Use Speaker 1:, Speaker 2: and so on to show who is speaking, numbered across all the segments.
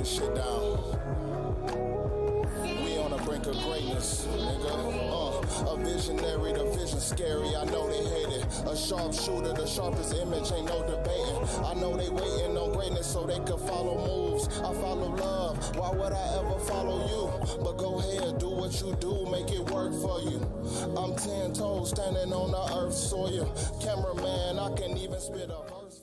Speaker 1: this shit down. We on the brink of greatness, nigga. A visionary, the vision scary, I know they hate it. A sharpshooter, the sharpest image, ain't no debating. I know they waiting on greatness so they can follow moves. I follow love, why would I ever follow you? But go ahead, do what you do, make it work for you. I'm 10 toes standing on the earth's soil. Cameraman, I can even spit a verse.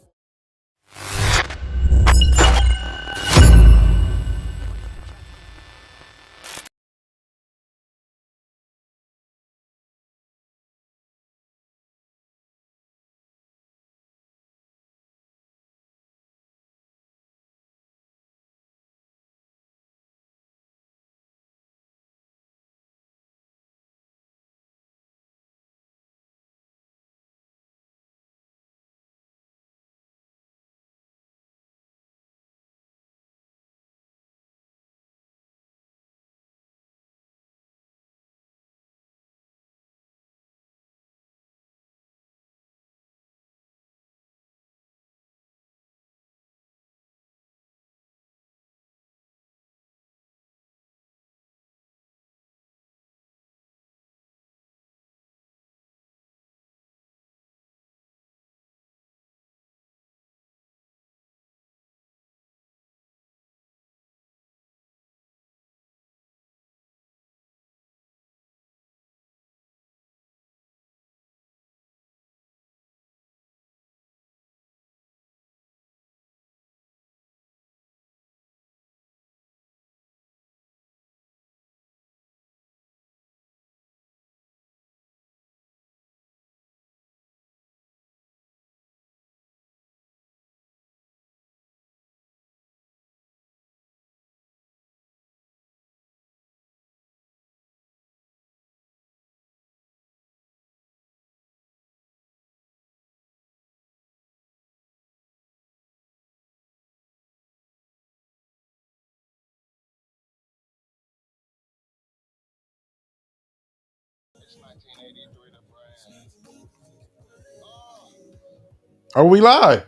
Speaker 2: Are we live?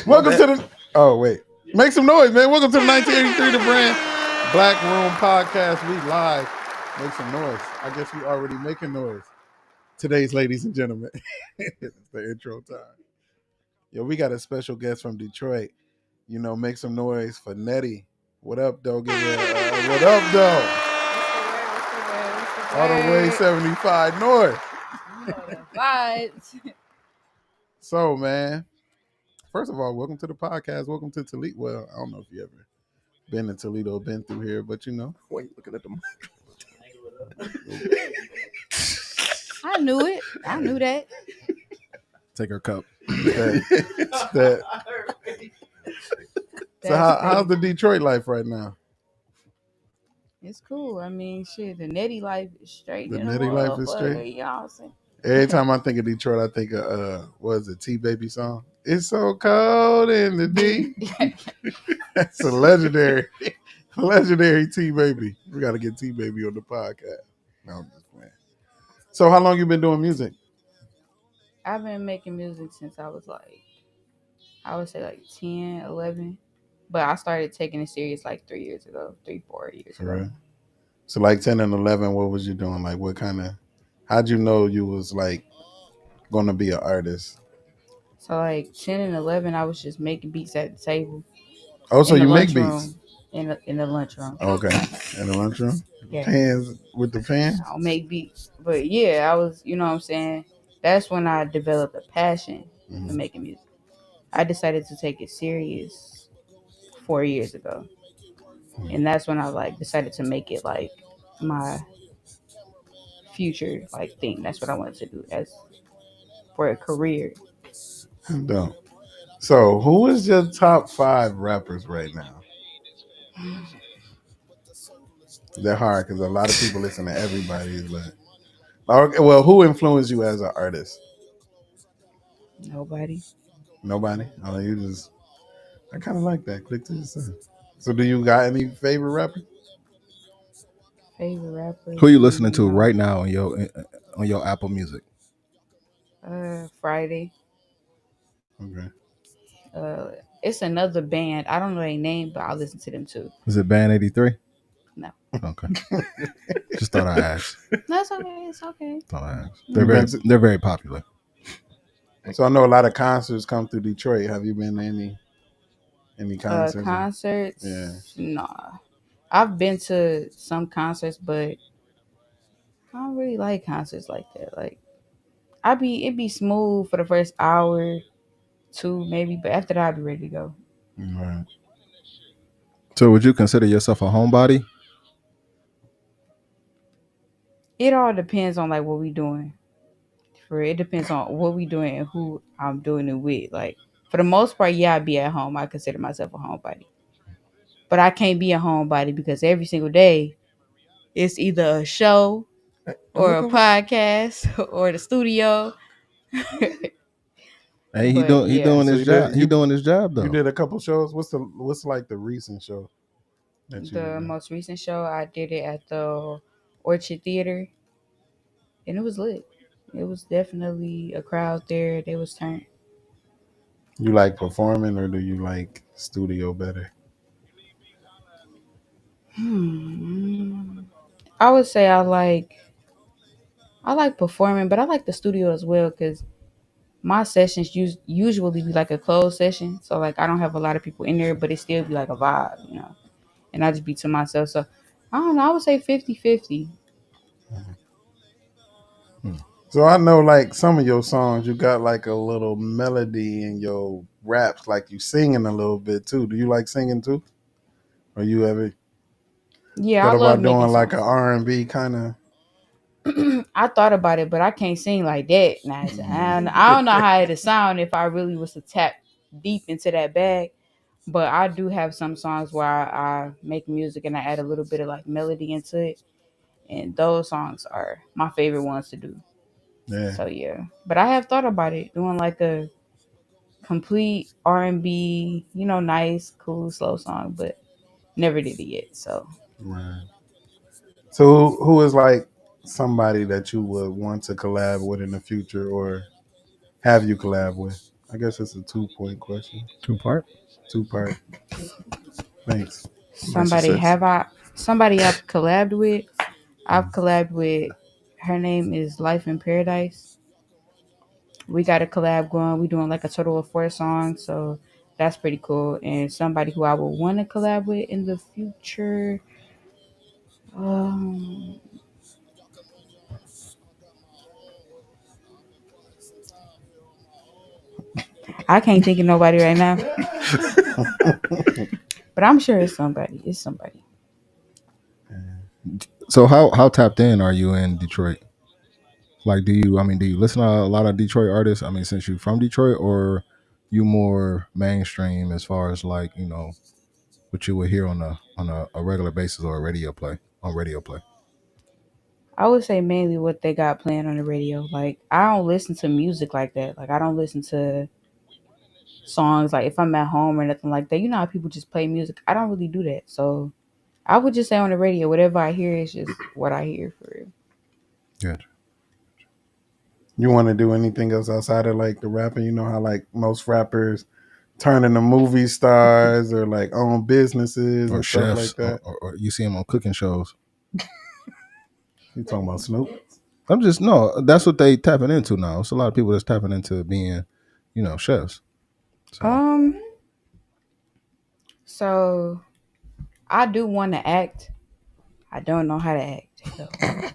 Speaker 2: Welcome to the. Oh wait, make some noise, man! Welcome to the 1983 The Brand Black Room Podcast. We live. Make some noise. I guess we already making noise. Today's, ladies and gentlemen, it's the intro time. Yo, we got a special guest from Detroit. You know, make some noise for Nettie. What up, though? Give me what up, though? All the way 75 north.
Speaker 3: Vibes.
Speaker 2: So, man, first of all, welcome to the podcast. Welcome to Toledo. Well, I don't know if you ever been to Toledo, been through here, but you know.
Speaker 4: Wait, looking at the
Speaker 3: I knew it. I knew that.
Speaker 4: Take her cup.
Speaker 2: So how's the Detroit life right now?
Speaker 3: It's cool. I mean, shit, the Nettie life is straight.
Speaker 2: The Nettie life is straight.
Speaker 3: Y'all saying.
Speaker 2: Every time I think of Detroit, I think of what is it, T-Baby song? It's so cold in the D. That's a legendary T-Baby. We got to get T-Baby on the podcast. No, I'm just playing. So how long you been doing music?
Speaker 3: I've been making music since I was I would say 10, 11. But I started taking it serious 4 years ago.
Speaker 2: Right. So 10 and 11, what was you doing? Like what kind of, how'd you know you was going to be an artist?
Speaker 3: So 10 and 11, I was just making beats at the table.
Speaker 2: Oh, so you make beats?
Speaker 3: In the lunchroom.
Speaker 2: Okay. In the lunchroom?
Speaker 3: Yeah.
Speaker 2: Pans with the fans?
Speaker 3: I'll make beats. But yeah, I was, you know what I'm saying? That's when I developed a passion for making music. I decided to take it serious 4 years ago. And that's when I decided to make it my future thing. That's what I wanted to do as for a career.
Speaker 2: Dope. So who is your top 5 rappers right now? They're hard because a lot of people listen to everybody, but well, who influenced you as an artist?
Speaker 3: Nobody.
Speaker 2: Oh, you just, I kind of like that. Click to the sun. So do you got any favorite rappers?
Speaker 3: Favorite rappers?
Speaker 4: Who are you listening to right now on your Apple Music?
Speaker 3: Friday.
Speaker 2: Okay.
Speaker 3: It's another band. I don't know their name, but I listen to them too.
Speaker 4: Is it Band 83?
Speaker 3: No,
Speaker 4: Okay. Just thought I asked.
Speaker 3: that's okay. It's okay.
Speaker 4: Thought I asked.
Speaker 2: You been to-
Speaker 4: They're very popular.
Speaker 2: So I know a lot of concerts come through Detroit. Have you been to any concerts?
Speaker 3: Concerts?
Speaker 2: Yeah.
Speaker 3: Nah. I've been to some concerts, but I don't really like concerts like that. Like it'd be smooth for the first hour, two maybe, but after that I'd be ready to go.
Speaker 2: Right.
Speaker 4: So would you consider yourself a homebody?
Speaker 3: It all depends on like what we doing. It depends on what we doing and who I'm doing it with. Like for the most part, yeah, I'd be at home. I consider myself a homebody. But I can't be a homebody because every single day it's either a show or a podcast or the studio.
Speaker 4: Hey,
Speaker 3: But
Speaker 4: he
Speaker 3: yeah,
Speaker 4: doing
Speaker 2: So
Speaker 4: his job. He doing his job
Speaker 2: You
Speaker 4: though.
Speaker 2: did a couple shows. What's like the recent show that you
Speaker 3: the
Speaker 2: did?
Speaker 3: most recent show I did it at the Orchard Theater, and it was lit. It was definitely a crowd there. They was turned.
Speaker 2: You like performing or do you like studio better?
Speaker 3: I would say I like performing, but I like the studio as well because my sessions usually be like a closed session. So like I don't have a lot of people in there, but it still be like a vibe, you know. And I just be to myself. So I don't know. I would say 50-50.
Speaker 2: So I know like some of your songs, you got like a little melody in your raps, like you singing a little bit too. Do you like singing too? Or you ever
Speaker 3: Yeah, I
Speaker 2: thought
Speaker 3: love
Speaker 2: about
Speaker 3: making
Speaker 2: doing like an
Speaker 3: songs.
Speaker 2: R&B kind of?
Speaker 3: I thought about it, but I can't sing like that. Now, I don't know how it'd sound if I really was to tap deep into that bag. But I do have some songs where I make music and I add a little bit of like melody into it, and those songs are my favorite ones to do.
Speaker 2: Yeah,
Speaker 3: So yeah, but I have thought about it doing like a complete R&B, nice, cool, slow song, but never did it yet. So
Speaker 2: right. So who is like somebody that you would want to collab with in the future, or have you collab with? I guess it's a 2 point question.
Speaker 4: 2-part.
Speaker 2: 2 part. Thanks. Nice
Speaker 3: somebody
Speaker 2: success.
Speaker 3: have I somebody I've collabed with. I've
Speaker 2: Mm.
Speaker 3: collabed with. Her name is Life in Paradise. We got a collab going. We doing like a total of 4 songs, so that's pretty cool. And somebody who I would want to collab with in the future. Um, I can't think of nobody right now, but I'm sure it's somebody. It's somebody.
Speaker 4: So how tapped in are you in Detroit? Like, do you listen to a lot of Detroit artists? I mean, since you're from Detroit, or you more mainstream as far as like what you would hear on a regular basis or a radio play.
Speaker 3: I would say mainly what they got playing on the radio. Like I don't listen to music like that. Like I don't listen to songs like if I'm at home or nothing like that. You know how people just play music. I don't really do that. So I would just say on the radio, whatever I hear is just what I hear for real.
Speaker 4: Good.
Speaker 2: You want to do anything else outside of like the rapping? You know how like most rappers turn into movie stars or like own businesses
Speaker 4: Or
Speaker 2: and stuff
Speaker 4: chefs,
Speaker 2: like that.
Speaker 4: or you see them on cooking shows.
Speaker 2: You talking about Snoop?
Speaker 4: I'm just no. That's what they tapping into now. It's a lot of people that's tapping into being, chefs. So
Speaker 3: Um, so I do want to act. I don't know how to act though.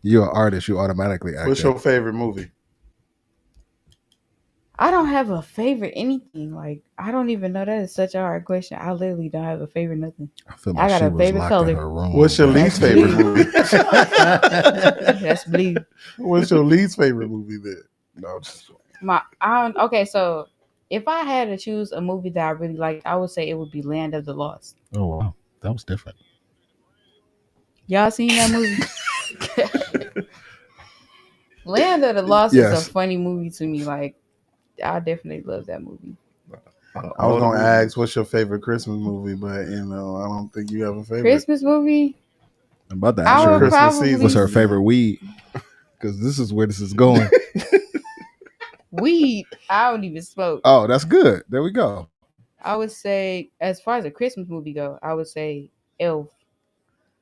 Speaker 4: you're an artist. You automatically act.
Speaker 2: What's your favorite movie?
Speaker 3: I don't have a favorite anything. Like I don't even know. That is such a hard question. I literally don't have a favorite nothing.
Speaker 4: I feel
Speaker 3: I
Speaker 4: like
Speaker 3: got
Speaker 4: she
Speaker 3: a
Speaker 4: was
Speaker 3: favorite
Speaker 4: locked
Speaker 3: color.
Speaker 4: in her room.
Speaker 2: What's your least favorite
Speaker 3: Blue.
Speaker 2: movie?
Speaker 3: That's blue.
Speaker 2: What's your least favorite movie then? No, just
Speaker 3: Okay, so if I had to choose a movie that I really liked, I would say it would be Land of the Lost.
Speaker 4: Oh wow, that was different.
Speaker 3: Y'all seen that movie? Land of the Lost is a
Speaker 4: Yes.
Speaker 3: funny movie to me. Like I definitely love that movie.
Speaker 2: I was gonna ask what's your favorite Christmas movie, but I don't think you have a favorite.
Speaker 3: Christmas movie?
Speaker 4: I'm about to
Speaker 3: I
Speaker 4: ask
Speaker 3: would
Speaker 4: her
Speaker 2: Christmas
Speaker 3: probably
Speaker 2: season.
Speaker 4: what's her favorite weed, because this is where this is going.
Speaker 3: weed. I don't even smoke.
Speaker 4: Oh, that's good. There we go.
Speaker 3: I would say, as far as a Christmas movie go, I would say Elf.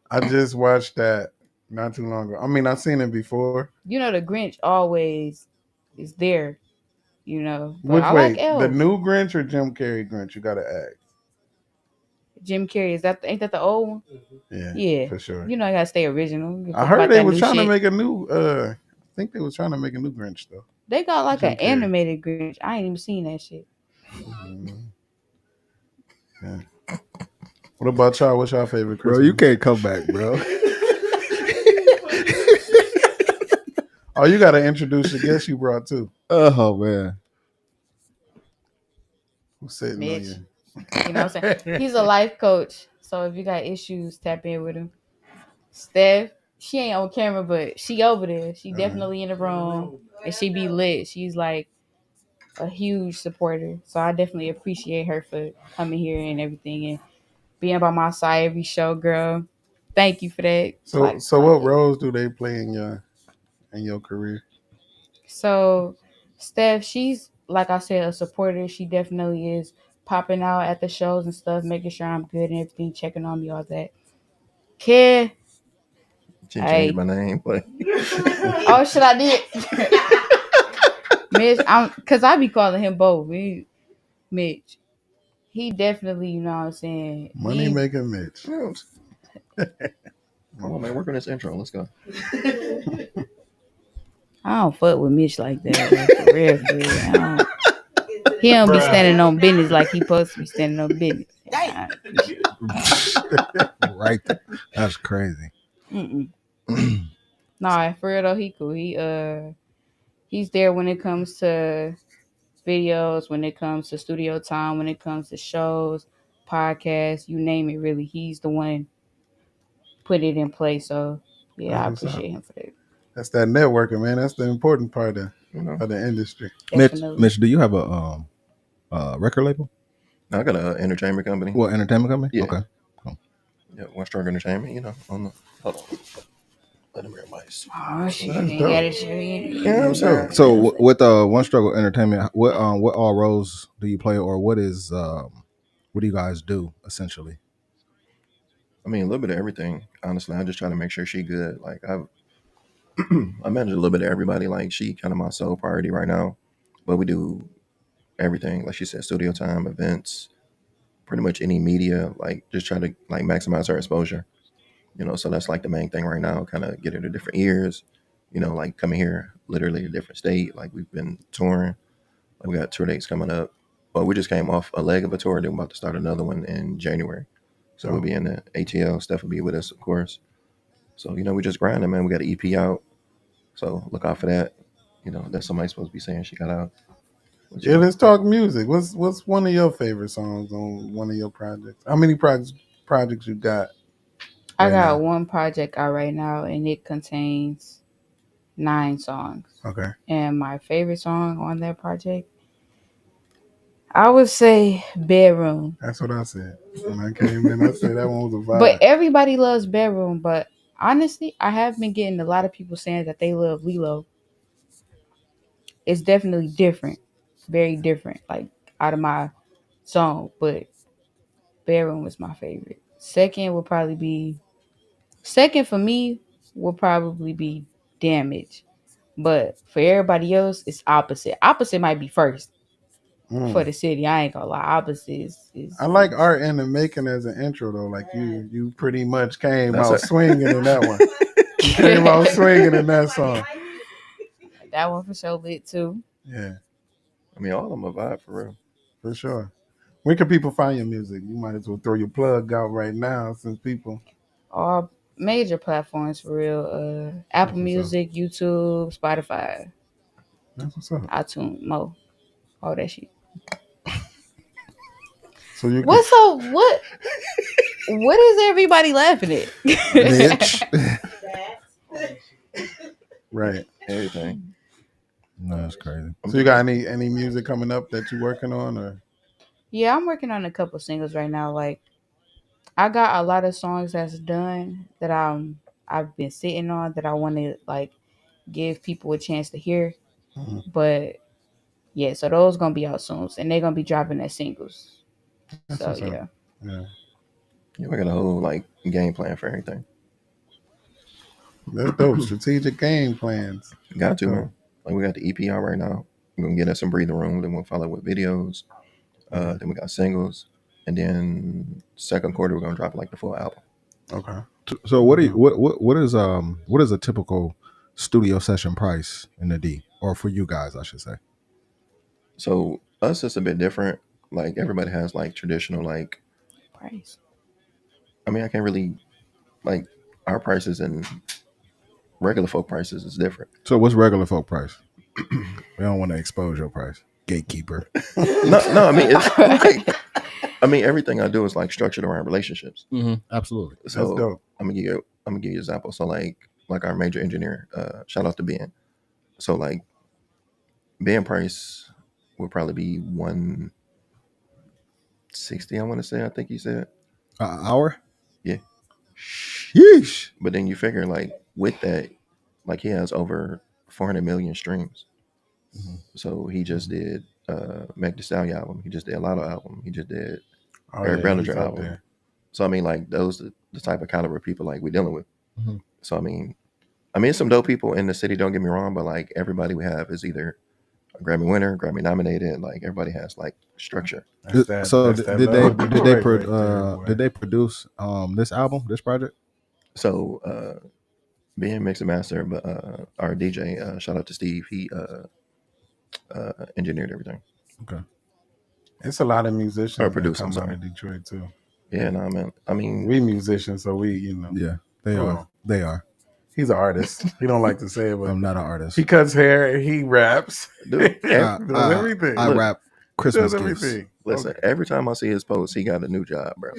Speaker 2: I just watched that not too long ago. I mean, I've seen it before.
Speaker 3: You know, the Grinch always is there. But
Speaker 2: Which
Speaker 3: I like
Speaker 2: way? The
Speaker 3: Elf.
Speaker 2: new Grinch or Jim Carrey Grinch? You gotta ask.
Speaker 3: Jim Carrey, ain't that the old one?
Speaker 2: Yeah,
Speaker 3: Yeah.
Speaker 2: for sure.
Speaker 3: I gotta stay original. Give a
Speaker 2: I
Speaker 3: fuck
Speaker 2: heard
Speaker 3: about
Speaker 2: they
Speaker 3: that
Speaker 2: was
Speaker 3: new
Speaker 2: trying to
Speaker 3: shit.
Speaker 2: make a new. I think they was trying to make a new Grinch though.
Speaker 3: They got like
Speaker 2: Jim
Speaker 3: an
Speaker 2: Carrey.
Speaker 3: animated Grinch. I ain't even seen that shit.
Speaker 2: Mhm. Yeah. What about y'all? What's your favorite
Speaker 4: Bro,
Speaker 2: Christmas?
Speaker 4: you can't come back, bro.
Speaker 2: Oh, you gotta introduce the guest you brought too.
Speaker 4: Oh man.
Speaker 2: Who's sitting
Speaker 3: Mitch.
Speaker 2: on you?
Speaker 3: You know what I'm saying? He's a life coach. So if you got issues, tap in with him. Steph, she ain't on camera, but she over there. She definitely in the room. And she be lit. She's like a huge supporter. So I definitely appreciate her for coming here and everything and being by my side every show, girl. Thank you for that.
Speaker 2: So what roles do they play in your career?
Speaker 3: So Steph, she's like I said, a supporter. She definitely is popping out at the shows and stuff, making sure I'm good and everything, checking on me, all that. Kid,
Speaker 5: She changed my name. Like,
Speaker 3: oh shit, I did. Mitch, cause I be calling him both. Mitch, he definitely, you know what I'm saying.
Speaker 2: Money making Mitch.
Speaker 5: come on, man, work on this intro. Let's go.
Speaker 3: I don't fuck with Mitch like that, like, for real, for real. He don't be standing on business like he supposed to be standing on business.
Speaker 4: Right. That's crazy.
Speaker 3: Nah, for real though, he cool. He's there when it comes to videos, when it comes to studio time, when it comes to shows, podcasts, you name it. Really, he's the one put it in place. So yeah, I appreciate him for that.
Speaker 2: That's that networking, man. That's the important part of
Speaker 5: You
Speaker 2: the industry.
Speaker 3: Definitely.
Speaker 4: Mitch, do you have a record label?
Speaker 5: I got an entertainment company.
Speaker 4: What, entertainment company?
Speaker 5: Yeah.
Speaker 4: Okay. Cool.
Speaker 5: Yeah, One Stroke Entertainment. On the hold on. Let him hear my.
Speaker 3: Oh shit,
Speaker 2: That's
Speaker 3: you ain't
Speaker 2: dope.
Speaker 3: got it, shit.
Speaker 5: Yeah, I'm saying.
Speaker 4: So with One Struggle Entertainment, what all roles do you play, or what do you guys do essentially?
Speaker 5: I mean, a little bit of everything. Honestly, I just try to make sure she good. Like I manage a little bit of everybody. Like she kind of my sole priority right now, but we do everything. Like she said, studio time, events, pretty much any media. Like just try to like maximize her exposure. So that's like the main thing right now. Kind of get her to different ears. Like coming here, literally a different state. Like we've been touring. Like we got tour dates coming up, but we just came off a leg of a tour. Then we're about to start another one in January. So we'll be in the ATL. Steph will be with us, of course. So we just grinding, man. We got an EP out, so look out for that. That's somebody supposed to be saying she got out.
Speaker 2: Yeah, let's talk music. What's one of your favorite songs on one of your projects? How many projects you got?
Speaker 3: I got one project out right now, and it contains 9 songs.
Speaker 2: Okay.
Speaker 3: And my favorite song on that project, I would say Bedroom.
Speaker 2: That's what I said. When I came in, I said that one was a vibe.
Speaker 3: But everybody loves Bedroom. But honestly, I have been getting a lot of people saying that they love Lilo. It's definitely different. Very different. Like out of my zone. But Bedroom is my favorite. Second for me will probably be Damage. But for everybody else, it's opposite. Opposite might be first for the city. I ain't gonna lie. Opposite is
Speaker 2: I like Art in the Making as an intro though. Like you pretty much came
Speaker 5: That's
Speaker 2: out
Speaker 5: it.
Speaker 2: swinging in that one. You came out swinging in that song.
Speaker 3: that one for sure lit too.
Speaker 2: Yeah,
Speaker 5: I mean, all of them a vibe for real.
Speaker 2: for sure. Where can people find your music? You might as well throw your plug out right now since people.
Speaker 3: All major platforms for real. Apple Music, YouTube, Spotify,
Speaker 2: That's what's up.
Speaker 3: iTunes, all that shit.
Speaker 2: So you
Speaker 3: What's up? What is everybody laughing at?
Speaker 4: Mitch.
Speaker 2: right.
Speaker 5: Everything.
Speaker 4: No, that's crazy.
Speaker 2: So you got any music coming up that you working on or?
Speaker 3: Yeah, I'm working on a couple singles right now. Like I got a lot of songs that's done that I've been sitting on that I want to like give people a chance to hear.
Speaker 2: Mhm.
Speaker 3: But yeah, so those gonna be out soon, and they're gonna be dropping as singles.
Speaker 2: That's
Speaker 3: So
Speaker 2: what's up.
Speaker 3: yeah.
Speaker 2: Yeah,
Speaker 5: Yeah, we got a whole like game plan for everything.
Speaker 2: that's dope. Strategic game plans.
Speaker 5: Got to,
Speaker 2: So,
Speaker 5: man. Like we got the EP out right now. We're gonna get us some breathing room. Then we'll follow with videos. Then we got singles, and then second quarter we're gonna drop like the full album.
Speaker 2: okay.
Speaker 4: So what do you, what is a typical studio session price in the D, or for you guys, I should say?
Speaker 5: So us, it's a bit different. Like everybody has like traditional like.
Speaker 3: Price.
Speaker 5: I mean, I can't really like our prices and regular folk prices is different.
Speaker 4: So what's regular folk price? We don't want to expose your price, gatekeeper.
Speaker 5: No. I mean, it's like I mean everything I do is like structured around relationships.
Speaker 4: Absolutely.
Speaker 2: That's
Speaker 5: So
Speaker 2: dope.
Speaker 5: I'm gonna give you an example. So like our major engineer, shout out to Ben. So like Ben price would probably be 160. I want to say. I think he said.
Speaker 4: Hour?
Speaker 5: Yeah.
Speaker 4: Sheesh.
Speaker 5: But then you figure like with that, like he has over 400 million streams. So he just did Meg Thee Stallion album. He just did a Lotto album. He just did Eric Bellinger
Speaker 2: he's up
Speaker 5: album.
Speaker 2: there.
Speaker 5: So I mean, like those are the type of caliber of people like we're dealing with.
Speaker 4: Mhm.
Speaker 5: So I mean, it's some dope people in the city. Don't get me wrong, but like everybody we have is either a Grammy winner, Grammy nominated. Like everybody has like structure.
Speaker 2: That's that,
Speaker 4: So
Speaker 2: that's that
Speaker 4: did
Speaker 2: love
Speaker 4: they
Speaker 2: Detroit right there, boy.
Speaker 4: did they produce this album, this project?
Speaker 5: So being mix and master, but our DJ, shout out to Steve, he engineered everything.
Speaker 4: Okay.
Speaker 2: It's a lot of musicians
Speaker 5: Or
Speaker 2: that
Speaker 5: produce,
Speaker 2: come
Speaker 5: I'm
Speaker 2: out
Speaker 5: sorry.
Speaker 2: of Detroit too.
Speaker 5: Yeah, no, man. I mean,
Speaker 2: We musicians, so we,
Speaker 4: Yeah, they
Speaker 2: Hold
Speaker 4: are.
Speaker 2: on.
Speaker 4: They are.
Speaker 2: He's an artist. He don't like to say it, but
Speaker 4: I'm not an artist.
Speaker 2: he cuts hair, he raps,
Speaker 5: dude,
Speaker 2: he does everything.
Speaker 4: I
Speaker 5: Look,
Speaker 4: rap
Speaker 2: He
Speaker 4: Christmas
Speaker 2: does
Speaker 4: gifts.
Speaker 2: everything.
Speaker 5: listen,
Speaker 2: Okay.
Speaker 5: every time I see his post, he got a new job, bro.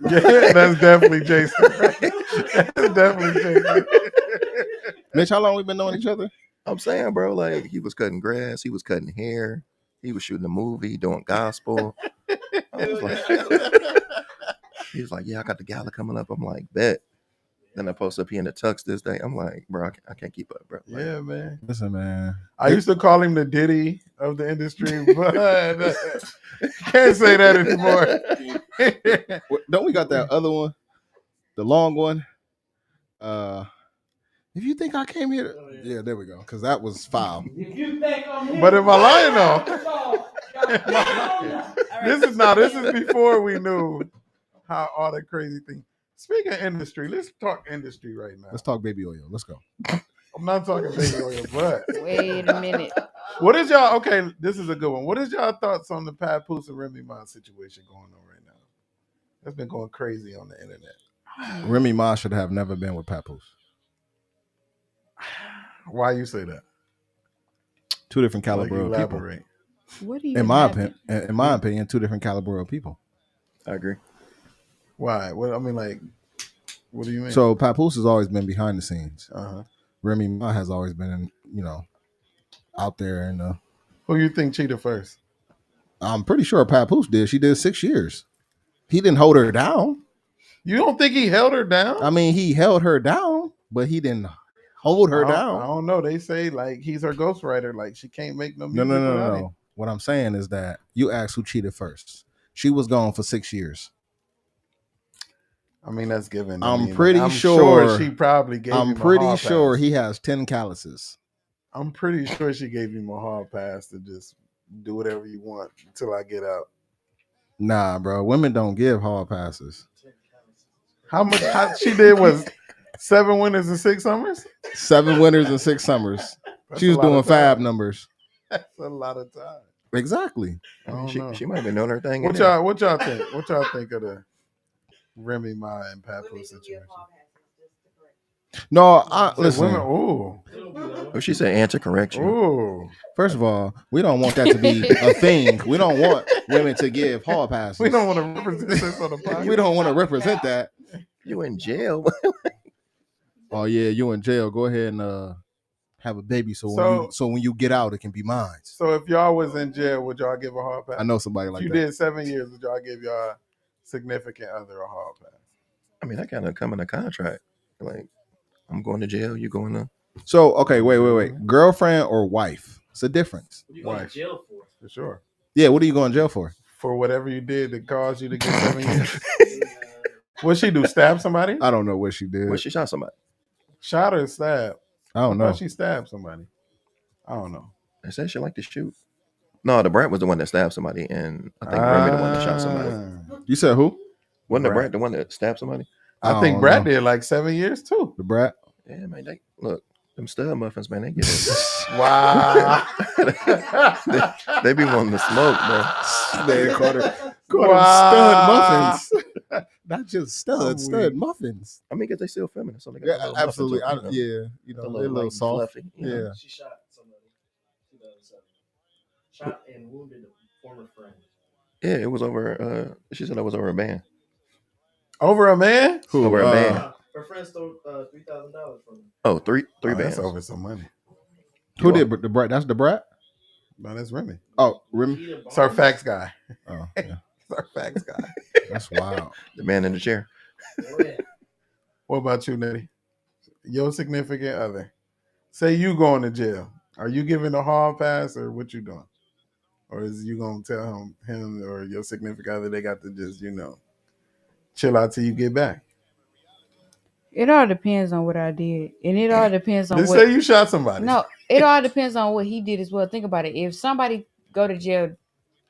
Speaker 2: Yeah, that's definitely Jason. That's definitely Jason.
Speaker 4: Mitch, how long we been knowing each other?
Speaker 5: I'm saying, bro, like he was cutting grass, he was cutting hair, he was shooting a movie, doing gospel. I was like, he was like, yeah, I got the gala coming up. I'm like, bet. Then I post up, he in the tux this day. I'm like, bro, I can't keep up, bro. Like,
Speaker 2: Yeah, man.
Speaker 4: Listen, man.
Speaker 2: I used to call him the Diddy of the industry, but can't say that anymore.
Speaker 4: Don't we got that other one, the long one? If you think I came here, yeah, there we go. Because that was foul.
Speaker 2: But am I lying though? This is before we knew how all the crazy things. Speaking of industry, let's talk industry right now.
Speaker 4: Let's talk baby oil. Let's go.
Speaker 2: I'm not talking baby oil, but
Speaker 3: Wait a minute.
Speaker 2: what is y'all? Okay, this is a good one. What is y'all thoughts on the Papoose and Remy Ma situation going on right now? That's been going crazy on the internet.
Speaker 4: Remy Ma should have never been with Papoose.
Speaker 2: Why you say that?
Speaker 4: Two different
Speaker 2: Like,
Speaker 4: caliber of people.
Speaker 2: elaborate.
Speaker 3: What do you?
Speaker 4: In my opinion, two different caliber of people.
Speaker 5: I agree.
Speaker 2: Why? Well, I mean, like, what do you mean?
Speaker 4: So Papoose has always been behind the scenes.
Speaker 2: uh-huh.
Speaker 4: Remy Ma has always been, out there. And
Speaker 2: Who you think cheated first?
Speaker 4: I'm pretty sure Papoose did. She did 6 years. He didn't hold her down.
Speaker 2: You don't think he held her down?
Speaker 4: I mean, he held her down, but he didn't hold her
Speaker 2: I
Speaker 4: down.
Speaker 2: don't know. They say like he's her ghostwriter. Like she can't make no music.
Speaker 4: No.
Speaker 2: without him.
Speaker 4: What I'm saying is that you asked who cheated first. She was gone for 6 years.
Speaker 2: I mean, that's given.
Speaker 4: I'm pretty sure
Speaker 2: she probably gave him
Speaker 4: I'm
Speaker 2: a
Speaker 4: pretty
Speaker 2: hall
Speaker 4: sure
Speaker 2: pass.
Speaker 4: he has 10 calluses.
Speaker 2: I'm pretty sure she gave him a hall pass to just do whatever you want until I get out.
Speaker 4: Nah, bro. Women don't give hall passes.
Speaker 2: How much she did was 7 winters and 6 summers?
Speaker 4: 7 winters and 6 summers.
Speaker 2: That's
Speaker 4: She
Speaker 2: a
Speaker 4: was
Speaker 2: lot of
Speaker 4: doing
Speaker 2: time.
Speaker 4: fab numbers.
Speaker 2: That's a lot of time.
Speaker 4: Exactly.
Speaker 2: I don't know.
Speaker 5: She might have been doing her thing.
Speaker 2: What y'all think? What y'all think of the Remy Ma and Papoose situation?
Speaker 4: No,
Speaker 2: Say
Speaker 4: listen.
Speaker 2: women, ooh,
Speaker 5: Oh, she said answer correction.
Speaker 2: ooh.
Speaker 4: First of all, we don't want that to be a thing. We don't want women to give hall passes.
Speaker 2: We don't want to represent this on the podcast.
Speaker 4: We don't want to represent that.
Speaker 5: You in jail?
Speaker 4: Oh yeah, you in jail. Go ahead and have a baby. So when you get out, it can be mine.
Speaker 2: So if y'all was in jail, would y'all give a hall pass?
Speaker 4: I know somebody like
Speaker 2: If you
Speaker 4: that.
Speaker 2: did 7 years, would y'all give y'all significant other a hall pass?
Speaker 5: I mean, that kind of come in a contract. Like, I'm going to jail. You going to?
Speaker 4: So okay, wait. Girlfriend or wife? It's a difference.
Speaker 2: Wife. For sure.
Speaker 4: Yeah, what are you going to jail for?
Speaker 2: for whatever you did that caused you to get 7 years? What she do? Stab somebody?
Speaker 4: I don't know what she did.
Speaker 5: Well, she shot somebody.
Speaker 2: Shot or stab?
Speaker 4: I don't know.
Speaker 2: Thought she stabbed somebody. I don't know.
Speaker 5: They said she liked to shoot. No, the brat was the one that stabbed somebody, and I think Remy the one that shot somebody.
Speaker 4: You said who?
Speaker 5: Wasn't the
Speaker 2: Brat.
Speaker 5: brat the one that stabbed somebody?
Speaker 2: I think
Speaker 4: don't
Speaker 2: Brad
Speaker 4: know.
Speaker 2: did like 7 years too.
Speaker 4: The brat.
Speaker 5: Yeah, man. They, look, them stud muffins, man. They get it.
Speaker 2: Wow.
Speaker 5: They be wanting to smoke, bro.
Speaker 4: They called her
Speaker 2: Wow.
Speaker 4: stud muffins. Not just stud muffins.
Speaker 5: I mean, because they still feminine, so they got
Speaker 4: Yeah,
Speaker 5: little
Speaker 4: absolutely.
Speaker 5: muffins,
Speaker 4: Yeah,
Speaker 5: a
Speaker 4: they're a
Speaker 5: little,
Speaker 4: little
Speaker 5: like,
Speaker 4: soft.
Speaker 5: fluffy. You know?
Speaker 4: Yeah.
Speaker 6: She shot somebody. 2007. Shot and wounded a former friend.
Speaker 5: Yeah, it was over. She said it was over a band.
Speaker 2: Over a man?
Speaker 4: Who?
Speaker 5: Over a band.
Speaker 6: Her friend stole $3,000 from her.
Speaker 5: Oh, three
Speaker 2: Oh,
Speaker 5: bands.
Speaker 2: that's over some money.
Speaker 4: Who did the brat? That's the brat.
Speaker 2: No, that's Remy.
Speaker 4: Oh, Remy.
Speaker 2: It's our facts guy.
Speaker 4: Oh, yeah.
Speaker 2: It's our facts guy.
Speaker 4: That's wild.
Speaker 5: The man in the chair.
Speaker 6: Oh, yeah.
Speaker 2: What about you, Nettie? Your significant other. Say you going to jail. Are you giving a hall pass or what you doing? Or is you gonna tell him or your significant other they got to just, chill out till you get back?
Speaker 3: It all depends on what I did, and it all depends on
Speaker 2: Just
Speaker 3: what.
Speaker 2: say you shot somebody.
Speaker 3: No, it all depends on what he did as well. Think about it. If somebody go to jail,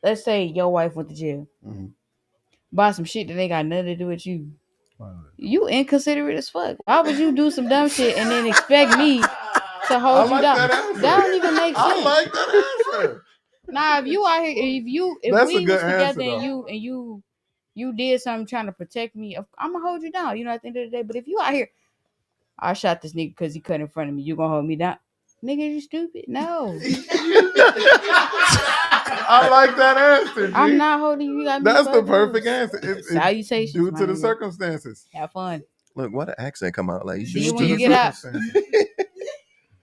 Speaker 3: let's say your wife went to jail, buy some shit that ain't got nothing to do with you. You inconsiderate as fuck. Why would you do some dumb shit and then expect me to hold you down? That don't even make sense.
Speaker 2: I like that answer.
Speaker 3: Nah, if you out here, if
Speaker 2: That's
Speaker 3: we
Speaker 2: a good
Speaker 3: was together
Speaker 2: answer,
Speaker 3: and you did something trying to protect me, I'm gonna hold you down. At the end of the day. But if you out here, I shot this nigga because he cut in front of me. You gonna hold me down? Nigga, you stupid? No.
Speaker 2: I like that answer. G.
Speaker 3: I'm not holding you.
Speaker 2: That's the perfect answer. It's
Speaker 3: Salutations,
Speaker 2: due
Speaker 3: my
Speaker 2: to the
Speaker 3: nigga.
Speaker 2: circumstances.
Speaker 3: Have fun.
Speaker 5: Look, what an accent come out like.
Speaker 3: See you
Speaker 2: Due
Speaker 3: when
Speaker 2: to
Speaker 3: you
Speaker 2: the
Speaker 3: get out.
Speaker 2: circumstances.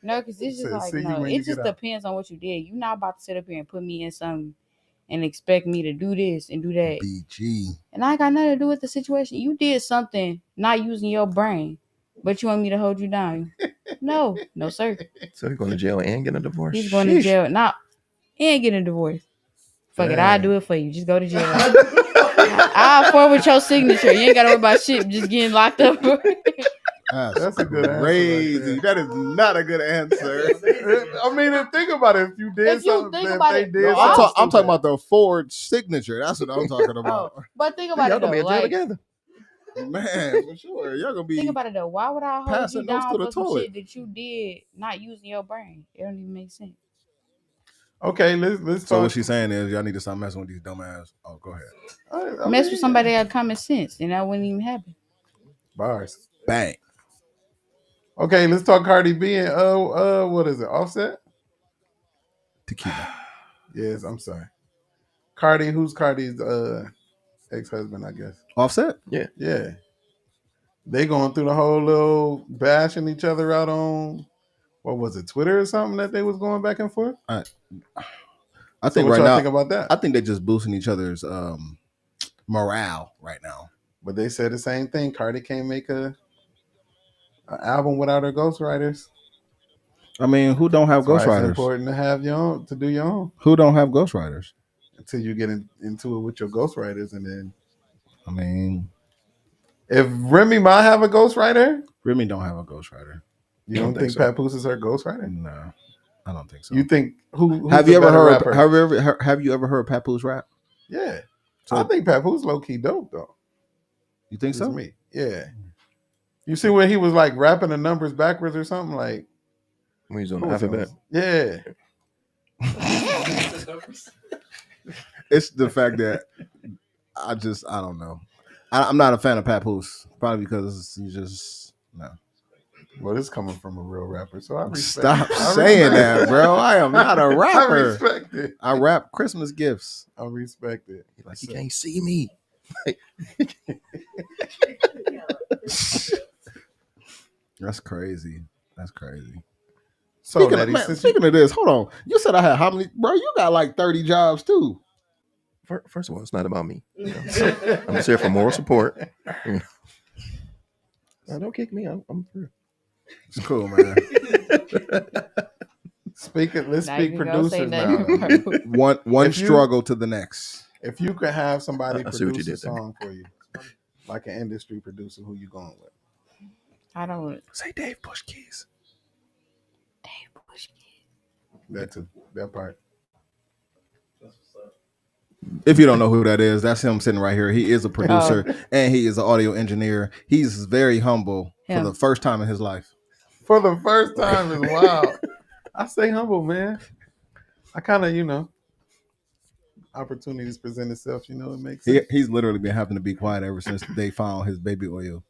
Speaker 3: No, because it's just
Speaker 2: Said,
Speaker 3: like,
Speaker 2: see you
Speaker 3: no,
Speaker 2: when you
Speaker 3: it just
Speaker 2: get out.
Speaker 3: depends on what you did. You're not about to sit up here and put me in something and expect me to do this and do that.
Speaker 4: BG.
Speaker 3: And I ain't got nothing to do with the situation. You did something not using your brain, but you want me to hold you down. No, sir.
Speaker 5: So he's going to jail and get a divorce.
Speaker 3: He's going to jail. Not and getting a divorce. Fuck it, I'll do it for you. Just go to jail. I'll forward your signature. You ain't got to worry about shit just getting locked up.
Speaker 2: That's a good answer.
Speaker 4: Crazy.
Speaker 2: Right there.
Speaker 4: That is not a good answer.
Speaker 2: I mean, think about it. If you did
Speaker 3: If you
Speaker 2: something,
Speaker 3: think
Speaker 2: if
Speaker 3: about
Speaker 2: they
Speaker 3: it,
Speaker 2: did
Speaker 3: no,
Speaker 2: something
Speaker 4: I'm talking
Speaker 2: stupid.
Speaker 4: about the forged signature. That's what I'm talking about.
Speaker 3: But think about
Speaker 5: Y'all
Speaker 3: it
Speaker 5: going to be
Speaker 3: though.
Speaker 5: in jail
Speaker 3: Like,
Speaker 5: together.
Speaker 4: Man, for sure. Y'all gonna be
Speaker 3: think about it though. Why would I hold
Speaker 4: passing
Speaker 3: you
Speaker 4: notes
Speaker 3: down
Speaker 4: to the
Speaker 3: for some
Speaker 4: toilet.
Speaker 3: shit that you did not using your brain? It don't even make sense.
Speaker 2: Okay, let's
Speaker 4: So
Speaker 2: talk.
Speaker 4: what she's saying is y'all need to stop messing with these dumbass. Oh, go ahead.
Speaker 2: I
Speaker 3: Mess
Speaker 2: mean,
Speaker 3: with somebody that got common sense, and that wouldn't even happen.
Speaker 2: Bars.
Speaker 4: Bang.
Speaker 2: Okay, let's talk Cardi B and what is it? Offset?
Speaker 4: Tequila.
Speaker 2: Yes, I'm sorry. Cardi, who's Cardi's ex-husband, I guess.
Speaker 4: Offset?
Speaker 2: Yeah. They going through the whole little bashing each other out on, what was it, Twitter or something that they was going back and forth?
Speaker 4: I
Speaker 2: So
Speaker 4: think
Speaker 2: what
Speaker 4: right
Speaker 2: y'all
Speaker 4: now
Speaker 2: think about that?
Speaker 4: I think they're just boosting each other's morale right now.
Speaker 2: But they said the same thing. Cardi can't make an album without her ghostwriters.
Speaker 4: I mean, who don't have
Speaker 2: That's why it's
Speaker 4: ghostwriters?
Speaker 2: important to have your own, to do your own.
Speaker 4: Who don't have ghostwriters?
Speaker 2: Until you get into it with your ghostwriters, and then
Speaker 4: I mean,
Speaker 2: if Remy might have a ghostwriter,
Speaker 4: Remy don't have a ghostwriter.
Speaker 2: you don't think
Speaker 5: so.
Speaker 2: Papoose is her ghostwriter?
Speaker 4: No, I don't think so.
Speaker 2: You think who's
Speaker 4: have
Speaker 2: the
Speaker 4: you ever
Speaker 2: better
Speaker 4: heard?
Speaker 2: rapper?
Speaker 4: Have you ever heard Papoose rap?
Speaker 2: Yeah,
Speaker 4: So-
Speaker 2: I think Papoose low key dope though.
Speaker 4: You think
Speaker 2: It's
Speaker 4: so?
Speaker 2: me, yeah. You see when he was like rapping the numbers backwards or something like?
Speaker 5: When he's on
Speaker 2: what
Speaker 5: the
Speaker 2: was it?
Speaker 5: alphabet.
Speaker 2: Yeah.
Speaker 4: It's the fact that I don't know. I'm not a fan of Papoose, probably because he's just no.
Speaker 2: Well, this is coming from a real rapper, so I respect
Speaker 4: Stop
Speaker 2: it. I
Speaker 4: saying
Speaker 2: respect
Speaker 4: that,
Speaker 2: it.
Speaker 4: bro. I am not a
Speaker 2: I
Speaker 4: rapper.
Speaker 2: respect it.
Speaker 4: I rap Christmas gifts.
Speaker 2: I respect it.
Speaker 5: Like, he can't see me.
Speaker 4: That's crazy. That's crazy.
Speaker 2: So,
Speaker 4: Speaking,
Speaker 2: Nettie,
Speaker 4: of, man,
Speaker 2: since
Speaker 4: speaking of this, hold on. You said I had how many? Bro, you got like 30 jobs too.
Speaker 5: First of all, it's not about me. You know? I'm just here for moral support. You know? Now, don't kick me. I'm through.
Speaker 4: It's cool, man.
Speaker 2: let's
Speaker 3: Not
Speaker 2: speak
Speaker 3: even gonna say
Speaker 2: producers now.
Speaker 3: nothing.
Speaker 4: one
Speaker 2: If you-
Speaker 4: struggle to the next.
Speaker 2: If you could have somebody
Speaker 5: I see what you
Speaker 2: produce a
Speaker 5: did there.
Speaker 2: song for you, like an industry producer, who you going with?
Speaker 3: I don't.
Speaker 5: Say Dave Bush Keys.
Speaker 3: Dave Bush.
Speaker 2: That too. That part.
Speaker 6: That's what's up.
Speaker 4: If you don't know who that is, that's him sitting right here. He is a producer and he is an audio engineer. He's very humble for the first time in his life.
Speaker 2: For the first time is wild. I stay humble, man. I kind of, opportunities present itself. It makes sense.
Speaker 4: He's literally been having to be quiet ever since they found his baby oil.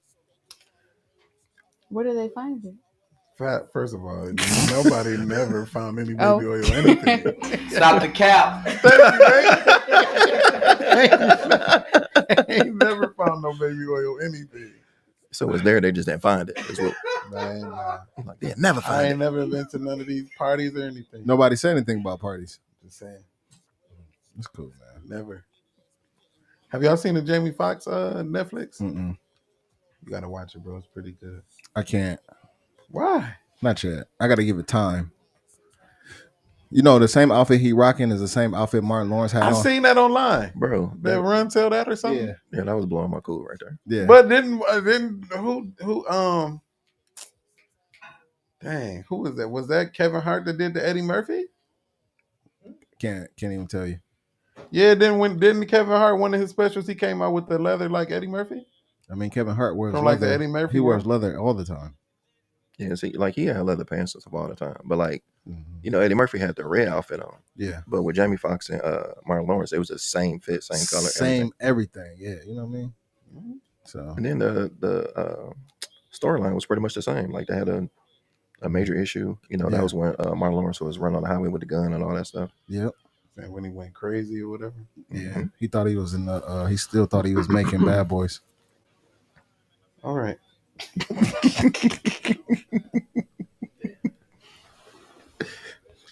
Speaker 3: Where do they find it?
Speaker 2: First of all, nobody never found any baby oil or anything.
Speaker 6: Stop the cap.
Speaker 2: Ain't never found no baby oil anything.
Speaker 5: So it's there. They just didn't find it. That's what,
Speaker 2: Man, nah.
Speaker 5: like, they never
Speaker 2: I
Speaker 5: find
Speaker 2: ain't
Speaker 5: it.
Speaker 2: never been to none of these parties or anything.
Speaker 4: Nobody said anything about parties.
Speaker 2: Just saying.
Speaker 4: That's cool, man.
Speaker 2: Never. Have y'all seen the Jamie Foxx Netflix?
Speaker 4: Mm-mm.
Speaker 2: You gotta watch it, bro. It's pretty good.
Speaker 4: I can't.
Speaker 2: Why?
Speaker 4: Not yet. I got to give it time. The same outfit he rocking is the same outfit Martin Lawrence had
Speaker 2: I
Speaker 4: on.
Speaker 2: seen that online.
Speaker 5: Bro,
Speaker 2: That run tell that or something.
Speaker 5: yeah, that was blowing my cool right there.
Speaker 4: Yeah.
Speaker 2: But didn't who dang, who was that? Was that Kevin Hart that did the Eddie Murphy?
Speaker 4: Can't even tell you.
Speaker 2: Yeah, didn't Kevin Hart, one of his specials, he came out with the leather like Eddie Murphy?
Speaker 4: I mean, Kevin Hart wears
Speaker 2: From
Speaker 4: leather.
Speaker 2: like the Eddie Murphy
Speaker 4: he wears
Speaker 2: world?
Speaker 4: leather all the time.
Speaker 5: Yeah, see, like he had leather pants and stuff all the time. But like,
Speaker 4: Mm-hmm.
Speaker 5: Eddie Murphy had the red outfit on.
Speaker 4: Yeah.
Speaker 5: But with Jamie Foxx and Martin Lawrence, it was the same fit, same color,
Speaker 4: Same everything. Yeah, you know what I mean?
Speaker 2: Mm-hmm.
Speaker 4: So
Speaker 5: And then the storyline was pretty much the same. Like they had a major issue. That was when Martin Lawrence was running on the highway with the gun and all that stuff.
Speaker 4: yep.
Speaker 2: And when he went crazy or whatever.
Speaker 4: Yeah. He thought he was in the he still thought he was making Bad Boys.
Speaker 2: All right.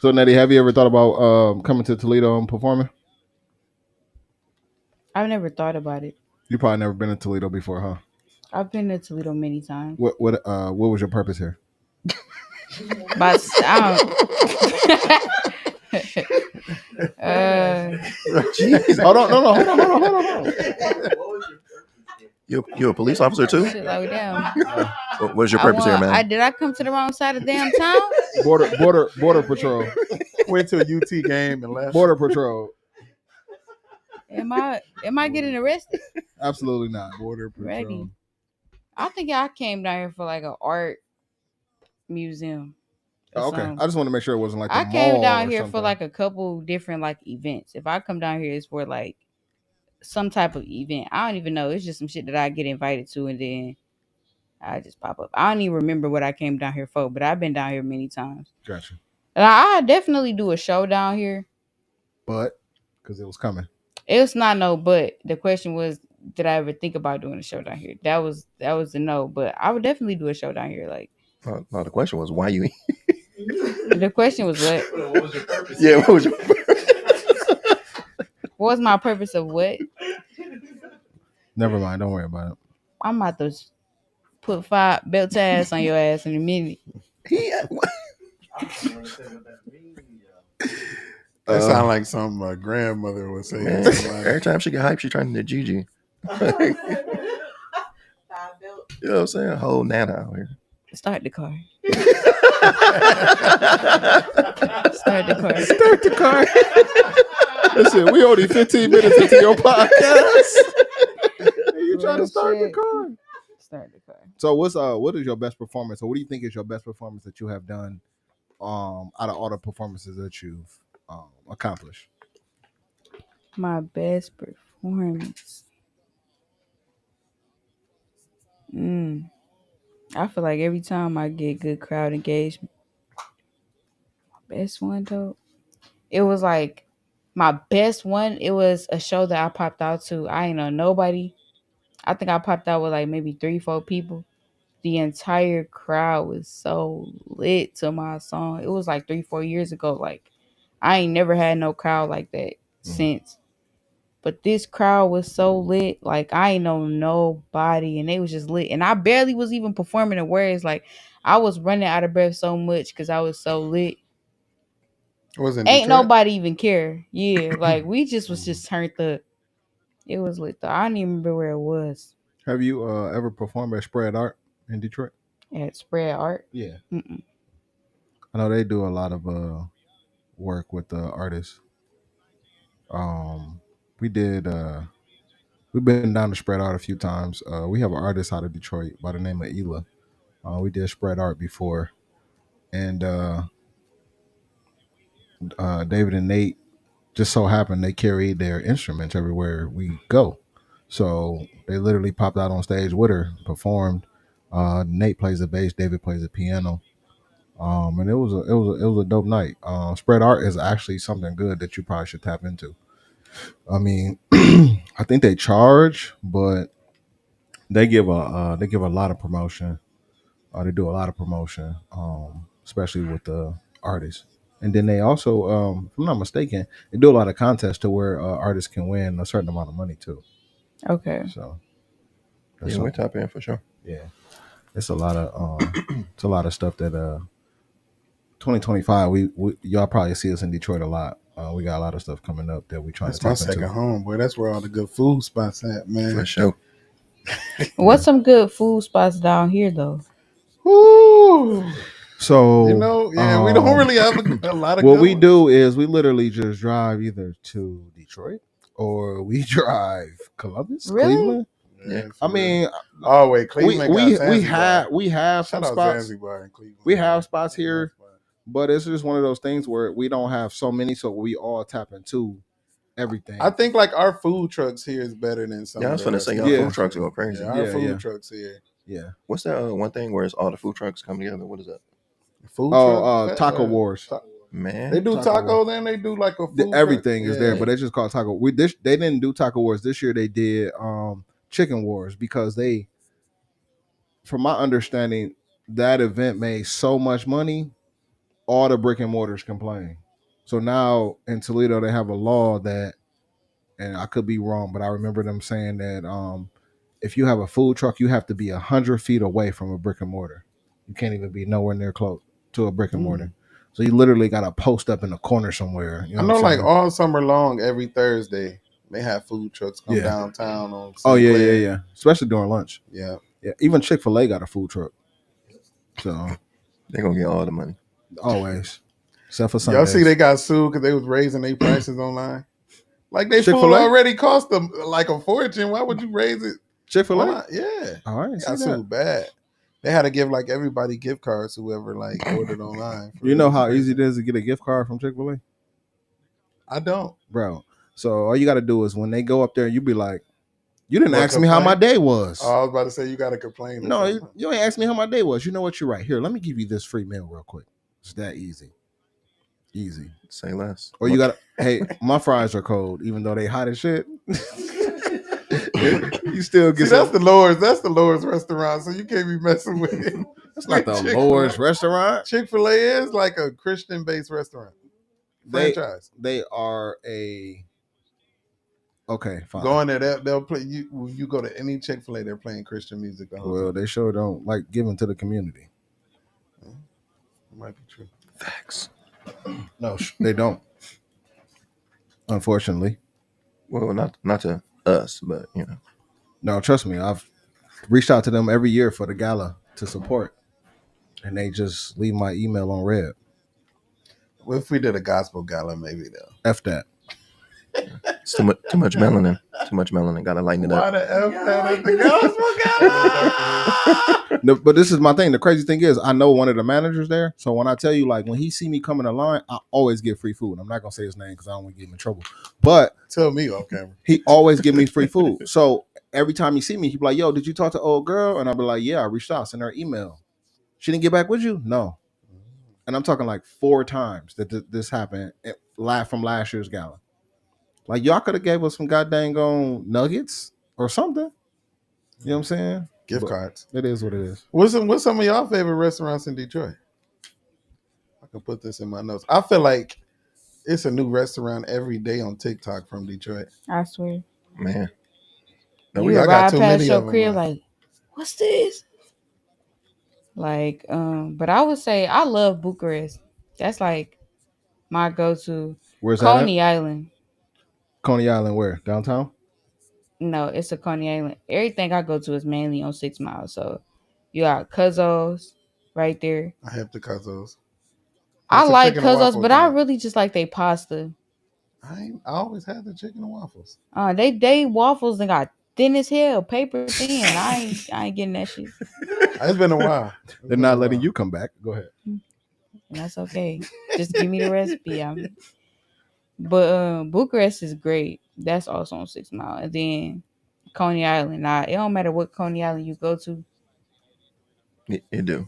Speaker 4: So Nettie, have you ever thought about coming to Toledo and performing?
Speaker 3: I've never thought about it.
Speaker 4: You probably never been to Toledo before, huh?
Speaker 3: I've been to Toledo many times.
Speaker 4: What was your purpose here?
Speaker 3: But
Speaker 5: Jeez.
Speaker 4: Hold on, no, hold on.
Speaker 6: What was your purpose?
Speaker 5: You a police officer too?
Speaker 3: shit like damn.
Speaker 5: What's your purpose here, man?
Speaker 3: Did I come to the wrong side of damn town?
Speaker 4: Border patrol.
Speaker 2: Went to a UT game and left.
Speaker 4: Border patrol.
Speaker 3: Am I getting arrested?
Speaker 4: Absolutely not. Border patrol.
Speaker 3: Ready. I think I came down here for like an art museum.
Speaker 4: Oh, okay. I just want to make sure it wasn't like the
Speaker 3: I came
Speaker 4: mall
Speaker 3: down
Speaker 4: or
Speaker 3: here
Speaker 4: something.
Speaker 3: for like a couple different like events. If I come down here, it's for like some type of event. I don't even know. It's just some shit that I get invited to, and then I just pop up. I don't even remember what I came down here for, but I've been down here many times.
Speaker 4: Gotcha.
Speaker 3: And I definitely do a show down here.
Speaker 4: But because it was coming.
Speaker 3: It's not no but. The question was, did I ever think about doing a show down here? That was the no, but I would definitely do a show down here. Like,
Speaker 5: No, the question was why you.
Speaker 3: the question was what?
Speaker 6: What was your purpose?
Speaker 5: Yeah, what was your purpose?
Speaker 3: What was my purpose of what?
Speaker 4: Never mind. Don't worry about it.
Speaker 3: I'm about to put 5 belt ties on your ass in a minute.
Speaker 5: Yeah.
Speaker 6: I don't understand what that means.
Speaker 2: That sound like something my grandmother would say.
Speaker 5: Man, every time she get hyped, she turns into Gigi. You know what I'm saying? Whole Nana out here.
Speaker 3: Start the car.
Speaker 4: Start the car. Listen, we only 15 minutes into your podcast. You trying to start the car?
Speaker 3: Start the car.
Speaker 4: So what is your best performance, or what do you think is your best performance that you have done out of all the performances that you've accomplished?
Speaker 3: My best performance. I feel like every time I get good crowd engagement. My best one though. It was like my best one. It was a show that I popped out to. I ain't know nobody. I think I popped out with like maybe 3-4 people. The entire crowd was so lit to my song. It was like 3-4 years ago. Like I ain't never had no crowd like that since. But this crowd was so lit. Like I ain't know nobody, and they was just lit. And I barely was even performing the words. Like I was running out of breath so much because I was so lit.
Speaker 2: Was it
Speaker 3: Ain't
Speaker 2: Detroit?
Speaker 3: nobody even care. Yeah, like we just was just turned up. It was lit though. I don't even remember where it was.
Speaker 4: Have you ever performed at Spread Art in Detroit?
Speaker 3: At Spread Art.
Speaker 4: Yeah,
Speaker 3: Mm-mm.
Speaker 4: I know they do a lot of work with the artists. Um, we did. We've been down to Spread Art a few times. We have an artist out of Detroit by the name of Ela. We did Spread Art before, and David and Nate just so happened they carry their instruments everywhere we go. So they literally popped out on stage with her, performed. Nate plays the bass, David plays the piano. And it was a dope night. Spread art is actually something good that you probably should tap into. I mean, I think they charge, but they give a lot of promotion. They do a lot of promotion, especially with the artists. And then they also, if I'm not mistaken, they do a lot of contests to where artists can win a certain amount of money too.
Speaker 3: Okay.
Speaker 4: So
Speaker 5: Yeah, we're top in for sure.
Speaker 4: yeah, it's a lot of stuff that 2025 we y'all probably see us in Detroit a lot. We got a lot of stuff coming up that we trying
Speaker 2: That's
Speaker 4: to
Speaker 2: my
Speaker 4: tap
Speaker 2: second
Speaker 4: into.
Speaker 2: home, boy. That's where all the good food spots at, man.
Speaker 5: For sure.
Speaker 3: What's some good food spots down here though?
Speaker 2: Woo!
Speaker 4: So
Speaker 2: You know, yeah, we don't really have a lot of
Speaker 4: what
Speaker 2: good
Speaker 4: we
Speaker 2: ones.
Speaker 4: do is we literally just drive either to Detroit or we drive Columbus,
Speaker 3: Really?
Speaker 4: Cleveland.
Speaker 5: Yeah.
Speaker 4: I mean,
Speaker 2: oh wait, Cleveland got
Speaker 4: we
Speaker 2: Zanzibar.
Speaker 4: have some
Speaker 2: Shout out
Speaker 4: spots.
Speaker 2: Zanzibar and Cleveland.
Speaker 4: We have spots here, but it's just one of those things where we don't have so many, so we all tap into everything.
Speaker 2: I think like our food trucks here is better than some.
Speaker 5: Yeah, I was gonna say y'all
Speaker 4: Yeah.
Speaker 5: food trucks go crazy.
Speaker 2: Yeah, our
Speaker 4: Yeah,
Speaker 2: food
Speaker 4: yeah.
Speaker 2: trucks here.
Speaker 4: Yeah.
Speaker 5: What's that one thing where it's all the food trucks come together? What is that?
Speaker 2: Food truck,
Speaker 4: Taco Wars.
Speaker 5: Man.
Speaker 2: They do
Speaker 4: Taco
Speaker 2: tacos and they do like a food
Speaker 4: Everything
Speaker 2: truck.
Speaker 4: is there,
Speaker 2: Yeah.
Speaker 4: but they just call it Taco. They didn't do Taco Wars this year. They did Chicken Wars because they, from my understanding, that event made so much money, all the brick and mortars complain. So now in Toledo they have a law that, and I could be wrong, but I remember them saying that if you have a food truck, you have to be 100 feet away from a brick and mortar. You can't even be nowhere near close to a brick and mortar. So you literally got to post up in a corner somewhere. You know
Speaker 2: I know,
Speaker 4: what I'm
Speaker 2: like
Speaker 4: saying?
Speaker 2: all summer long, every Thursday they have food trucks come
Speaker 4: Yeah.
Speaker 2: downtown on.
Speaker 4: Oh yeah,
Speaker 2: Sinclair.
Speaker 4: yeah. Especially during lunch.
Speaker 2: Yeah.
Speaker 4: Yeah, even Chick-fil-A got a food truck. So
Speaker 5: They're gonna get all the money.
Speaker 4: always, except for
Speaker 2: Y'all
Speaker 4: Sundays.
Speaker 2: see they got sued because they was raising their prices online. Like they food
Speaker 4: Chick-fil-A?
Speaker 2: already cost them like a fortune. Why would you raise it?
Speaker 4: Chick-fil-A.
Speaker 2: online? Yeah,
Speaker 4: All right,
Speaker 2: got
Speaker 4: see that.
Speaker 2: sued bad. They had to give like everybody gift cards whoever like ordered online.
Speaker 4: You know how easy it is to get a gift card from Chick-fil-A,
Speaker 2: I don't.
Speaker 4: bro. So all you got to do is when they go up there, you be like, "You didn't
Speaker 2: What,
Speaker 4: ask me how my
Speaker 2: complain?
Speaker 4: day was."
Speaker 2: Oh, I was about to say you got to complain. or
Speaker 4: No,
Speaker 2: something.
Speaker 4: you ain't asked me how my day was. You know what? You're right. Here, let me give you this free meal real quick. It's that easy. Easy.
Speaker 5: Say less.
Speaker 4: Or you got to, hey, my fries are cold, even though they hot as shit. You still get
Speaker 2: See,
Speaker 4: some.
Speaker 2: that's the Lord's. That's the Lord's restaurant. So you can't be messing with it.
Speaker 4: That's not the
Speaker 2: Chick-fil-A.
Speaker 4: Lord's restaurant.
Speaker 2: Chick-fil-A is like a Christian-based restaurant franchise.
Speaker 4: They are a. Okay, fine.
Speaker 2: Going there, they'll play you. When you go to any Chick-fil-A, they're playing Christian music. The whole
Speaker 4: Well,
Speaker 2: time.
Speaker 4: they sure don't like giving to the community.
Speaker 2: It might be true.
Speaker 5: Facts.
Speaker 4: No, they don't. Unfortunately,
Speaker 5: Well, not to us, but you know.
Speaker 4: no. Trust me, I've reached out to them every year for the gala to support, and they just leave my email on red.
Speaker 2: Well, if we did a gospel gala, maybe though.
Speaker 4: F that.
Speaker 5: It's too much melanin. Too much melanin. Gotta lighten it
Speaker 2: Why
Speaker 5: up.
Speaker 2: the F that at the gospel gala?
Speaker 4: No, but this is my thing. The crazy thing is, I know one of the managers there. So when I tell you, like, when he see me coming in line, I always get free food. I'm not gonna say his name because I don't want to get him in trouble. But
Speaker 2: Tell me off camera.
Speaker 4: he always give me free food. So every time he see me, he be like, "Yo, did you talk to old girl?" And I'll be like, "Yeah, I reached out, sent her an email. She didn't get back with you? No." And I'm talking like 4 times that this happened from last year's gala. Like, y'all could have gave us some goddamn nuggets or something. You know what I'm saying?
Speaker 2: Gift
Speaker 4: But
Speaker 2: cards.
Speaker 4: it is what it is.
Speaker 2: What's some of y'all favorite restaurants in Detroit? I can put this in my notes. I feel like it's a new restaurant every day on TikTok from Detroit.
Speaker 3: I swear.
Speaker 5: Man.
Speaker 2: No,
Speaker 3: You
Speaker 2: I
Speaker 3: ride
Speaker 2: got too
Speaker 3: past
Speaker 2: many
Speaker 3: your
Speaker 2: of them.
Speaker 3: crib like, what's this? Like, but I would say I love Bucharest. That's like my go-to.
Speaker 4: Where's that
Speaker 3: Coney Island.
Speaker 4: at? Coney Island, where? Downtown?
Speaker 3: No, it's a Coney Island. Everything I go to is mainly on 6 Mile. So you got Cuzzo's right there.
Speaker 2: I have the Cuzzo's.
Speaker 3: I
Speaker 2: What's the
Speaker 3: like
Speaker 2: chicken and
Speaker 3: Cuzzo's,
Speaker 2: waffle
Speaker 3: but I
Speaker 2: joint?
Speaker 3: really just like they pasta.
Speaker 2: I always had the chicken and waffles.
Speaker 3: They waffles and got thin as hell, paper thin. I ain't getting that shit.
Speaker 2: It's been a while.
Speaker 4: They're not letting you come back. Go ahead.
Speaker 3: And that's okay. Just give me the recipe. But Bucharest is great. That's also on 6 Mile. And then Coney Island. Now it don't matter what Coney Island you go to,
Speaker 5: It do.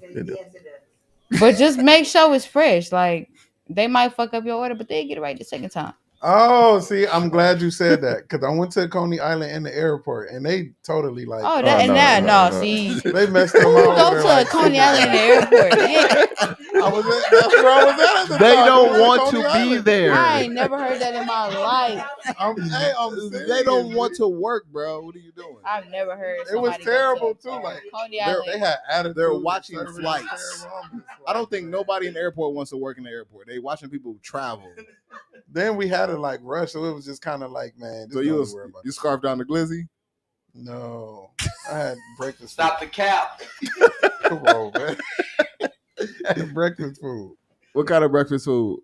Speaker 3: but just make sure it's fresh. Like they might fuck up your order, but they get it right the second time.
Speaker 2: Oh, see, I'm glad you said that because I went to Coney Island in the airport and they totally like.
Speaker 3: Oh, that and that no. See,
Speaker 2: They messed them
Speaker 3: who
Speaker 2: all
Speaker 3: go
Speaker 2: over
Speaker 3: to
Speaker 2: like
Speaker 3: a Coney Island in the airport? Yeah,
Speaker 2: that's where I was at the
Speaker 4: They
Speaker 2: time.
Speaker 4: don't
Speaker 2: I was
Speaker 4: want
Speaker 2: at
Speaker 4: to
Speaker 2: Coney
Speaker 4: be
Speaker 2: Island.
Speaker 4: there.
Speaker 3: I ain't never heard that in my life.
Speaker 2: I'm
Speaker 4: They don't
Speaker 2: serious,
Speaker 4: want
Speaker 2: dude.
Speaker 4: to work, bro. What are you doing?
Speaker 3: I've never heard.
Speaker 2: It was
Speaker 3: somebody go
Speaker 2: terrible
Speaker 3: to
Speaker 2: too. Like
Speaker 3: Coney
Speaker 2: they
Speaker 3: Island.
Speaker 2: had attitude.
Speaker 4: They're watching
Speaker 2: Service was
Speaker 4: flights.
Speaker 2: terrible. I'm just
Speaker 4: I don't
Speaker 2: like,
Speaker 4: think nobody in the airport wants to work in the airport. They watching people travel.
Speaker 2: Then we had to like rush, so it was just kind of like, man.
Speaker 4: So you scarfed down the glizzy?
Speaker 2: No, I had breakfast.
Speaker 6: Stop the cap.
Speaker 2: Come on, man. I had breakfast food.
Speaker 4: What kind of breakfast food?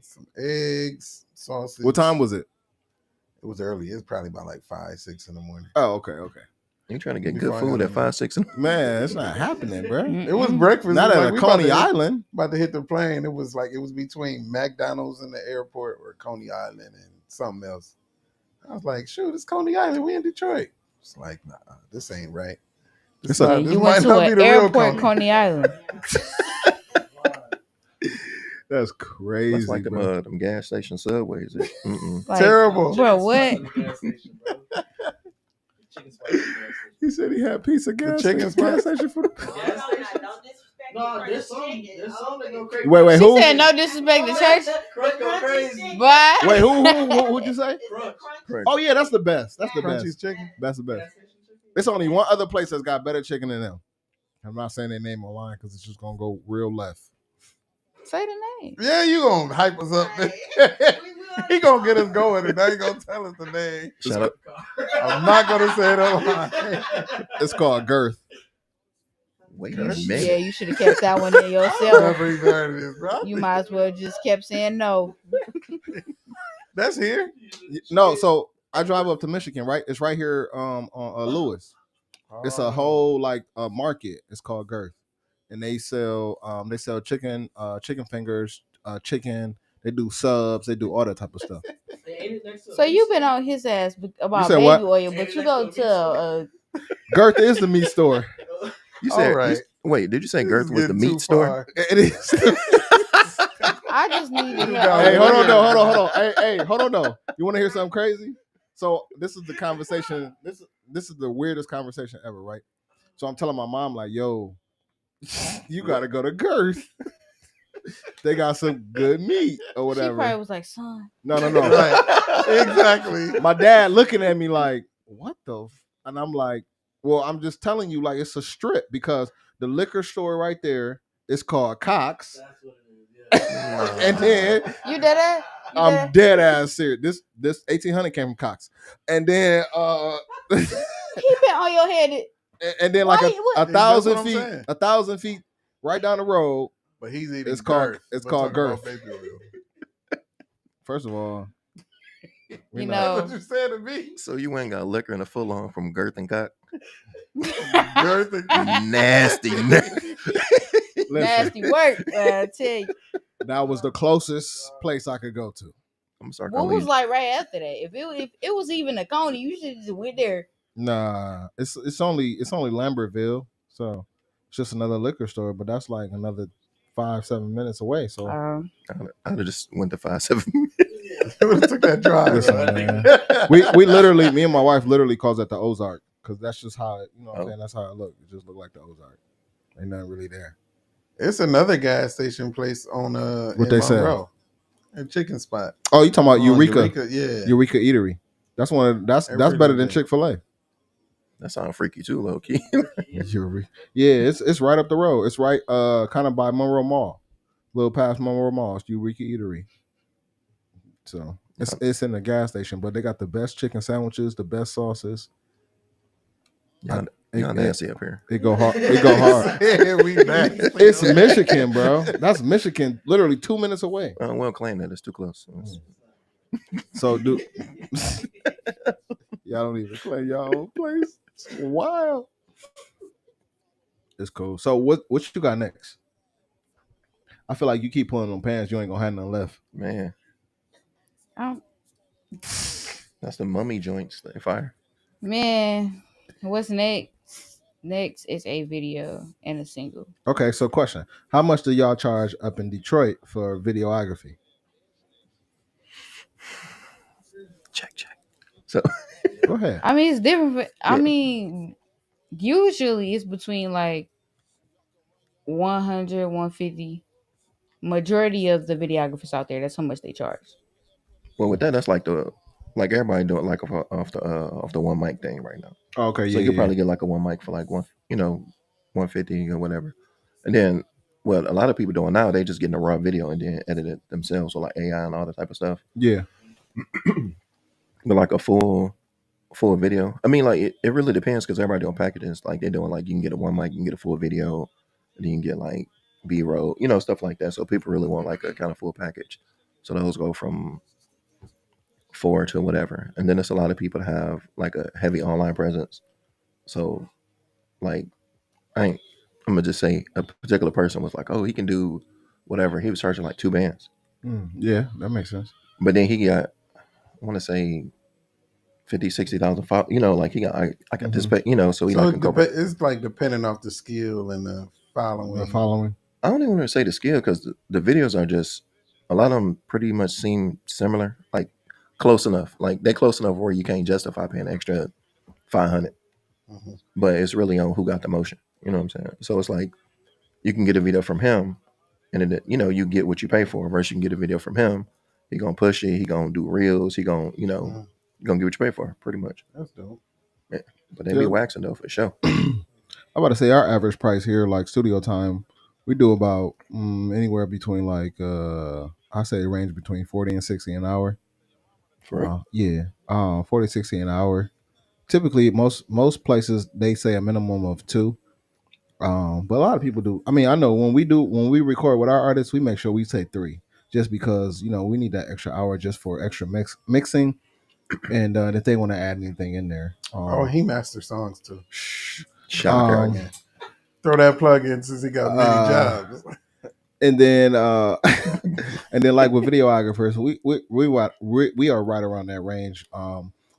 Speaker 2: Some eggs, sausage.
Speaker 4: What time was it?
Speaker 2: It was early. It was probably about like 5, 6 in the morning.
Speaker 4: Oh, okay.
Speaker 5: You trying to get
Speaker 2: Before
Speaker 5: good
Speaker 2: I
Speaker 5: food
Speaker 2: got
Speaker 5: at 5, 6?
Speaker 4: Man, it's not happening, bro.
Speaker 2: It was breakfast.
Speaker 4: Not
Speaker 2: It was
Speaker 4: at
Speaker 2: like
Speaker 4: a
Speaker 2: we about
Speaker 4: Coney
Speaker 2: to hit-
Speaker 4: Island.
Speaker 2: About to hit the plane. It was between McDonald's in the airport or Coney Island and something else. I was like, shoot, it's Coney Island. We in Detroit. It's like, nah, this ain't right. This
Speaker 3: Yeah,
Speaker 2: this
Speaker 3: you
Speaker 2: might
Speaker 3: went to
Speaker 2: not be
Speaker 3: an
Speaker 2: the real
Speaker 3: airport, Coney Island.
Speaker 4: That's crazy.
Speaker 5: That's like
Speaker 4: bro.
Speaker 5: them gas station subways.
Speaker 3: Like,
Speaker 2: Terrible.
Speaker 3: bro. What?
Speaker 4: He said he had pizza gas
Speaker 2: chicken
Speaker 4: gas
Speaker 2: spot?
Speaker 4: station for the.
Speaker 6: No, there's some that go crazy.
Speaker 4: Wait,
Speaker 3: She
Speaker 4: who?
Speaker 3: said no disrespect to church,
Speaker 6: Crunch go crazy.
Speaker 3: but
Speaker 4: Wait, who'd you say?
Speaker 5: Crunch.
Speaker 4: Oh yeah, that's the best. That's the
Speaker 2: Crunchy's
Speaker 4: best.
Speaker 2: chicken.
Speaker 4: That's the best. It's only one other place that's got better chicken than them. I'm not saying their name online because it's just gonna go real left.
Speaker 3: say the name.
Speaker 2: Yeah, you gonna hype us up. He gonna get us going, and now you gonna tell us the name.
Speaker 5: Shout out.
Speaker 2: I'm not gonna say it online.
Speaker 4: It's called Girth.
Speaker 5: Wait a
Speaker 3: Yeah,
Speaker 5: minute.
Speaker 3: you should have kept that one in yourself.
Speaker 2: Never even heard of this, bro.
Speaker 3: You might as well just kept saying no.
Speaker 2: That's here.
Speaker 4: No, so I drive up to Michigan, right? It's right here on Lewis. It's a whole like market. It's called Girth, and they sell chicken, chicken fingers, chicken. They do subs. They do all that type of stuff.
Speaker 3: So you've been on his ass about
Speaker 4: said
Speaker 3: baby
Speaker 4: what?
Speaker 3: oil, but you go to
Speaker 4: Girth is the meat store.
Speaker 5: You said,
Speaker 2: All right.
Speaker 5: wait, did you say
Speaker 2: This
Speaker 5: Girth
Speaker 2: is
Speaker 5: was the
Speaker 2: getting too
Speaker 5: meat store?
Speaker 2: far.
Speaker 4: It is.
Speaker 3: I just need to
Speaker 2: Hey,
Speaker 4: Hey,
Speaker 3: know.
Speaker 4: hold on. Hey, hold on though. You want to hear something crazy? So this is the conversation. This is the weirdest conversation ever, right? So I'm telling my mom like, "Yo, you gotta go to Girth. They got some good meat or
Speaker 3: She
Speaker 4: whatever."
Speaker 3: probably was like, son.
Speaker 4: No.
Speaker 2: Right. Exactly.
Speaker 4: My dad looking at me like, "What the?" And I'm like, "Well, I'm just telling you, like it's a strip because the liquor store right there is called Cox,
Speaker 6: That's what it is. Yeah.
Speaker 4: and then."
Speaker 3: You did it?
Speaker 4: I'm dead ass serious. This 1800 came from Cox, and then
Speaker 3: Keep it on your head.
Speaker 4: and then like
Speaker 3: Why-
Speaker 4: a
Speaker 3: what-
Speaker 2: That's what I'm
Speaker 4: feet,
Speaker 2: saying.
Speaker 4: 1,000 feet right down the road.
Speaker 2: But he's eating.
Speaker 4: It's called-
Speaker 2: Girth.
Speaker 4: it's
Speaker 2: We're
Speaker 4: called
Speaker 2: talking about
Speaker 4: Girth.
Speaker 2: baby oil.
Speaker 4: First of all, we
Speaker 3: You
Speaker 4: not-
Speaker 3: know.
Speaker 2: That's what you said to me.
Speaker 5: So you ain't got liquor in a full on from Girth and Cock?
Speaker 2: Girth and-
Speaker 5: Nasty.
Speaker 4: listen,
Speaker 3: Nasty work, I tell you.
Speaker 4: that was the closest place I could go to.
Speaker 5: I'm sorry.
Speaker 3: What was like right after that? If it was even a Coney, you should just went there.
Speaker 4: Nah, it's only Lambertville, so it's just another liquor store, but that's like another 5-7 minutes away. So
Speaker 5: I'd have just went to 5-7.
Speaker 2: took that drive.
Speaker 4: Listen,
Speaker 2: right?
Speaker 4: man. we literally, me and my wife literally calls that the Ozark because that's just how it, you know what I'm saying? That's how it looked. It just looked like the Ozark. Ain't nothing really there.
Speaker 2: It's another gas station place on
Speaker 4: What
Speaker 2: in
Speaker 4: they sell?
Speaker 2: Monroe. A chicken spot.
Speaker 4: Oh, you talking about
Speaker 2: Oh,
Speaker 4: Eureka?
Speaker 2: yeah.
Speaker 4: Eureka Eatery. That's one. That's
Speaker 2: Every
Speaker 4: better than
Speaker 2: day.
Speaker 4: Chick-fil-A.
Speaker 5: That sounds freaky too, low key.
Speaker 4: Eureka. Yeah, it's right up the road. It's right kind of by Monroe Mall, a little past Monroe Mall. It's Eureka Eatery. So It's in the gas station, but they got the best chicken sandwiches, the best sauces.
Speaker 5: Y'all
Speaker 4: It
Speaker 5: nasty up here.
Speaker 4: go hard. It go hard.
Speaker 2: Yeah, we nasty.
Speaker 4: It's Michigan, bro. That's Michigan, literally 2 minutes away.
Speaker 5: Well, claim that it's too close.
Speaker 4: So do y'all don't even claim y'all own place? It's wild. It's cool. So what you got next? I feel like you keep pulling them pants, you ain't gonna have nothing left.
Speaker 5: Man,
Speaker 3: Um,
Speaker 5: that's the mummy joints. They fire.
Speaker 3: man, what's next? Next is a video and a single.
Speaker 4: Okay, so question: how much do y'all charge up in Detroit for videography?
Speaker 5: Check. So
Speaker 4: Go ahead.
Speaker 3: I mean, it's different. I
Speaker 5: Yeah.
Speaker 3: mean, usually it's between like 100, 150. Majority of the videographers out there, that's how much they charge.
Speaker 5: well, with that, that's like everybody doing like off the one mic thing right now.
Speaker 4: Okay,
Speaker 5: So
Speaker 4: yeah,
Speaker 5: you could probably get like a one mic for like 150 or whatever. And then what a lot of people doing now, they just getting a raw video and then edit it themselves, so like AI and all that type of stuff.
Speaker 4: yeah.
Speaker 5: But like a full video, I mean, like it really depends because everybody doing packages. Like they're doing like you can get a one mic, you can get a full video, and then you can get like B-roll, stuff like that. So people really want like a kind of full package. So those go from 4 to whatever. And then there's a lot of people that have like a heavy online presence. So like I'm gonna just say a particular person was like, oh, he can do whatever. He was charging like 2 bands.
Speaker 4: Yeah, that makes sense.
Speaker 5: But then he got, I want to say 50, 60,000 followers. Like he got, I got this, so he
Speaker 2: So
Speaker 5: like can go.
Speaker 2: it's like depending off the skill and the following.
Speaker 5: I don't even want to say the skill because the videos are just, a lot of them pretty much seem similar, like close enough. Like they're close enough where you can't justify paying extra 500.
Speaker 2: Mm-hmm.
Speaker 5: But it's really on who got the motion. You know what I'm saying? So it's like you can get a video from him, and then you get what you pay for. Versus you can get a video from him. He gonna push it. He gonna do reels. He gonna gonna get what you pay for, pretty much.
Speaker 2: That's dope.
Speaker 5: Yeah. But they be waxing though for sure.
Speaker 4: I'm about to say our average price here, like studio time, we do about anywhere between like I say it range between 40 and 60 an hour.
Speaker 5: For real?
Speaker 4: Yeah, 40, 60 an hour. Typically, most places they say a minimum of 2. But a lot of people do. I mean, I know when we record with our artists, we make sure we say 3, just because we need that extra hour just for extra mixing, and if they want to add anything in there.
Speaker 2: He masters songs too.
Speaker 5: Shocker.
Speaker 2: Throw that plug in since he got many jobs.
Speaker 4: And then and then like with videographers, we are right around that range.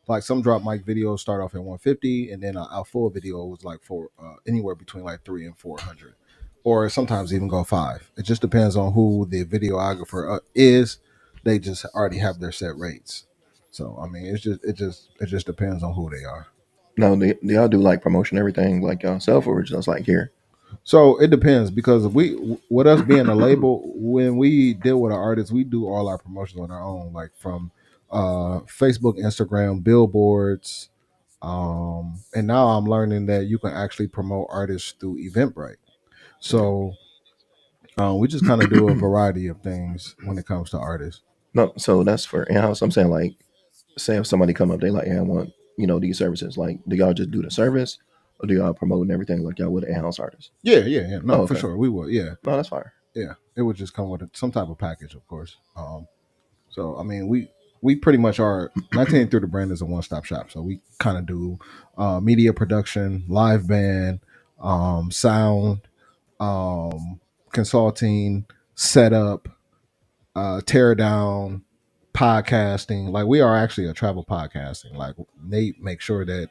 Speaker 4: Like some drop mic videos start off at 150, and then our full video was like for anywhere between like 300 and 400, or sometimes even go 5. It just depends on who the videographer is. They just already have their set rates. So I mean, it just depends on who they are.
Speaker 5: Now, do y'all do like promotion, everything like yourself, or just like here?
Speaker 4: So it depends, because with us being a label, when we deal with our artists, we do all our promotions on our own, like from Facebook, Instagram, billboards, and now I'm learning that you can actually promote artists through Eventbrite. So we just kind of do a variety of things when it comes to artists.
Speaker 5: No, so that's for in-house. I'm saying like, say if somebody come up, they like, yeah, I want these services. Like, do y'all just do the service, or do y'all promote and everything like y'all would an in-house artist?
Speaker 4: Yeah. No,
Speaker 5: okay.
Speaker 4: For sure, we would. Yeah.
Speaker 5: No, that's fire.
Speaker 4: Yeah, it would just come with some type of package, of course. So I mean, we pretty much are 1983 the brand is a one-stop shop. So we kind of do media production, live band, sound, consulting, setup, tear down, podcasting. Like we are actually a travel podcasting. Like they make sure that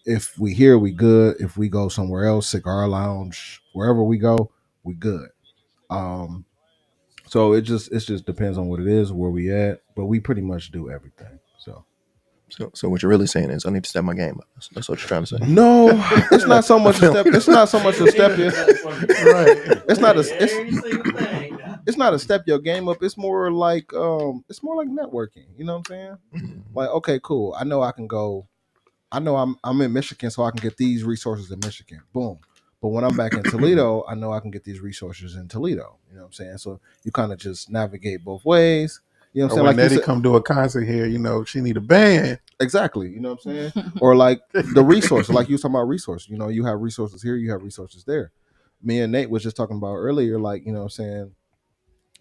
Speaker 4: if we here, we good. If we go somewhere else, cigar lounge, wherever we go, we good. So it just depends on what it is, where we at, but we pretty much do everything.
Speaker 5: So what you're really saying is I need to step my game up. That's what you're trying to say.
Speaker 4: No, it's not so much a step. It's not so much a step. Right. It's not a step your game up. It's more like networking. You know what I'm saying?
Speaker 5: Mm-hmm.
Speaker 4: Like, okay, cool. I know I can go. I know I'm in Michigan, so I can get these resources in Michigan. Boom. But when I'm back in Toledo, I know I can get these resources in Toledo. You know what I'm saying? So you kind of just navigate both ways. You know what I'm
Speaker 2: Or
Speaker 4: saying?
Speaker 2: when
Speaker 4: Like you
Speaker 2: Nettie
Speaker 4: said,
Speaker 2: come to a concert here, she need a band.
Speaker 4: exactly. You know what I'm saying? Or like the resources, like you was talking about resources. You have resources here, you have resources there. Me and Nate was just talking about earlier, like, you know what I'm saying?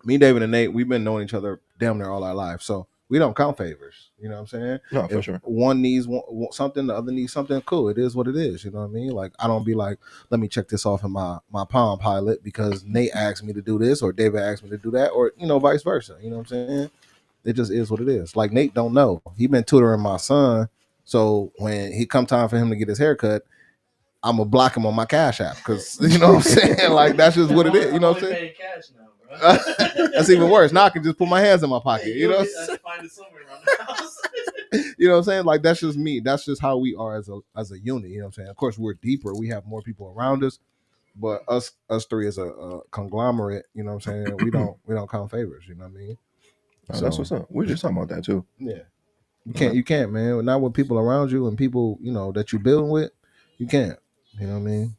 Speaker 4: Me, David, and Nate, we've been knowing each other damn near all our lives. So we don't count favors. You know what I'm saying?
Speaker 5: No, for
Speaker 4: If
Speaker 5: sure.
Speaker 4: one needs something, the other needs something, cool. It is what it is. You know what I mean? Like, I don't be like, let me check this off in my Palm Pilot because Nate asked me to do this or David asked me to do that or, vice versa. You know what I'm saying? It just is what it is. Like Nate don't know. He been tutoring my son. So when he come time for him to get his haircut, I'm gonna block him on my Cash App because you know what I'm saying. Like that's just what it is. You know what I'm saying?
Speaker 6: Cash now, bro.
Speaker 4: That's even worse. Now I can just put my hands in my pocket. You know,
Speaker 6: I can find it somewhere around the house.
Speaker 4: you know what I'm saying? Like that's just me. That's just how we are as a unit. You know what I'm saying? Of course, we're deeper. We have more people around us, but us three as a conglomerate. You know what I'm saying? We don't count favors. You know what I mean?
Speaker 5: Oh, that's what's up. We were just talking about that too.
Speaker 4: Yeah. You can't, man. Not with people around you and people, that you building with. You can't. You know what I mean?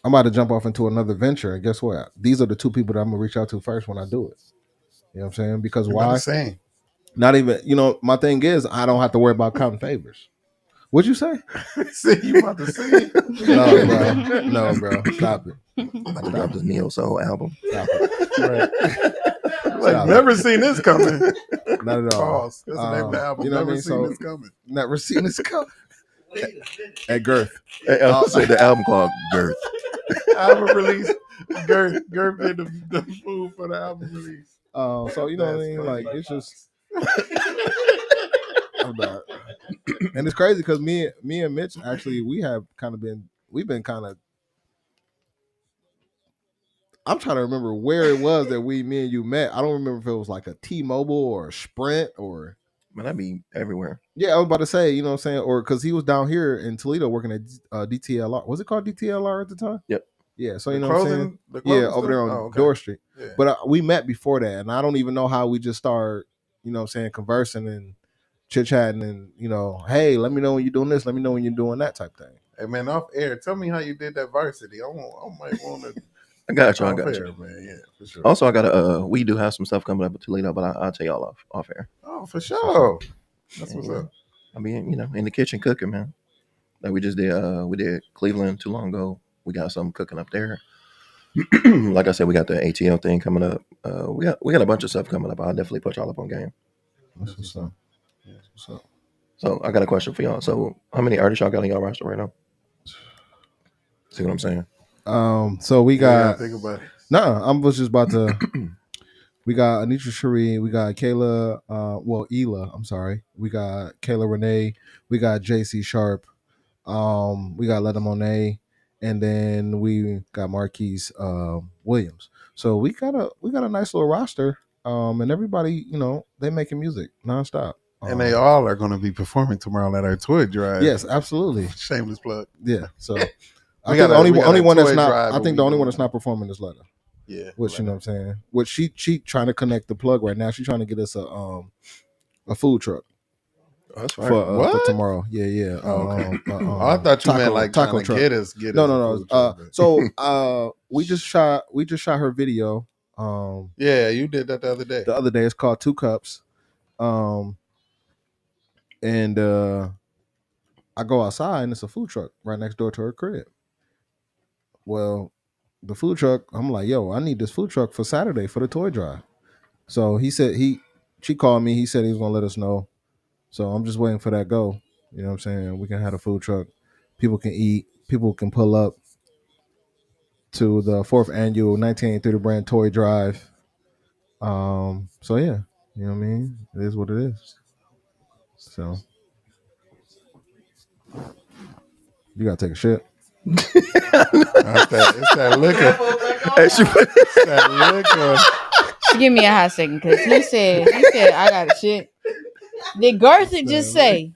Speaker 4: I'm about to jump off into another venture, and guess what? These are the two people that I'm gonna reach out to first when I do it. You know what I'm saying? Because
Speaker 2: I'm about
Speaker 4: why?
Speaker 2: to say.
Speaker 4: Not even, my thing is I don't have to worry about counting favors. What'd you say?
Speaker 2: See, you about to say.
Speaker 4: No, bro. Stop it.
Speaker 5: About to drop this Neo Soul album.
Speaker 4: Stop it.
Speaker 2: Right. Like, never seen this coming.
Speaker 4: Not at all.
Speaker 2: Pause. That's the name of the album.
Speaker 4: You know what I
Speaker 2: Never
Speaker 4: mean?
Speaker 2: seen
Speaker 4: So,
Speaker 2: this coming.
Speaker 4: never seen this coming.
Speaker 6: Wait a minute.
Speaker 4: At Girth.
Speaker 5: Hey, I'll say the album called Girth.
Speaker 2: Album release. Girth did the food for the album release.
Speaker 4: So you know what I mean? Like it's just I'm not. And it's crazy because me and Mitch actually we've been kind of. I'm trying to remember where it was that me and you met. I don't remember if it was like a T-Mobile or a Sprint or.
Speaker 5: Man, I'd be everywhere.
Speaker 4: Yeah, I was about to say, you know what I'm saying, or because he was down here in Toledo working at DTLR. Was it called DTLR at the time?
Speaker 5: Yep.
Speaker 4: Yeah, so you know what I'm saying. Yeah, over there on Door Street.
Speaker 2: Yeah.
Speaker 4: But we met before that, and I don't even know how we just started, you know what I'm saying, conversing and chit chatting, and hey, let me know when you're doing this. Let me know when you're doing that type thing.
Speaker 2: Hey man, off air, tell me how you did that varsity. I might want to.
Speaker 5: I got you.
Speaker 2: Man. Yeah, for sure.
Speaker 5: Also, I got we do have some stuff coming up in Toledo, but I'll tell y'all off air.
Speaker 2: Oh, for sure. That's what's up.
Speaker 5: I mean, in the kitchen cooking, man. Like we just did, we did Cleveland too long ago. We got something cooking up there. Like I said, we got the ATL thing coming up. We got a bunch of stuff coming up. I'll definitely put y'all up on game.
Speaker 4: That's what's up. Yeah, that's what's up.
Speaker 5: So I got a question for y'all. So how many artists y'all got on y'all roster right now? See what I'm saying?
Speaker 4: So we got.
Speaker 2: Think about it.
Speaker 4: No, I was just about to. We got Anitra Cherie. We got Kayla. Ela. I'm sorry. We got Kayla Renee. We got JC Sharp. We got Letta Monet, and then we got Marquise Williams. So we got a nice little roster. And everybody, they making music nonstop.
Speaker 2: And they all are going to be performing tomorrow at our toy drive.
Speaker 4: Yes, absolutely.
Speaker 2: Shameless plug.
Speaker 4: Yeah. So I think the only one that's not. I think the only one that's not performing is Letta.
Speaker 2: Yeah.
Speaker 4: Which you know what I'm saying. Which she trying to connect the plug right now. She's trying to get us a food truck.
Speaker 5: Oh, that's right.
Speaker 4: For tomorrow. Yeah.
Speaker 2: Oh, okay. I thought you meant like taco truck. Get us.
Speaker 4: No. So we just shot her video.
Speaker 2: Yeah, you did that the other day.
Speaker 4: The other day, it's called 2 Cups. And I go outside and it's a food truck right next door to her crib. Well, the food truck, I'm like, yo, I need this food truck for Saturday for the toy drive. So he said she called me. He said he was gonna let us know. So I'm just waiting for that go. You know what I'm saying? We can have a food truck. People can eat. People can pull up to the 4th annual 1983 brand toy drive. So yeah, you know what I mean? It is what it is. So you gotta take a shit.
Speaker 2: It's that liquor. It's that liquor.
Speaker 3: Give me a hot second, because he said I got a shit. Did Girth just say?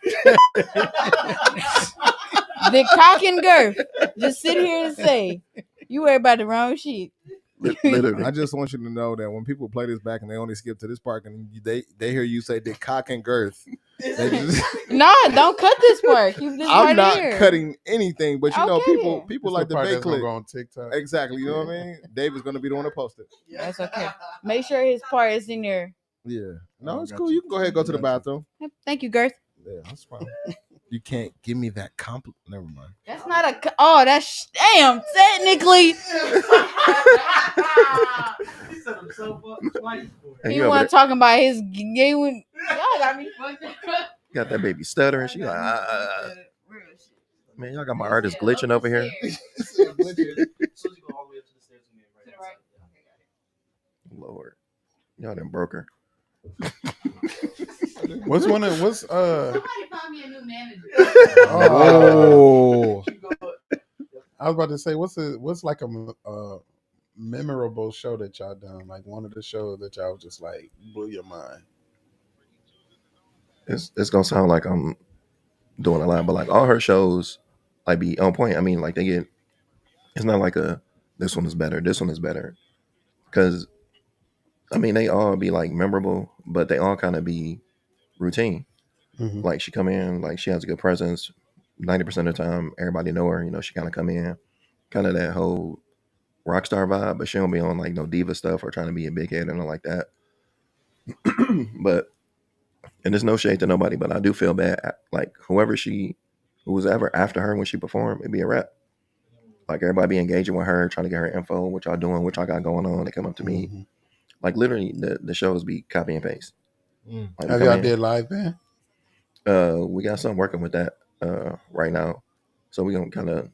Speaker 3: Did Cock and Girth just sit here and say you worry about the wrong shit?
Speaker 5: Literally.
Speaker 4: I just want you to know that when people play this back and they only skip to this part and they hear you say "Did Cock and Girth," they just
Speaker 3: No, don't cut this part. Keep this part
Speaker 4: I'm not
Speaker 3: here.
Speaker 4: cutting anything, but you know,
Speaker 3: Okay.
Speaker 4: people
Speaker 2: It's
Speaker 4: like
Speaker 2: the
Speaker 4: the
Speaker 2: part
Speaker 4: bait
Speaker 2: that's gonna
Speaker 4: clip.
Speaker 2: go on TikTok.
Speaker 4: Exactly, you know what I mean? Dave is gonna be the one to post it.
Speaker 3: That's okay. Make sure his part is in there
Speaker 4: Yeah. No,
Speaker 2: Oh,
Speaker 4: it's
Speaker 2: got
Speaker 4: cool.
Speaker 2: you.
Speaker 4: You can go ahead and go to the
Speaker 2: Got you.
Speaker 4: bathroom.
Speaker 3: Yep, thank you, Girth.
Speaker 4: Yeah, that's fine. You can't give me that compliment. Never mind.
Speaker 3: That's not a. Oh, that's damn. Technically,
Speaker 6: He set himself up twice for it.
Speaker 5: And
Speaker 3: he
Speaker 5: you over there
Speaker 3: wasn't talking about his gay one. Y'all got me fucked up.
Speaker 5: got that baby stuttering. She like,
Speaker 3: Real shit.
Speaker 5: man, y'all got my artist glitching over here.
Speaker 6: So you go all the way up to the stairs and
Speaker 3: To the right. Okay, got it.
Speaker 5: Lord, y'all done broke her.
Speaker 2: What's
Speaker 3: Somebody find me a new manager.
Speaker 2: Oh,
Speaker 4: Oh,
Speaker 2: I was about to say what's like a memorable show that y'all done? Like one of the shows that y'all just like blew your mind.
Speaker 5: It's gonna sound like I'm doing a lot, but like all her shows like be on point. I mean, like they get. It's not like a this one is better. This one is better because I mean they all be like memorable, but they all kind of be routine.
Speaker 2: Mm-hmm.
Speaker 5: Like she come in, like she has a good presence. 90% of the time, everybody know her. You know, she kind of come in, kind of that whole rock star vibe, but she don't be on like no diva stuff or trying to be a big head or nothing like that. But and there's no shade to nobody, but I do feel bad. Like who was ever after her when she performed, it'd be a rap. Like everybody be engaging with her, trying to get her info, what y'all doing, what y'all got going on. They come up to me,
Speaker 2: Mm-hmm.
Speaker 5: like literally the shows be copy and paste.
Speaker 4: mm.
Speaker 5: Like we
Speaker 2: Have
Speaker 5: come
Speaker 2: y'all
Speaker 5: in,
Speaker 2: did live band?
Speaker 5: we got something working with that right now, so we gonna kind of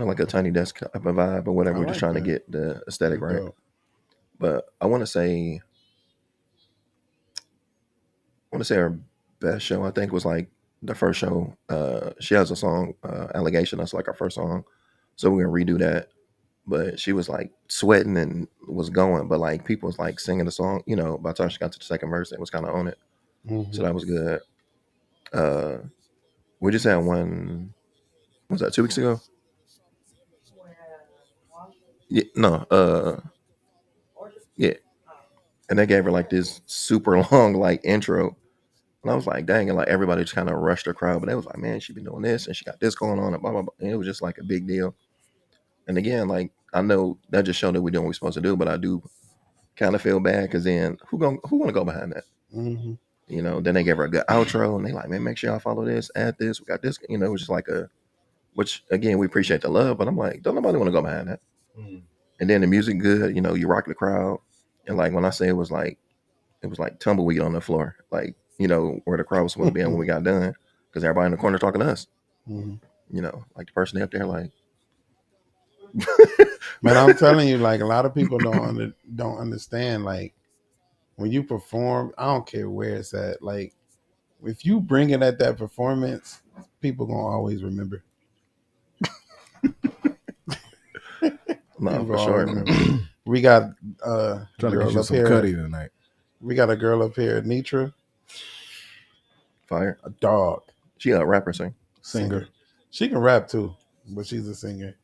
Speaker 5: like a tiny desk type of vibe or whatever.
Speaker 2: I
Speaker 5: We're just
Speaker 2: like
Speaker 5: trying to
Speaker 2: that.
Speaker 5: get the aesthetic
Speaker 2: That's
Speaker 5: right.
Speaker 2: dope.
Speaker 5: But I want to say her best show. I think was like the first show. She has a song, "Allegation." That's like our first song, so we're gonna redo that. But she was like sweating and was going, but like people was like singing the song. You know, by the time she got to the second verse, it was kind of on it.
Speaker 2: Mm-hmm.
Speaker 5: So that was good. Uh, we just had one. Was that 2 weeks ago? Yeah, no. Yeah, and they gave her like this super long like intro. And I was like, dang, and like everybody just kind of rushed the crowd, but they was like, man, she been doing this and she got this going on and blah blah blah. And it was just like a big deal. And again, like I know that just showed that we're doing what we're supposed to do, but I do kind of feel bad because then who want to go behind that?
Speaker 2: Mm-hmm.
Speaker 5: You know, then they gave her a good outro and they like, man, make sure y'all follow this, add this, we got this. You know, it was just like which again, we appreciate the love, but I'm like, don't nobody want to go behind that.
Speaker 4: Mm.
Speaker 5: And then the music good, you know, you rock the crowd. And like when I say it was like tumbleweed on the floor, like, you know, where the crowd was supposed to be at when we got done because everybody in the corner talking to us.
Speaker 2: Mm-hmm.
Speaker 5: You know, like the person up there, like,
Speaker 2: Man, I'm telling you, like a lot of people don't understand. Like when you perform, I don't care where it's at. Like if you bring it at that performance, people gonna always remember.
Speaker 5: no,
Speaker 2: People
Speaker 5: for
Speaker 2: gonna
Speaker 5: sure.
Speaker 2: always remember. We got
Speaker 4: Trying to get
Speaker 2: girl
Speaker 4: you
Speaker 2: up
Speaker 4: some
Speaker 2: here.
Speaker 4: cutty tonight.
Speaker 2: We got a girl up here, Nitra,
Speaker 5: Fire.
Speaker 2: a dog
Speaker 5: She a rapper, sing.
Speaker 2: singer. She can rap too, but she's a singer.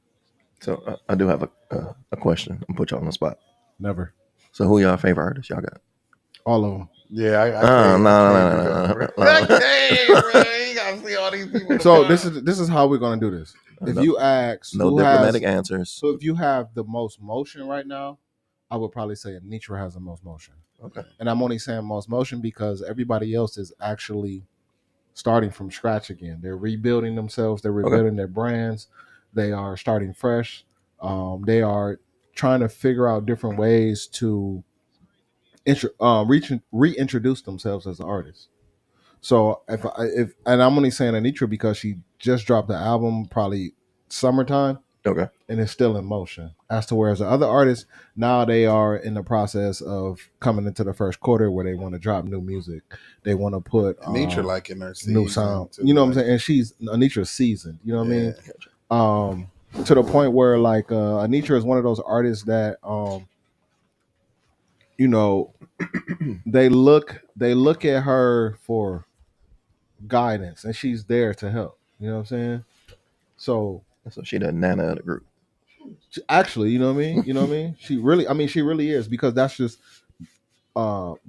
Speaker 5: So I do have a question. I'm put y'all on the spot.
Speaker 4: Never.
Speaker 5: So who y'all favorite artists y'all got?
Speaker 4: All of them.
Speaker 2: Yeah, I
Speaker 5: No,
Speaker 2: can't.
Speaker 5: no,
Speaker 2: I can't
Speaker 5: no,
Speaker 2: do
Speaker 5: no,
Speaker 2: that.
Speaker 5: no,
Speaker 2: Bro.
Speaker 5: no, no.
Speaker 2: Hey, man, you gotta see all these people.
Speaker 4: So this is how we're gonna do this. If
Speaker 5: No-
Speaker 4: you ask
Speaker 5: No
Speaker 4: who
Speaker 5: diplomatic
Speaker 4: has,
Speaker 5: answers.
Speaker 4: so if you have the most motion right now, I would probably say Nitra has the most motion.
Speaker 5: Okay.
Speaker 4: And I'm only saying most motion because everybody else is actually starting from scratch again. They're rebuilding themselves. They're rebuilding their brands. They are starting fresh. They are trying to figure out different ways to reintroduce themselves as an artist. So if and I'm only saying Anitra because she just dropped the album probably summertime
Speaker 5: Okay.
Speaker 4: and it's still in motion. As to whereas the other artists now they are in the process of coming into the first quarter where they want to drop new music. They want to put
Speaker 2: Nitra like in her
Speaker 4: new
Speaker 2: season,
Speaker 4: sound.
Speaker 2: too,
Speaker 4: You know what I'm
Speaker 2: like,
Speaker 4: saying? And she's Anitra's seasoned. You know what
Speaker 2: yeah.
Speaker 4: I mean? To the point where like Anitra is one of those artists that you know they look at her for guidance and she's there to help. You know what I'm saying? So
Speaker 5: So she the nana of the group.
Speaker 4: actually, you know what I mean? You know what I mean? She really is because that's just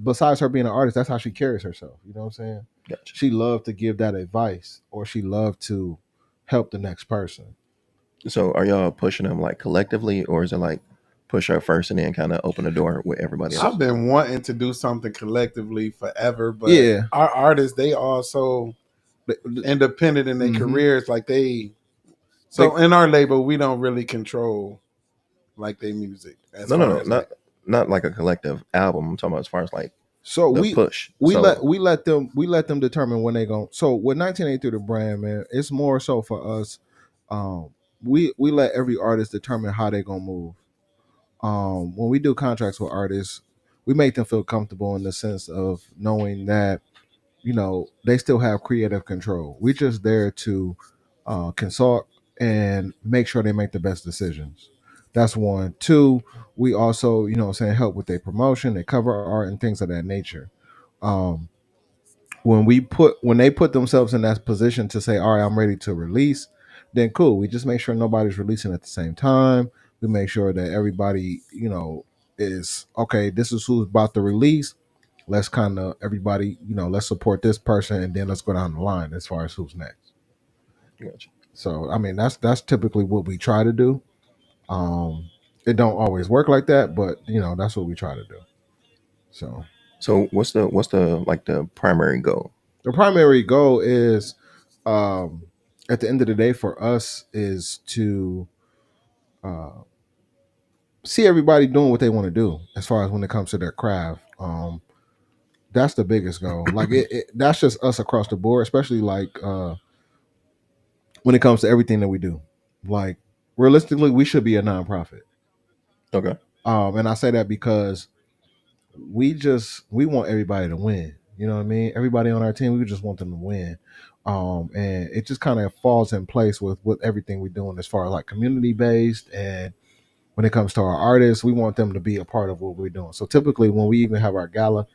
Speaker 4: besides her being an artist, that's how she carries herself. You know what I'm saying?
Speaker 5: Gotcha.
Speaker 4: She loved to give that advice or she loved to help the next person.
Speaker 5: So are y'all pushing them like collectively or is it like push her first and then kind of open the door with everybody else.
Speaker 2: I've been wanting to do something collectively forever, but
Speaker 4: Yeah.
Speaker 2: our artists, they all so independent in their
Speaker 4: Mhm.
Speaker 2: careers. Like so in our label, we don't really control like their music. As
Speaker 5: No,
Speaker 2: far
Speaker 5: no, no,
Speaker 2: as like,
Speaker 5: not like a collective album. I'm talking about as far as like
Speaker 4: So
Speaker 5: the push.
Speaker 4: we
Speaker 5: So
Speaker 4: let them determine when they go. So with 1983 the brand, man, it's more so for us. We let every artist determine how they gonna move. When we do contracts with artists, we make them feel comfortable in the sense of knowing that they still have creative control. We're just there to consult and make sure they make the best decisions. That's one. Two, we also, help with their promotion, their cover art, and things of that nature. Um, when they put themselves in that position to say, all right, I'm ready to release, then cool. We just make sure nobody's releasing at the same time. We make sure that everybody, is okay. This is who's about to release. Let's kind of everybody, let's support this person, and then let's go down the line as far as who's next.
Speaker 5: gotcha.
Speaker 4: So I mean, that's typically what we try to do. It don't always work like that, but that's what we try to do. So
Speaker 5: what's the like the primary goal?
Speaker 4: the primary goal is, at the end of the day, for us is to uh, see everybody doing what they want to do as far as when it comes to their craft. That's the biggest goal. Like that's just us across the board, especially like when it comes to everything that we do. Like realistically, we should be a nonprofit.
Speaker 5: Okay.
Speaker 4: And I say that because we want everybody to win. You know what I mean? Everybody on our team, we just want them to win. And it just kind of falls in place with everything we're doing as far as like community based. And when it comes to our artists, we want them to be a part of what we're doing. So typically when we even have our gala,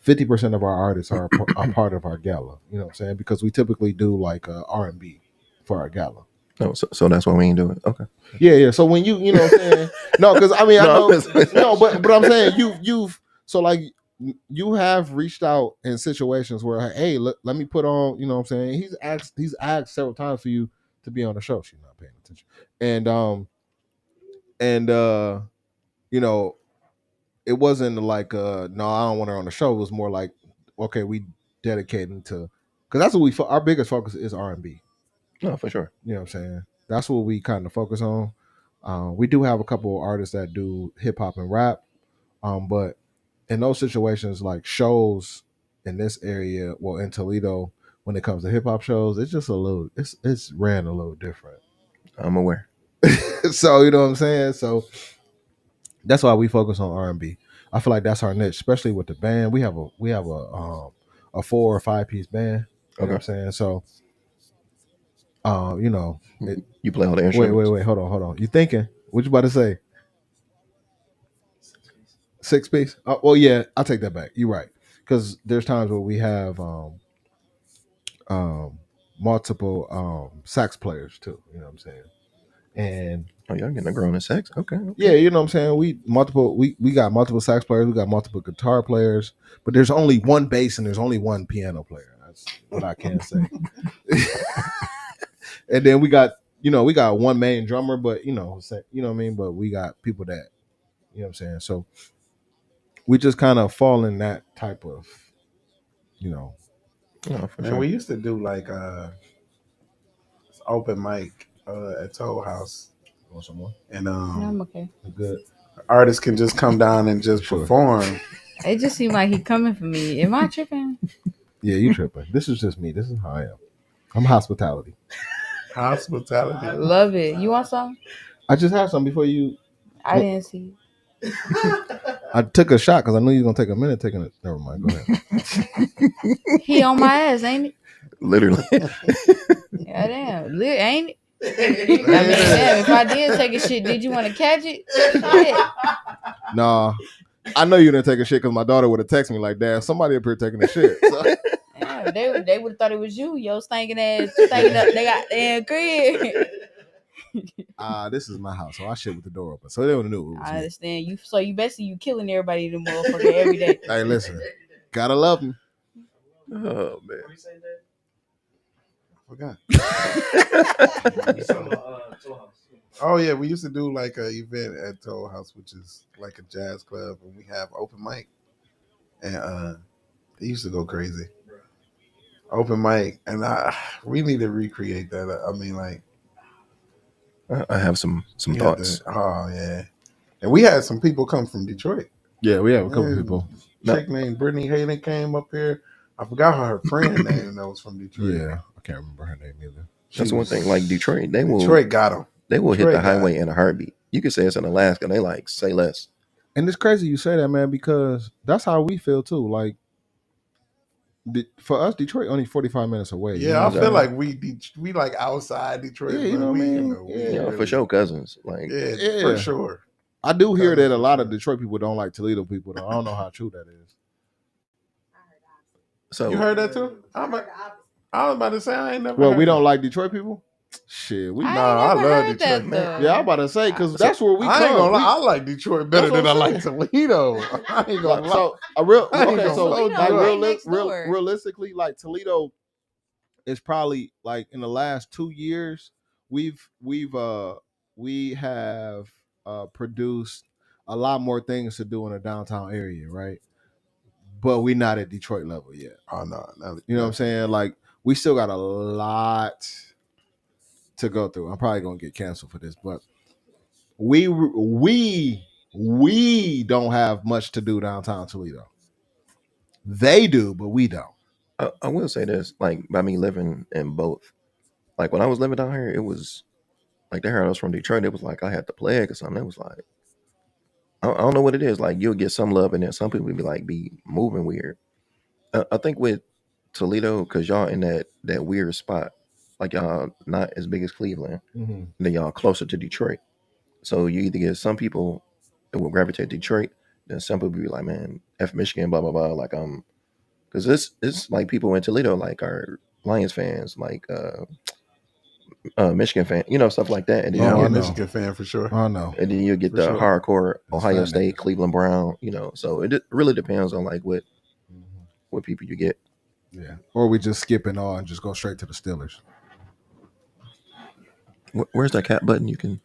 Speaker 4: 50% of our artists are a part of our gala. You know what I'm saying? Because we typically do like R&B for our gala.
Speaker 5: No, so that's why we ain't do it. Okay.
Speaker 4: Yeah. So when you know what I'm saying? No, because I mean, I know. No, but I'm saying you've so like you have reached out in situations where, hey, let me put on, you know what I'm saying? He's asked several times for you to be on the show. She's not paying attention. And you know, it wasn't like no, I don't want her on the show. It was more like, okay, we dedicating to, because that's what our biggest focus is R&B.
Speaker 5: No, for sure.
Speaker 4: You know what I'm saying? That's what we kind of focus on. We do have a couple of artists that do hip hop and rap, but in those situations, like shows in this area, well, in Toledo, when it comes to hip hop shows, it's just it's ran a little different.
Speaker 5: I'm aware.
Speaker 4: So you know what I'm saying? So that's why we focus on R&B. I feel like that's our niche, especially with the band. We have a 4 or 5 piece band. You know what I'm saying? So
Speaker 5: You play all the instruments.
Speaker 4: wait, hold on. You thinking? What you about to say? 6 piece? Well, yeah, I'll take that back. You're right, because there's times where we have multiple sax players too. You know what I'm saying? And
Speaker 5: y'all getting a grown in sex? Okay.
Speaker 4: yeah, you know what I'm saying. We got multiple sax players. We got multiple guitar players, but there's only one bass and there's only one piano player. That's what I can say. And then we got one main drummer, but you know what I mean. But we got people that, you know what I'm saying. So we just kind of fall in that type of,
Speaker 5: No, for
Speaker 2: man,
Speaker 5: sure.
Speaker 2: we used to do like open mic at Toll House,
Speaker 4: Want some more?
Speaker 2: and
Speaker 3: No, I'm okay.
Speaker 4: Good.
Speaker 2: artists can just come down and just
Speaker 4: Sure.
Speaker 2: perform.
Speaker 3: It just seemed like he coming for me. Am I tripping?
Speaker 4: Yeah, you tripping. This is just me. This is how I am. I'm hospitality.
Speaker 2: Hospitality.
Speaker 3: I love it. You want some?
Speaker 4: I just had some before you.
Speaker 3: I didn't see.
Speaker 4: I took a shot because I knew you were gonna take a minute taking it. Never mind. Go ahead.
Speaker 3: He on my ass, ain't it?
Speaker 5: Literally.
Speaker 3: Yeah, damn. Ain't it? I mean, damn, if I did take a shit, did you want to catch it? Shit.
Speaker 4: Nah, I know you didn't take a shit because my daughter would have texted me like, "Dad, somebody up here taking a shit." So.
Speaker 3: Yeah, they would have thought it was you, yo, stinking up. They got their crib.
Speaker 4: This is my house, so I shit with the door open, so they would have knew it was
Speaker 3: I
Speaker 4: me.
Speaker 3: understand you. So you basically you killing everybody, the motherfucker, every day.
Speaker 4: Hey, listen, gotta love me.
Speaker 5: Oh man.
Speaker 6: What you say that?
Speaker 2: Forgot.
Speaker 6: Toll House.
Speaker 2: Oh yeah, we used to do like an event at Toll House, which is like a jazz club, and we have open mic, and it used to go crazy. Open mic, and we need to recreate that. I mean, like
Speaker 5: I have some
Speaker 2: we had to.
Speaker 5: thoughts.
Speaker 2: Oh yeah, and we had some people come from Detroit.
Speaker 4: Yeah, we have a couple
Speaker 2: Yeah,
Speaker 4: people.
Speaker 2: chick named Brittany Hayden came up here. I forgot her friend name that was from Detroit.
Speaker 4: Yeah, I can't remember her name either.
Speaker 5: That's one thing. Like Detroit,
Speaker 2: Detroit got them.
Speaker 5: they will hit
Speaker 2: Detroit
Speaker 5: the
Speaker 2: got
Speaker 5: highway in a heartbeat. You could say it's in Alaska, and they like say less.
Speaker 4: And it's crazy you say that, man, because that's how we feel too. Like for us, Detroit only 45 minutes away.
Speaker 2: Yeah,
Speaker 4: you know
Speaker 2: I
Speaker 4: what I'm
Speaker 2: feel
Speaker 4: saying?
Speaker 2: like we like outside Detroit.
Speaker 4: Yeah, you
Speaker 2: but
Speaker 4: know what I
Speaker 2: we,
Speaker 4: mean?
Speaker 2: we
Speaker 4: Yeah.
Speaker 5: Yeah,
Speaker 2: really-
Speaker 5: for sure, cousins. Like,
Speaker 2: Yeah,
Speaker 4: Yeah.
Speaker 2: for sure.
Speaker 4: I do hear
Speaker 2: Cousins
Speaker 4: that a
Speaker 2: for
Speaker 4: lot of
Speaker 2: sure.
Speaker 4: Detroit people don't like Toledo people, though. I don't know how true that is.
Speaker 5: so
Speaker 2: You heard that too? I was about to say I ain't never.
Speaker 4: Well,
Speaker 2: heard
Speaker 4: we don't
Speaker 2: it.
Speaker 4: like Detroit people? Shit, we.
Speaker 3: I
Speaker 2: Nah,
Speaker 3: ain't
Speaker 2: I
Speaker 3: never
Speaker 2: love
Speaker 3: heard
Speaker 2: Detroit,
Speaker 3: that
Speaker 5: man.
Speaker 3: though.
Speaker 4: Yeah, I'm about to say, because that's where we come.
Speaker 2: I ain't gonna lie.
Speaker 4: We-
Speaker 2: I like Detroit better
Speaker 4: That's
Speaker 2: than I
Speaker 4: what I'm
Speaker 2: like Toledo. I ain't gonna lie.
Speaker 4: so a real
Speaker 2: I ain't
Speaker 4: okay,
Speaker 2: gonna
Speaker 4: so
Speaker 2: hold
Speaker 4: like
Speaker 2: you up.
Speaker 3: Next door.
Speaker 4: realistically, like Toledo is probably like in the last 2 years we have produced a lot more things to do in the downtown area, right? But we not at Detroit level yet.
Speaker 2: Oh no,
Speaker 4: You know what I'm saying? Like we still got a lot to go through. I'm probably gonna get canceled for this, but we don't have much to do downtown Toledo. They do, but we don't.
Speaker 5: I will say this, like by me living in both. Like when I was living down here, it was like they heard I was from Detroit. It was like I had the plague or something. It was like I don't know what it is. Like you'll get some love, and then some people be moving weird. I think with Toledo, because y'all in that weird spot, like y'all not as big as Cleveland,
Speaker 4: Mm-hmm.
Speaker 5: then y'all closer to Detroit. So you either get some people that will gravitate to Detroit, then some people be like, man, F Michigan, blah blah blah. Like because it's like people in Toledo like are Lions fans, like Michigan fan, stuff like that. And then
Speaker 2: Yeah,
Speaker 4: Oh,
Speaker 2: I'm
Speaker 4: I
Speaker 2: a
Speaker 4: know.
Speaker 2: Michigan fan for sure.
Speaker 4: I know.
Speaker 5: and then you get
Speaker 2: For
Speaker 5: the
Speaker 2: sure.
Speaker 5: hardcore Ohio
Speaker 4: fan
Speaker 5: State,
Speaker 4: niggas.
Speaker 5: Cleveland Brown. So it really depends on like what people you get.
Speaker 4: Yeah. Or we just skip it all and just go straight to the Steelers.
Speaker 5: Where's that cat button? You can.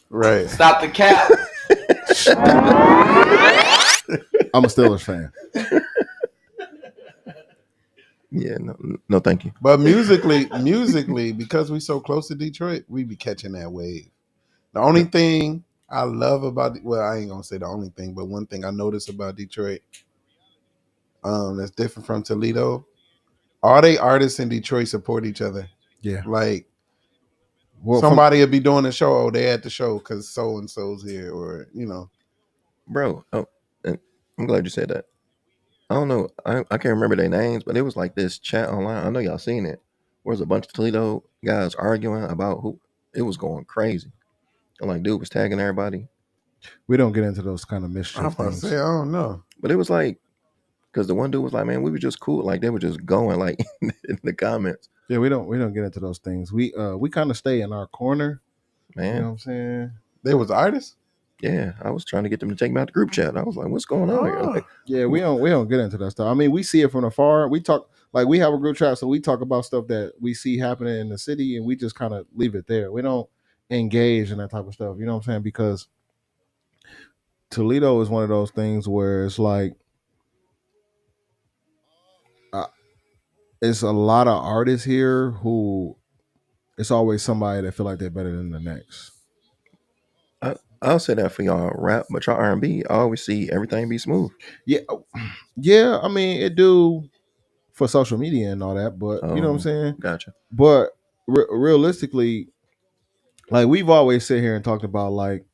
Speaker 2: Right.
Speaker 6: Stop the cap.
Speaker 4: I'm a Steelers fan.
Speaker 5: Yeah, no, thank you.
Speaker 2: But musically, because we so close to Detroit, we be catching that wave. The only thing I love about I ain't gonna say the only thing, but one thing I notice about Detroit, that's different from Toledo. All they artists in Detroit support each other.
Speaker 4: Yeah.
Speaker 2: Like
Speaker 4: Well,
Speaker 2: somebody will be doing a show, oh, they at the show because so and so's here, or
Speaker 5: Bro. Oh, and I'm glad you said that. I don't know. I can't remember their names, but it was like this chat online. I know y'all seen it. Where was a bunch of Toledo guys arguing about who. It was going crazy. And like, dude was tagging everybody.
Speaker 4: we don't get into those kind of
Speaker 2: I'm
Speaker 4: mischief
Speaker 2: about to
Speaker 4: things.
Speaker 2: say I don't know.
Speaker 5: But it was like, because the one dude was like, man, we were just cool. Like they were just going like in the comments.
Speaker 4: Yeah, we don't get into those things. We kind of stay in our corner.
Speaker 5: Man,
Speaker 4: You know what I'm saying?
Speaker 2: They was artists.
Speaker 5: yeah, I was trying to get them to take me out the group chat. I was like, what's going on here?
Speaker 2: Oh.
Speaker 5: Like,
Speaker 4: Yeah, we don't get into that stuff. I mean, we see it from afar. We talk like we have a group chat, so we talk about stuff that we see happening in the city, and we just kind of leave it there. We don't engage in that type of stuff. You know what I'm saying? Because Toledo is one of those things where it's like it's a lot of artists here who it's always somebody that feel like they're better than the next.
Speaker 5: I'll say that for y'all rap, but y'all R&B, I always see everything be smooth.
Speaker 4: Yeah. I mean, it do for social media and all that, but you know what I'm saying.
Speaker 5: Gotcha.
Speaker 4: But realistically, like we've always sit here and talked about, like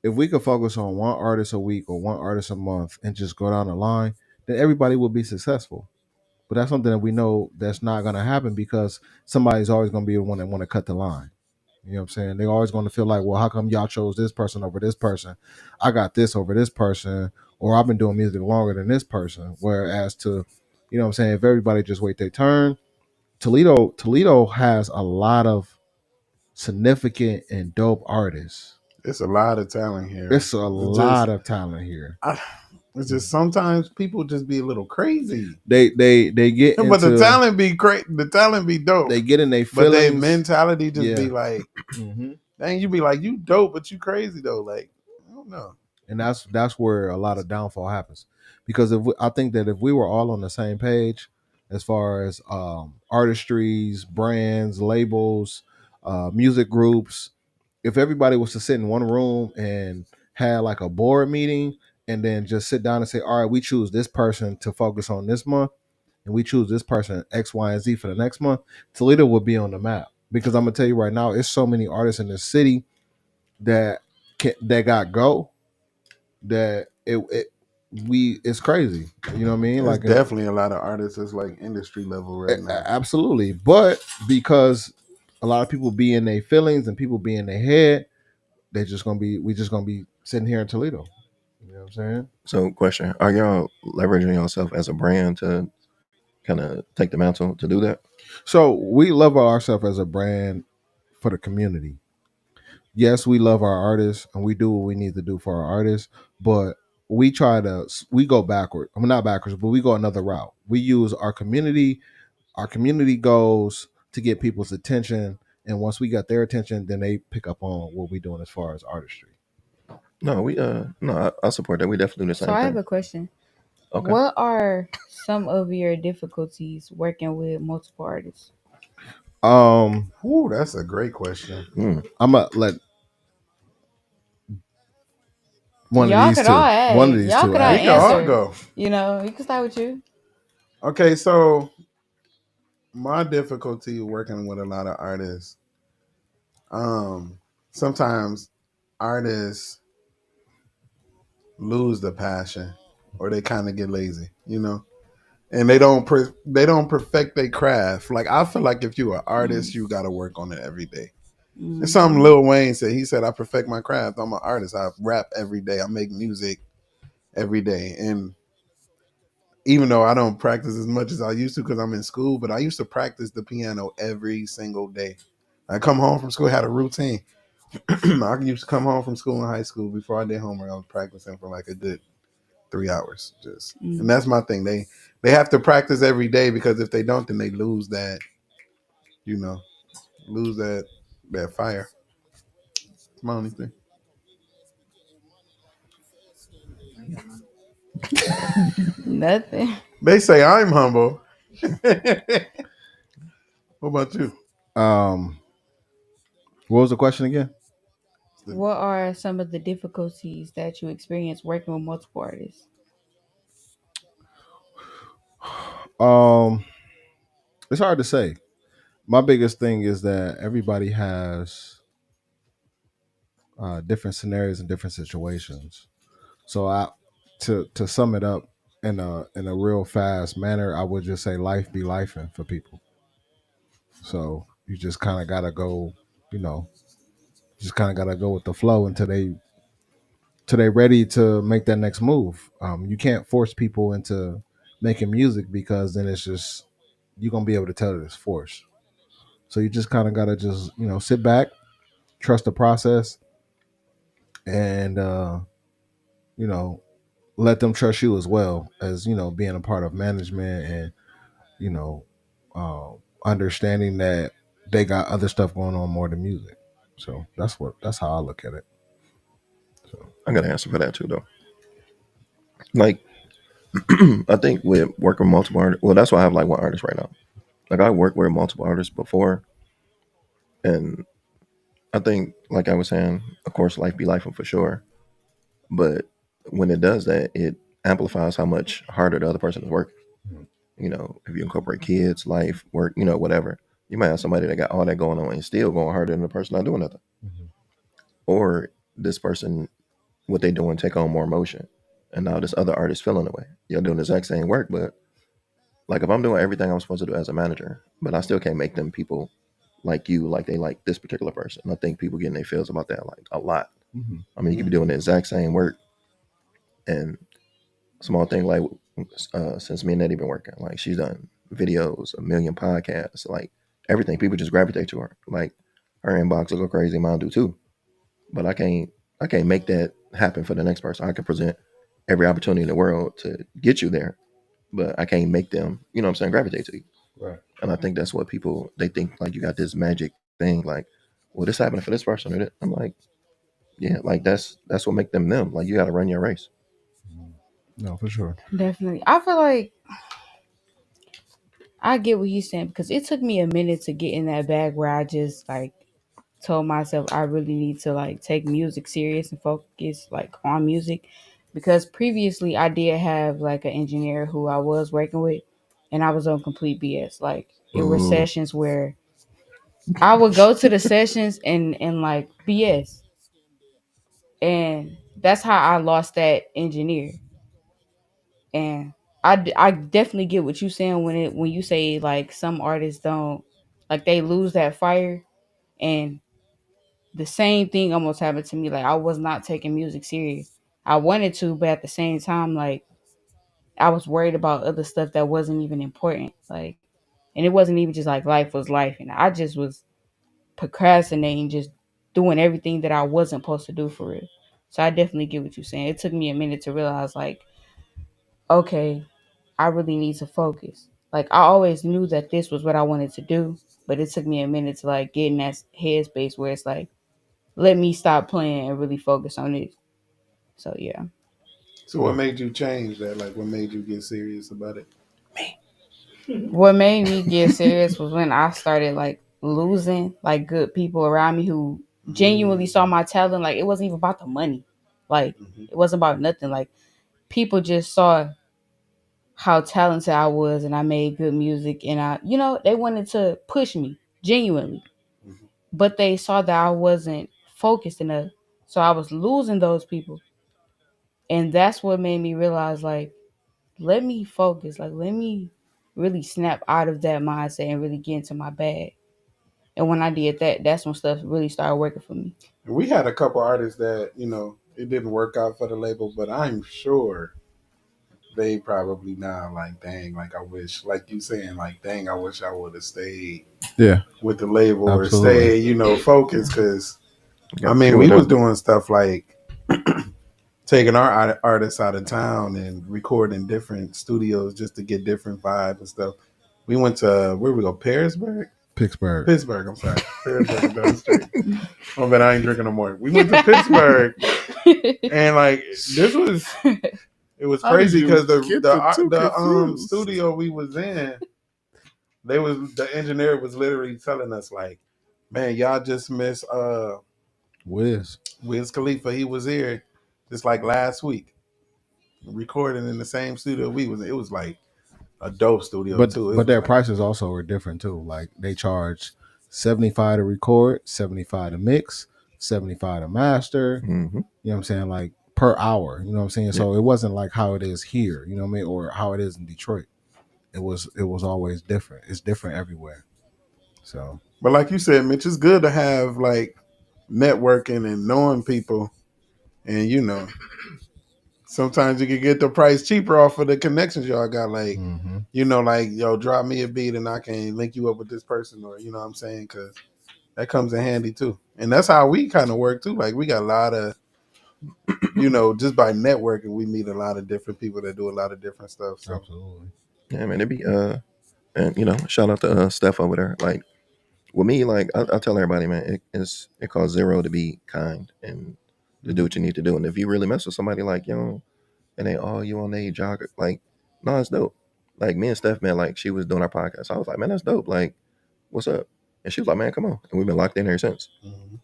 Speaker 4: if we could focus on one artist a week or one artist a month and just go down the line, then everybody will be successful. But that's something that we know that's not going to happen because somebody's always going to be the one that want to cut the line. You know what I'm saying? They're always going to feel like, well, how come y'all chose this person over this person? I got this over this person, or I've been doing music longer than this person. Whereas to, you know what I'm saying, if everybody just wait their turn, Toledo has a lot of significant and dope artists.
Speaker 2: It's a lot of talent here.
Speaker 4: It's a lot of talent here.
Speaker 2: It's just sometimes people just be a little crazy.
Speaker 4: They get into,
Speaker 2: but the talent be great. The talent be dope.
Speaker 4: They get in their
Speaker 2: but
Speaker 4: feelings.
Speaker 2: their mentality just
Speaker 4: Yeah.
Speaker 2: be like,
Speaker 4: Mhm.
Speaker 2: Dang, you be like, you dope, but you crazy though. Like, I don't know.
Speaker 4: And that's where a lot of downfall happens, because I think that if we were all on the same page as far as artistries, brands, labels, music groups, if everybody was to sit in one room and had like a board meeting and then just sit down and say, all right, we choose this person to focus on this month, and we choose this person X, Y, and Z for the next month, Toledo would be on the map. Because I'm gonna tell you right now, it's so many artists in this city that that got go, that it's crazy. You know what I mean?
Speaker 2: There's
Speaker 4: Like
Speaker 2: definitely a lot of artists that's like industry level right now.
Speaker 4: absolutely, but because a lot of people be in their feelings and people be in their head, we just gonna be sitting here in Toledo. You know what I'm saying?
Speaker 5: So, question: are y'all leveraging yourself as a brand to kind of take the mantle to do that?
Speaker 4: So we love ourselves as a brand for the community. Yes, we love our artists and we do what we need to do for our artists, but we go backward. I mean, not backwards, but we go another route. We use our community. Our community goes to get people's attention, and once we got their attention, then they pick up on what we're doing as far as artistry.
Speaker 5: No, I support that. We definitely do the
Speaker 3: So
Speaker 5: same
Speaker 3: I have
Speaker 5: thing.
Speaker 3: a question.
Speaker 5: Okay.
Speaker 3: What are some of your difficulties working with multiple artists?
Speaker 2: Ooh, that's a great question.
Speaker 4: I'm gonna let one of
Speaker 3: Y'all
Speaker 4: these
Speaker 3: could all
Speaker 4: two, one of
Speaker 3: add.
Speaker 4: these
Speaker 3: Y'all
Speaker 4: two,
Speaker 3: could all
Speaker 2: We can all
Speaker 3: answer.
Speaker 2: go.
Speaker 3: You know, you can start with you.
Speaker 2: Okay, so my difficulty working with a lot of artists, sometimes artists lose the passion or they kind of get lazy, and they don't perfect their craft. Like I feel like if you're an artist, you got to work on it every day. It's something
Speaker 3: Mm-hmm.
Speaker 2: Lil Wayne said. He said, "I perfect my craft. I'm an artist. I rap every day. I make music every day." And even though I don't practice as much as I used to because I'm in school, but I used to practice the piano every single day. I come home from school, had a routine. I used to come home from school in high school before I did homework. I was practicing for like a good 3 hours, and
Speaker 3: Mm.
Speaker 2: that's my thing. They have to practice every day because if they don't, then they lose that, you know, lose that fire. It's my only thing.
Speaker 3: Nothing.
Speaker 2: They say I'm humble. What about you?
Speaker 4: Um, what was the question again?
Speaker 3: What are some of the difficulties that you experience working with multiple artists?
Speaker 4: Um, it's hard to say. My biggest thing is that everybody has different scenarios and different situations. So to sum it up in a real fast manner, I would just say life be lifing for people. So you just kind of gotta go, you know, just kind of gotta go with the flow until they ready to make that next move. You can't force people into making music because then it's just you're gonna be able to tell that it's forced. So you just kind of gotta just sit back, trust the process, and you know let them trust you as well as being a part of management and you know understanding that they got other stuff going on more than music. So that's how I look at it. So
Speaker 5: I got an answer for that too, though. Like, I think with working with multiple artists, well, that's why I have like one artist right now. Like, I worked with multiple artists before, and I think, like I was saying, of course, life be life for sure. But when it does that, it amplifies how much harder the other person is working. If you incorporate kids, life, work, whatever, you might have somebody that got all that going on and still going harder than the person not doing nothing. Or this person, what they doing, take on more emotion. And now this other artist feeling the way. You're doing the exact same work, but like if I'm doing everything I'm supposed to do as a manager, but I still can't make them people like you, like they like this particular person. And I think people getting their feels about that like a lot. I mean, you could be doing the exact same work, and small thing like since me and Nettie been working, like she's done videos, a million podcasts, like everything. People just gravitate to her. Like her inbox will go crazy, mine do too. But I can't make that happen for the next person. I can present every opportunity in the world to get you there, but I can't make them, you know what I'm saying, gravitate to you.
Speaker 4: right.
Speaker 5: And I think that's what people they think like you got this magic thing, like, well, this happened for this person. Or that. I'm like, yeah, like that's what make them them. Like you got to run your race.
Speaker 4: No, for sure.
Speaker 3: Definitely. I feel like I get what he's saying because it took me a minute to get in that bag where I just like told myself I really need to like take music serious and focus like on music because previously I did have like an engineer who I was working with and I was on complete BS. Like it were
Speaker 5: Ooh.
Speaker 3: sessions where I would go to the sessions and like BS. And that's how I lost that engineer. And I definitely get what you're saying when you say like some artists don't like they lose that fire and the same thing almost happened to me. Like I was not taking music serious. I wanted to, but at the same time, like I was worried about other stuff that wasn't even important. Like, and it wasn't even just like life was life, and I just was procrastinating, just doing everything that I wasn't supposed to do for real. So I definitely get what you're saying. It took me a minute to realize, like, okay, I really need to focus. Like I always knew that this was what I wanted to do, but it took me a minute to like get in that headspace where it's like, let me stop playing and really focus on this. So yeah.
Speaker 2: So what made you change that? Like, what made you get serious about it?
Speaker 3: What made me get serious was when I started like losing like good people around me who genuinely saw my talent. Like it wasn't even about the money. Like
Speaker 2: Mm-hmm.
Speaker 3: it wasn't about nothing. Like people just saw how talented I was and I made good music and they wanted to push me genuinely.
Speaker 2: Mm-hmm.
Speaker 3: But they saw that I wasn't focused enough. So I was losing those people. And that's what made me realize like let me focus. Like, let me really snap out of that mindset and really get into my bag. And when I did that, that's when stuff really started working for me.
Speaker 2: And we had a couple artists that it didn't work out for the label, but I'm sure they probably now like, dang, like I wish, like you saying, like, dang, I wish I would have stayed
Speaker 4: Yeah,
Speaker 2: with the label or
Speaker 4: absolutely.
Speaker 2: stayed, focused. Because
Speaker 5: Got
Speaker 2: I
Speaker 5: a
Speaker 2: mean,
Speaker 5: few
Speaker 2: we
Speaker 5: of
Speaker 2: was
Speaker 5: them.
Speaker 2: doing stuff like taking our artists out of town and recording different studios just to get different vibes and stuff. We went to where we go, Pearisburg,
Speaker 4: Pittsburgh.
Speaker 2: Pittsburgh. I'm sorry, Pearisburg down the street. Oh, but I ain't drinking no more. We went to Pittsburgh, and like this was, it was
Speaker 4: How did
Speaker 2: crazy
Speaker 4: you
Speaker 2: because
Speaker 4: get the two
Speaker 2: the
Speaker 4: confused?
Speaker 2: studio we was in, the engineer was literally telling us like, man, y'all just missed
Speaker 4: Wiz.
Speaker 2: Wiz Khalifa. He was here just like last week, recording in the same studio we was in. It was like a dope studio
Speaker 4: But
Speaker 2: too. It
Speaker 4: but
Speaker 2: was
Speaker 4: their
Speaker 2: like,
Speaker 4: prices also were different too. Like they charge 75 to record, 75 to mix, 75 to master.
Speaker 5: Mm-hmm.
Speaker 4: You know what I'm saying? Like per hour. You know what I'm saying?
Speaker 5: Yeah.
Speaker 4: So it wasn't like how it is here, you know what I mean, or how it is in Detroit. It was always different. It's different everywhere. So
Speaker 2: but like you said, Mitch, it's good to have like networking and knowing people, and sometimes you can get the price cheaper off of the connections y'all got. Like,
Speaker 4: mm-hmm.
Speaker 2: like, yo, drop me a beat and I can link you up with this person, or you know what I'm saying? Because that comes in handy too. And that's how we kind of work too. Like, we got a lot of, just by networking, we meet a lot of different people that do a lot of different stuff. So,
Speaker 4: Absolutely.
Speaker 5: Yeah, man. It be and shout out to Steph over there. Like with me, like I tell everybody, man, it costs zero to be kind and to do what you need to do. And if you really mess with somebody, like it ain't all you on a jogger. Like, no, it's dope. Like me and Steph, man, like she was doing our podcast. I was like, man, that's dope. Like, what's up? And she was like, man, come on. And we've been locked in here since.
Speaker 2: mhm.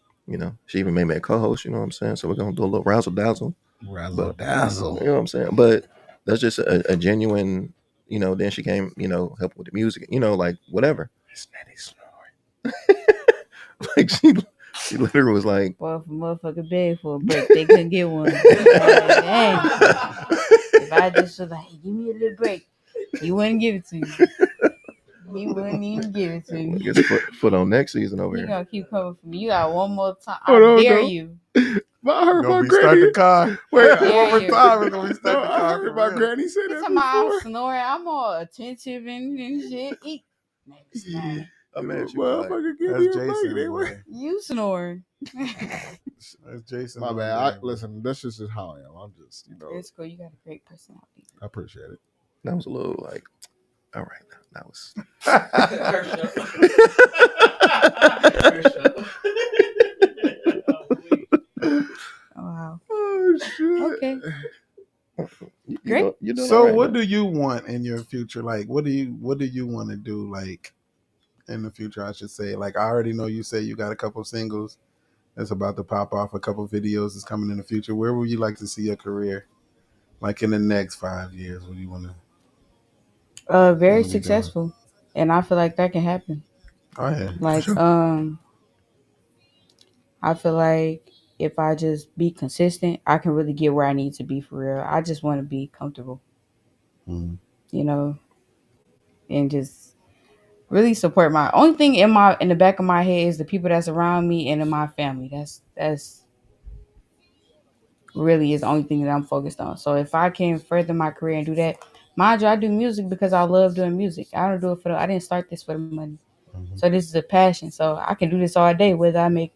Speaker 5: She even made me a co-host. You know what I'm saying? So we're gonna do a little razzle dazzle.
Speaker 4: Razzle
Speaker 5: But
Speaker 4: dazzle.
Speaker 5: you know what I'm saying? But that's just a genuine. Then she came. Help with the music. Like whatever.
Speaker 4: It's Nettie snoring.
Speaker 5: Like she literally was like,
Speaker 3: Well, if a motherfucker begged for a break, they couldn't get one. Like, dang. If I just was like, hey, give me a little break, he wouldn't give it to you. He wouldn't even give it to
Speaker 5: I
Speaker 3: you.
Speaker 5: guess foot on next season over
Speaker 3: He
Speaker 5: here.
Speaker 3: gonna keep coming for me. You got one more time.
Speaker 4: Oh,
Speaker 3: I
Speaker 4: no,
Speaker 3: dare
Speaker 4: no.
Speaker 3: you.
Speaker 4: But I heard
Speaker 2: Gonna
Speaker 4: my
Speaker 2: restart
Speaker 4: granny.
Speaker 2: the car.
Speaker 4: Wait,
Speaker 3: I dare
Speaker 2: One more
Speaker 3: you.
Speaker 2: time, we're gonna
Speaker 4: No,
Speaker 2: restart the
Speaker 4: I
Speaker 2: car.
Speaker 4: heard
Speaker 2: For
Speaker 4: my
Speaker 2: real.
Speaker 4: granny say
Speaker 3: He
Speaker 4: that
Speaker 3: talking about I'm
Speaker 4: before.
Speaker 3: snoring. I'm all attentive and shit. Maybe snoring.
Speaker 5: Man, she was like,
Speaker 4: Motherfucker, give
Speaker 2: That's
Speaker 4: me a break.
Speaker 2: Jason,
Speaker 4: They were.
Speaker 2: boy.
Speaker 3: You snoring.
Speaker 2: That's Jason.
Speaker 4: My
Speaker 2: on
Speaker 4: bad.
Speaker 2: there, boy.
Speaker 4: Listen, that's just how I am. I'm just,
Speaker 3: It's cool. You got a great personality.
Speaker 4: I appreciate it.
Speaker 5: that was a little like, all right, that was.
Speaker 6: Her show. Her show.
Speaker 5: doing
Speaker 2: So
Speaker 5: all right.
Speaker 2: what
Speaker 5: Though.
Speaker 2: do you want in your future? Like what do you want to do like in the future, I should say? Like I already know you say you got a couple singles that's about to pop off, a couple videos is coming in the future. Where would you like to see your career? Like in the next 5 years, what do you
Speaker 3: Very
Speaker 2: want to be doing?
Speaker 3: successful, and I feel like that can happen.
Speaker 2: Oh yeah.
Speaker 5: For
Speaker 3: Like
Speaker 5: sure.
Speaker 3: I feel like if I just be consistent, I can really get where I need to be for real. I just want to be comfortable,
Speaker 2: Mhm.
Speaker 3: you know, and just really support my only thing in the back of my head is the people that's around me and in my family. That's really is the only thing that I'm focused on. So if I can further my career and do that, mind you, I do music because I love doing music. I don't do it I didn't start this for the money.
Speaker 2: Mhm.
Speaker 3: So this is a passion. So I can do this all day whether I make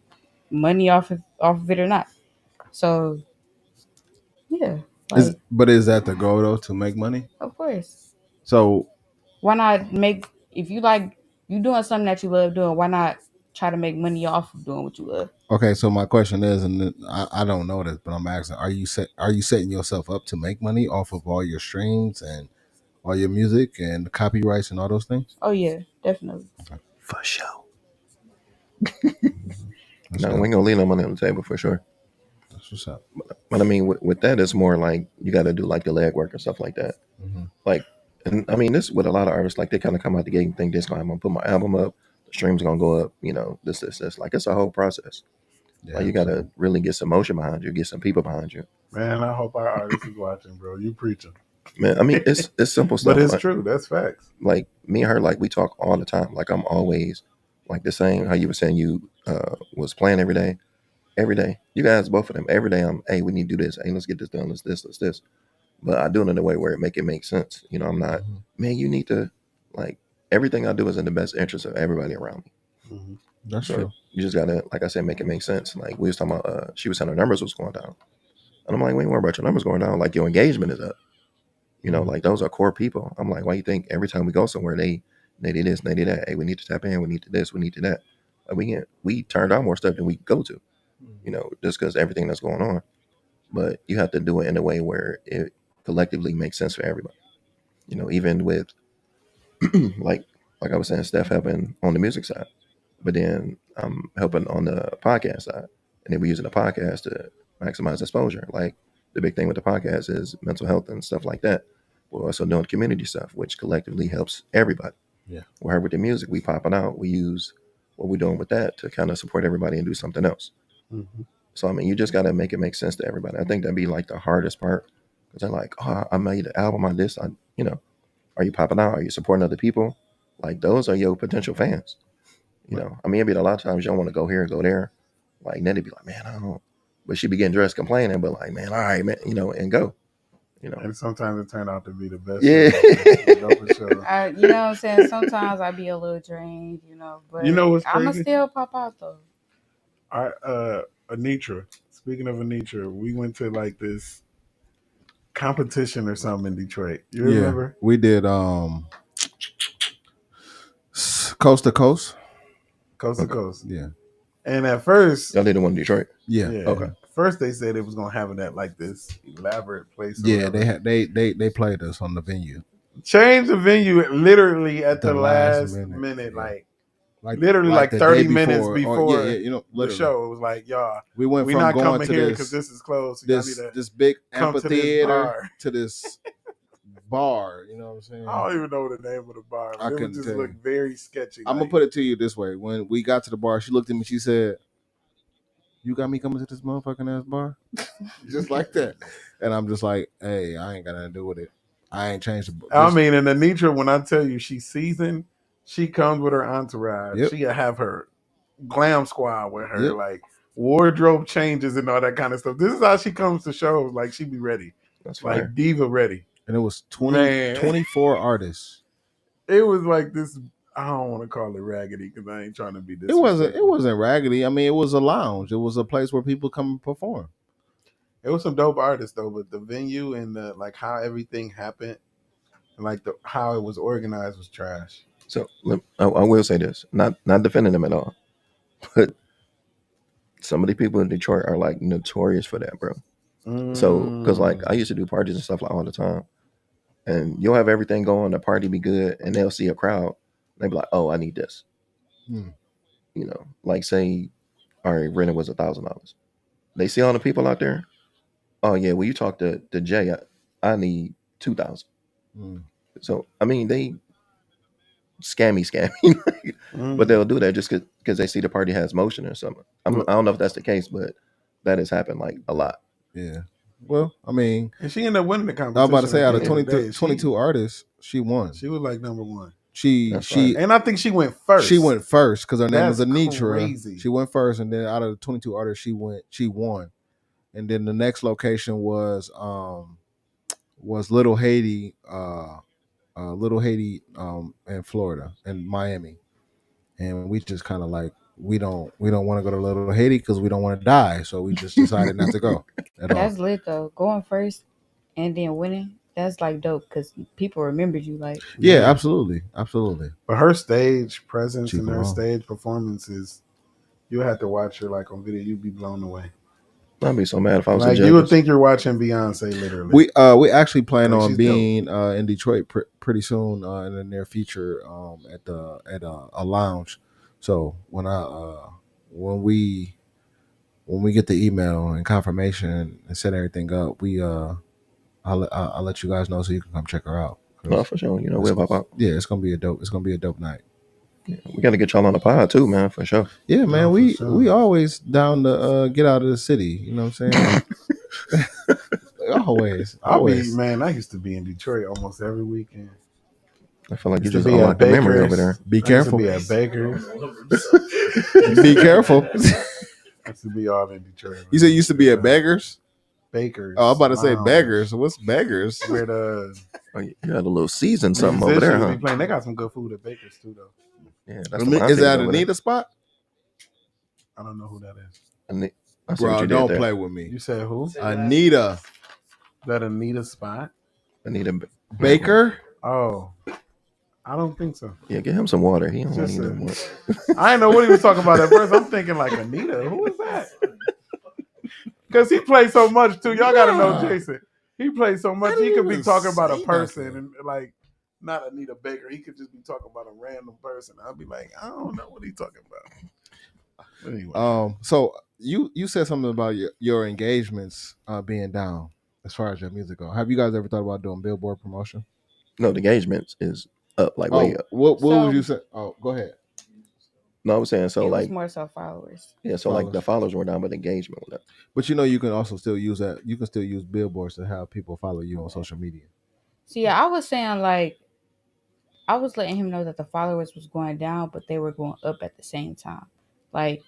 Speaker 3: money off of it or not. So yeah, like
Speaker 4: Is that the goal though, to make money?
Speaker 3: of course.
Speaker 4: So
Speaker 3: Why not make if you doing something that you love doing, why not try to make money off of doing what you love?
Speaker 4: okay, so my question is, and I don't know this, but I'm asking: Are you setting yourself up to make money off of all your streams and all your music and copyrights and all those things?
Speaker 3: Oh yeah, definitely.
Speaker 5: For sure.
Speaker 4: That's
Speaker 5: No, we
Speaker 4: dope.
Speaker 5: ain't gonna leave no money on the table for sure.
Speaker 4: That's what's up.
Speaker 5: But I mean, with that, it's more like you got to do like the leg work and stuff like that.
Speaker 4: Hmm.
Speaker 5: Like, and I mean, this with a lot of artists, like they kind of come out the gate and think this guy, I'm gonna put my album up, the streams gonna go up, you know, this. Like it's a whole process.
Speaker 4: Yeah,
Speaker 5: Like you got to really get some motion behind you, get some people behind you.
Speaker 2: Man, I hope our artist is watching, bro. You preaching.
Speaker 5: Man, I mean, it's simple
Speaker 2: But
Speaker 5: stuff.
Speaker 2: it's true. That's facts.
Speaker 5: Like me and her, like we talk all the time. Like I'm always like the same. How you were saying you was playing every day. Every day, you guys, both of them, every day. Hey, we need to do this. Hey, let's get this done. Let's this. But I do it in a way where it make sense. You know, I'm not,
Speaker 4: Mhm.
Speaker 5: man, you need to, like, everything I do is in the best interest of everybody around me.
Speaker 2: Mhm.
Speaker 4: That's
Speaker 5: So
Speaker 4: true.
Speaker 5: you just gotta, like I said, make it make sense. Like we was talking about, she was saying her numbers was going down, and I'm like, we ain't worry about your numbers going down. Like your engagement is up. You know,
Speaker 4: Mhm.
Speaker 5: like those are core people. I'm like, why you think every time we go somewhere they did this, they did that. Hey, we need to tap in. We need to this. We need to that. Like, we turned out more stuff than we go to. You know, just because everything that's going on. But you have to do it in a way where it collectively makes sense for everybody. You know, even with like I was saying, Steph helping on the music side, but then I'm helping on the podcast side, and then we're using the podcast to maximize exposure. Like the big thing with the podcast is mental health and stuff like that. We're also doing community stuff, which collectively helps everybody.
Speaker 4: Yeah.
Speaker 5: Where with the music, we popping out, we use what we're doing with that to kind of support everybody and do something else.
Speaker 2: Mhm.
Speaker 5: So I mean, you just got to make it make sense to everybody. I think that'd be like the hardest part because they're like, oh, I made an album on this. You know, are you popping out? Are you supporting other people? Like those are your potential fans. You know, I mean, it'd be a lot of times you don't want to go here and go there. Like Nettie be like, man, I don't. But she be getting dressed complaining, but like, man, all right, man, you know, and go. You know,
Speaker 2: And sometimes it turned out to be the best
Speaker 5: yeah.
Speaker 2: show, the dopest show.
Speaker 3: You know what I'm saying? Sometimes I be a little drained, but
Speaker 2: You know what's
Speaker 3: I'ma
Speaker 2: crazy?
Speaker 3: still pop out though.
Speaker 2: Anitra. Speaking of Anitra, we went to like this competition or something in Detroit. You
Speaker 4: Yeah,
Speaker 2: remember?
Speaker 4: we did coast to coast.
Speaker 2: Coast to
Speaker 5: Okay.
Speaker 2: coast.
Speaker 4: Yeah,
Speaker 2: And at first,
Speaker 5: Y'all did the one in Detroit.
Speaker 4: yeah,
Speaker 2: yeah.
Speaker 5: Okay.
Speaker 2: First they said it was gonna have it at like this elaborate place or
Speaker 4: yeah.
Speaker 2: whatever.
Speaker 4: They had they played us on the venue.
Speaker 2: Changed the venue literally at
Speaker 4: The
Speaker 2: the
Speaker 4: last
Speaker 2: last
Speaker 4: minute,
Speaker 2: minute,
Speaker 4: yeah.
Speaker 2: literally like
Speaker 4: the
Speaker 2: 30
Speaker 4: day
Speaker 2: minutes
Speaker 4: before, or yeah,
Speaker 2: before
Speaker 4: you know,
Speaker 2: the
Speaker 4: literally.
Speaker 2: show. It was like, y'all,
Speaker 4: We went
Speaker 2: we
Speaker 4: from
Speaker 2: not
Speaker 4: going
Speaker 2: coming
Speaker 4: to
Speaker 2: here because this is closed. So y'all need to
Speaker 4: this big
Speaker 2: come to this
Speaker 4: amphitheater
Speaker 2: bar.
Speaker 4: to this bar. You know what I'm saying?
Speaker 2: I don't even know the name of the bar,
Speaker 4: I
Speaker 2: but it would
Speaker 4: couldn't
Speaker 2: just
Speaker 4: tell
Speaker 2: look
Speaker 4: you.
Speaker 2: very sketchy.
Speaker 4: I'm gonna put it to you this way: when we got to the bar, she looked at me. She said, "You got me coming to this motherfucking ass bar," just like that. And I'm just like, "Hey, I ain't got nothing to do with it. I ain't changed the."
Speaker 2: I mean, and Anitra, when I tell you she's seasoned, she comes with her entourage.
Speaker 4: Yep.
Speaker 2: She'll have her glam squad with her,
Speaker 4: Yep.
Speaker 2: like wardrobe changes and all that kind of stuff. This is how she comes to shows. Like she be ready,
Speaker 5: That's fire.
Speaker 2: like diva ready.
Speaker 4: And it was 24 artists.
Speaker 2: It was like this. I don't want to call it raggedy because I ain't trying to be
Speaker 4: It
Speaker 2: disrespectful.
Speaker 4: wasn't raggedy. I mean, it was a lounge. It was a place where people come and perform.
Speaker 2: It was some dope artists though, but the venue and the like how everything happened, and like the how it was organized was trash.
Speaker 5: So I will say this, not defending them at all, but some of the people in Detroit are like notorious for that, bro. So because like I used to do parties and stuff like all the time, and you'll have everything going, the party be good, and they'll see a crowd, they be like, "Oh, I need this."
Speaker 4: Hmm.
Speaker 5: You know, like say, all right, rent was $1,000. They see all the people out there. Oh yeah, well you talk to Jay, I need 2,000.
Speaker 4: Hmm.
Speaker 5: So I mean, they scammy, but
Speaker 2: Mm.
Speaker 5: they'll do that just because they see the party has motion or something.
Speaker 2: Well,
Speaker 5: I don't know if that's the case, but that has happened like a lot.
Speaker 4: Yeah. Well, I mean,
Speaker 2: and she ended up winning the
Speaker 4: I was about to
Speaker 2: competition
Speaker 4: say
Speaker 2: at
Speaker 4: out
Speaker 2: the
Speaker 4: of
Speaker 2: end of the
Speaker 4: 22,
Speaker 2: day.
Speaker 4: 22 artists, she won.
Speaker 2: She was like number one.
Speaker 5: That's right.
Speaker 2: And I think she went first.
Speaker 4: She went first because her name was
Speaker 2: That's
Speaker 4: Anitra.
Speaker 2: crazy.
Speaker 4: She went first, and then out of the 22 artists, she won. And then the next location was Little Haiti, in Florida, in Miami, and we just kind of like we don't want to go to Little Haiti because we don't want to die, so we just decided not to go at all.
Speaker 3: That's lit though. Going first and then winning. That's like dope because people remembered you. Like,
Speaker 4: Yeah,
Speaker 2: Yeah.
Speaker 4: absolutely.
Speaker 2: But her stage presence
Speaker 4: Cheap
Speaker 2: and her
Speaker 4: alone.
Speaker 2: stage performances, you have to watch her like on video. You'd be blown away.
Speaker 5: I'd be so mad if I was a
Speaker 2: Like
Speaker 5: judge.
Speaker 2: you would think you're watching Beyonce literally.
Speaker 4: We actually plan
Speaker 2: Like,
Speaker 4: on
Speaker 2: she's
Speaker 4: being in Detroit pretty soon in the near future at a lounge. So when we get the email and confirmation and set everything up, I'll let you guys know so you can come check her out.
Speaker 5: No, for sure. You know, we'll pop out.
Speaker 4: Yeah, it's gonna be a dope night.
Speaker 5: We got to get y'all on the pod too, man, for sure.
Speaker 4: Yeah, man,
Speaker 2: for
Speaker 4: we
Speaker 2: sure.
Speaker 4: always down to get out of the city. You know what I'm saying? always.
Speaker 2: I used to be in Detroit almost every weekend.
Speaker 5: I feel like you
Speaker 2: Used to
Speaker 5: just
Speaker 2: be at
Speaker 5: unlocked a memory over
Speaker 2: Baker's.
Speaker 5: there.
Speaker 4: Be
Speaker 2: I used to
Speaker 4: careful.
Speaker 2: be at Baker's.
Speaker 4: Be careful.
Speaker 2: I used to be all in Detroit.
Speaker 4: You said you used to be at Beggars?
Speaker 2: Baker's.
Speaker 4: Oh, I'm about to say
Speaker 2: Lounge,
Speaker 4: beggars. What's beggars?
Speaker 2: Where the
Speaker 5: Oh, you had a little season something over there,
Speaker 2: musicians
Speaker 5: huh?
Speaker 2: be playing. They got some good food at Baker's too, though.
Speaker 5: Yeah, that's
Speaker 4: Is that Anita spot?
Speaker 2: I don't know who that is.
Speaker 5: I see what
Speaker 4: Bro,
Speaker 5: you did
Speaker 4: don't
Speaker 5: there.
Speaker 4: play with me.
Speaker 2: You said who?
Speaker 4: Anita
Speaker 2: That Anita spot?
Speaker 5: Anita
Speaker 4: Baker?
Speaker 2: Oh, I don't think so.
Speaker 5: Yeah, get him some water. He don't
Speaker 2: Just
Speaker 5: need
Speaker 2: a-
Speaker 5: no more.
Speaker 2: I didn't know what he was talking about at first. I'm thinking like Anita. Who is that? Because he plays so much too. Y'all got to know Jason. He plays so much. He could be
Speaker 4: even
Speaker 2: talking about a
Speaker 4: say
Speaker 2: person
Speaker 4: nothing.
Speaker 2: and like not Anita Baker. He could just be talking about a random person. I'll be like, I don't know what he's talking about. But anyway,
Speaker 4: So you said something about your engagements being down as far as your music go. Have you guys ever thought about doing billboard promotion?
Speaker 5: No, the engagement is up, like way up.
Speaker 4: What
Speaker 3: So-
Speaker 4: would you say? Oh, go ahead.
Speaker 5: No, I was saying so
Speaker 3: it was
Speaker 5: like
Speaker 3: more so followers.
Speaker 5: yeah, so like the followers were down, but the engagement went up.
Speaker 4: But you can also still use that. You can still use billboards to have people follow you on social media.
Speaker 3: So yeah, I was saying like I was letting him know that the followers was going down, but they were going up at the same time. Like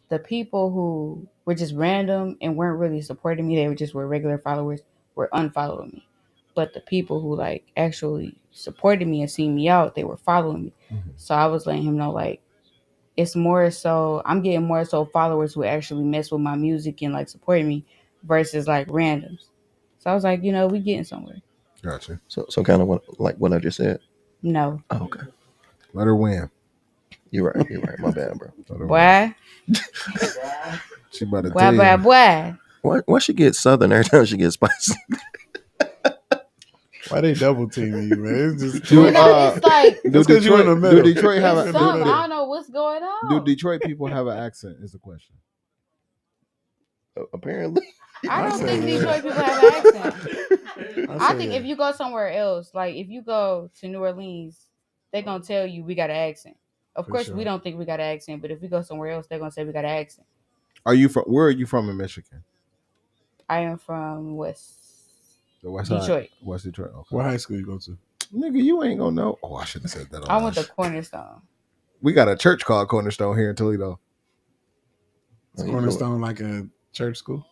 Speaker 3: the people who were just random and weren't really supporting me, they were regular followers, were unfollowing me. But the people who like actually supported me and seen me out, they were following me.
Speaker 4: Mhm.
Speaker 3: So I was letting him know like it's more so I'm getting more so followers who actually mess with my music and like support me versus like randoms. So I was like, we getting somewhere.
Speaker 4: Gotcha.
Speaker 5: So kind of what I just said.
Speaker 3: No.
Speaker 5: Oh, okay.
Speaker 4: Let her win.
Speaker 5: You're right. My bad, bro.
Speaker 4: Let her win.
Speaker 3: Boy,
Speaker 4: She about to
Speaker 3: boy,
Speaker 4: tell
Speaker 3: boy,
Speaker 4: you.
Speaker 3: boy.
Speaker 5: Why she get southern every time she gets spicy?
Speaker 2: why they double teaming you, man? It's just
Speaker 4: Do,
Speaker 3: It's like
Speaker 4: do
Speaker 2: That's 'cause you in the
Speaker 4: Detroit,
Speaker 2: middle.
Speaker 4: do Detroit have
Speaker 3: it's
Speaker 4: a
Speaker 3: something.
Speaker 4: do,
Speaker 3: I don't know what's going on.
Speaker 4: do Detroit people have an accent? Is the question.
Speaker 5: Apparently.
Speaker 3: I don't
Speaker 2: say
Speaker 3: think
Speaker 2: yeah.
Speaker 3: Detroit people have an accent. I
Speaker 2: say
Speaker 3: think
Speaker 2: yeah.
Speaker 3: if you go somewhere else, like if you go to New Orleans, they're gonna tell you we got an accent. Of
Speaker 2: For
Speaker 3: course,
Speaker 2: sure.
Speaker 3: we don't think we got an accent, but if we go somewhere else, they're gonna say we got an accent.
Speaker 4: Where are you from in Michigan?
Speaker 3: I am from
Speaker 4: The West
Speaker 3: Detroit.
Speaker 4: Side. West Detroit. Okay.
Speaker 2: What high school you go to?
Speaker 4: Nigga, you ain't gonna know. Oh, I shouldn't have said that.
Speaker 3: I went to Cornerstone.
Speaker 4: We got a church called Cornerstone here in Toledo.
Speaker 2: Is Cornerstone like a church school?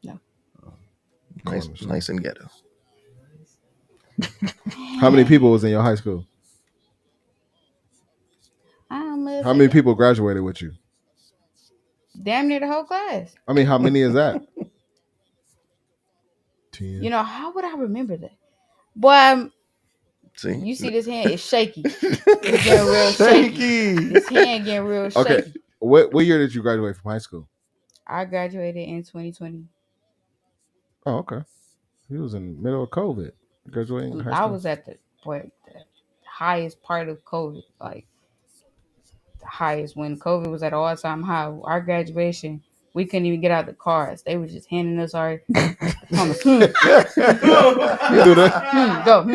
Speaker 3: No.
Speaker 5: Nice and ghetto.
Speaker 4: How many people was in your high school? How many people graduated with you?
Speaker 3: Damn near the whole class.
Speaker 4: I mean, how many is that? 10.
Speaker 3: How would I remember that? Boy,
Speaker 5: See?
Speaker 3: you see this hand is shaky. It's getting real shaky. This hand getting real shaky.
Speaker 4: Okay. What year did you graduate from high school?
Speaker 3: I graduated in 2020.
Speaker 4: Oh, okay. He was in the middle of COVID. Graduating high
Speaker 3: I
Speaker 4: school.
Speaker 3: was at the highest part of COVID, like the highest when COVID was at an all-time high. Our graduation, we couldn't even get out of the cars. They were just handing us our diplomas.
Speaker 4: You do that?
Speaker 3: Go.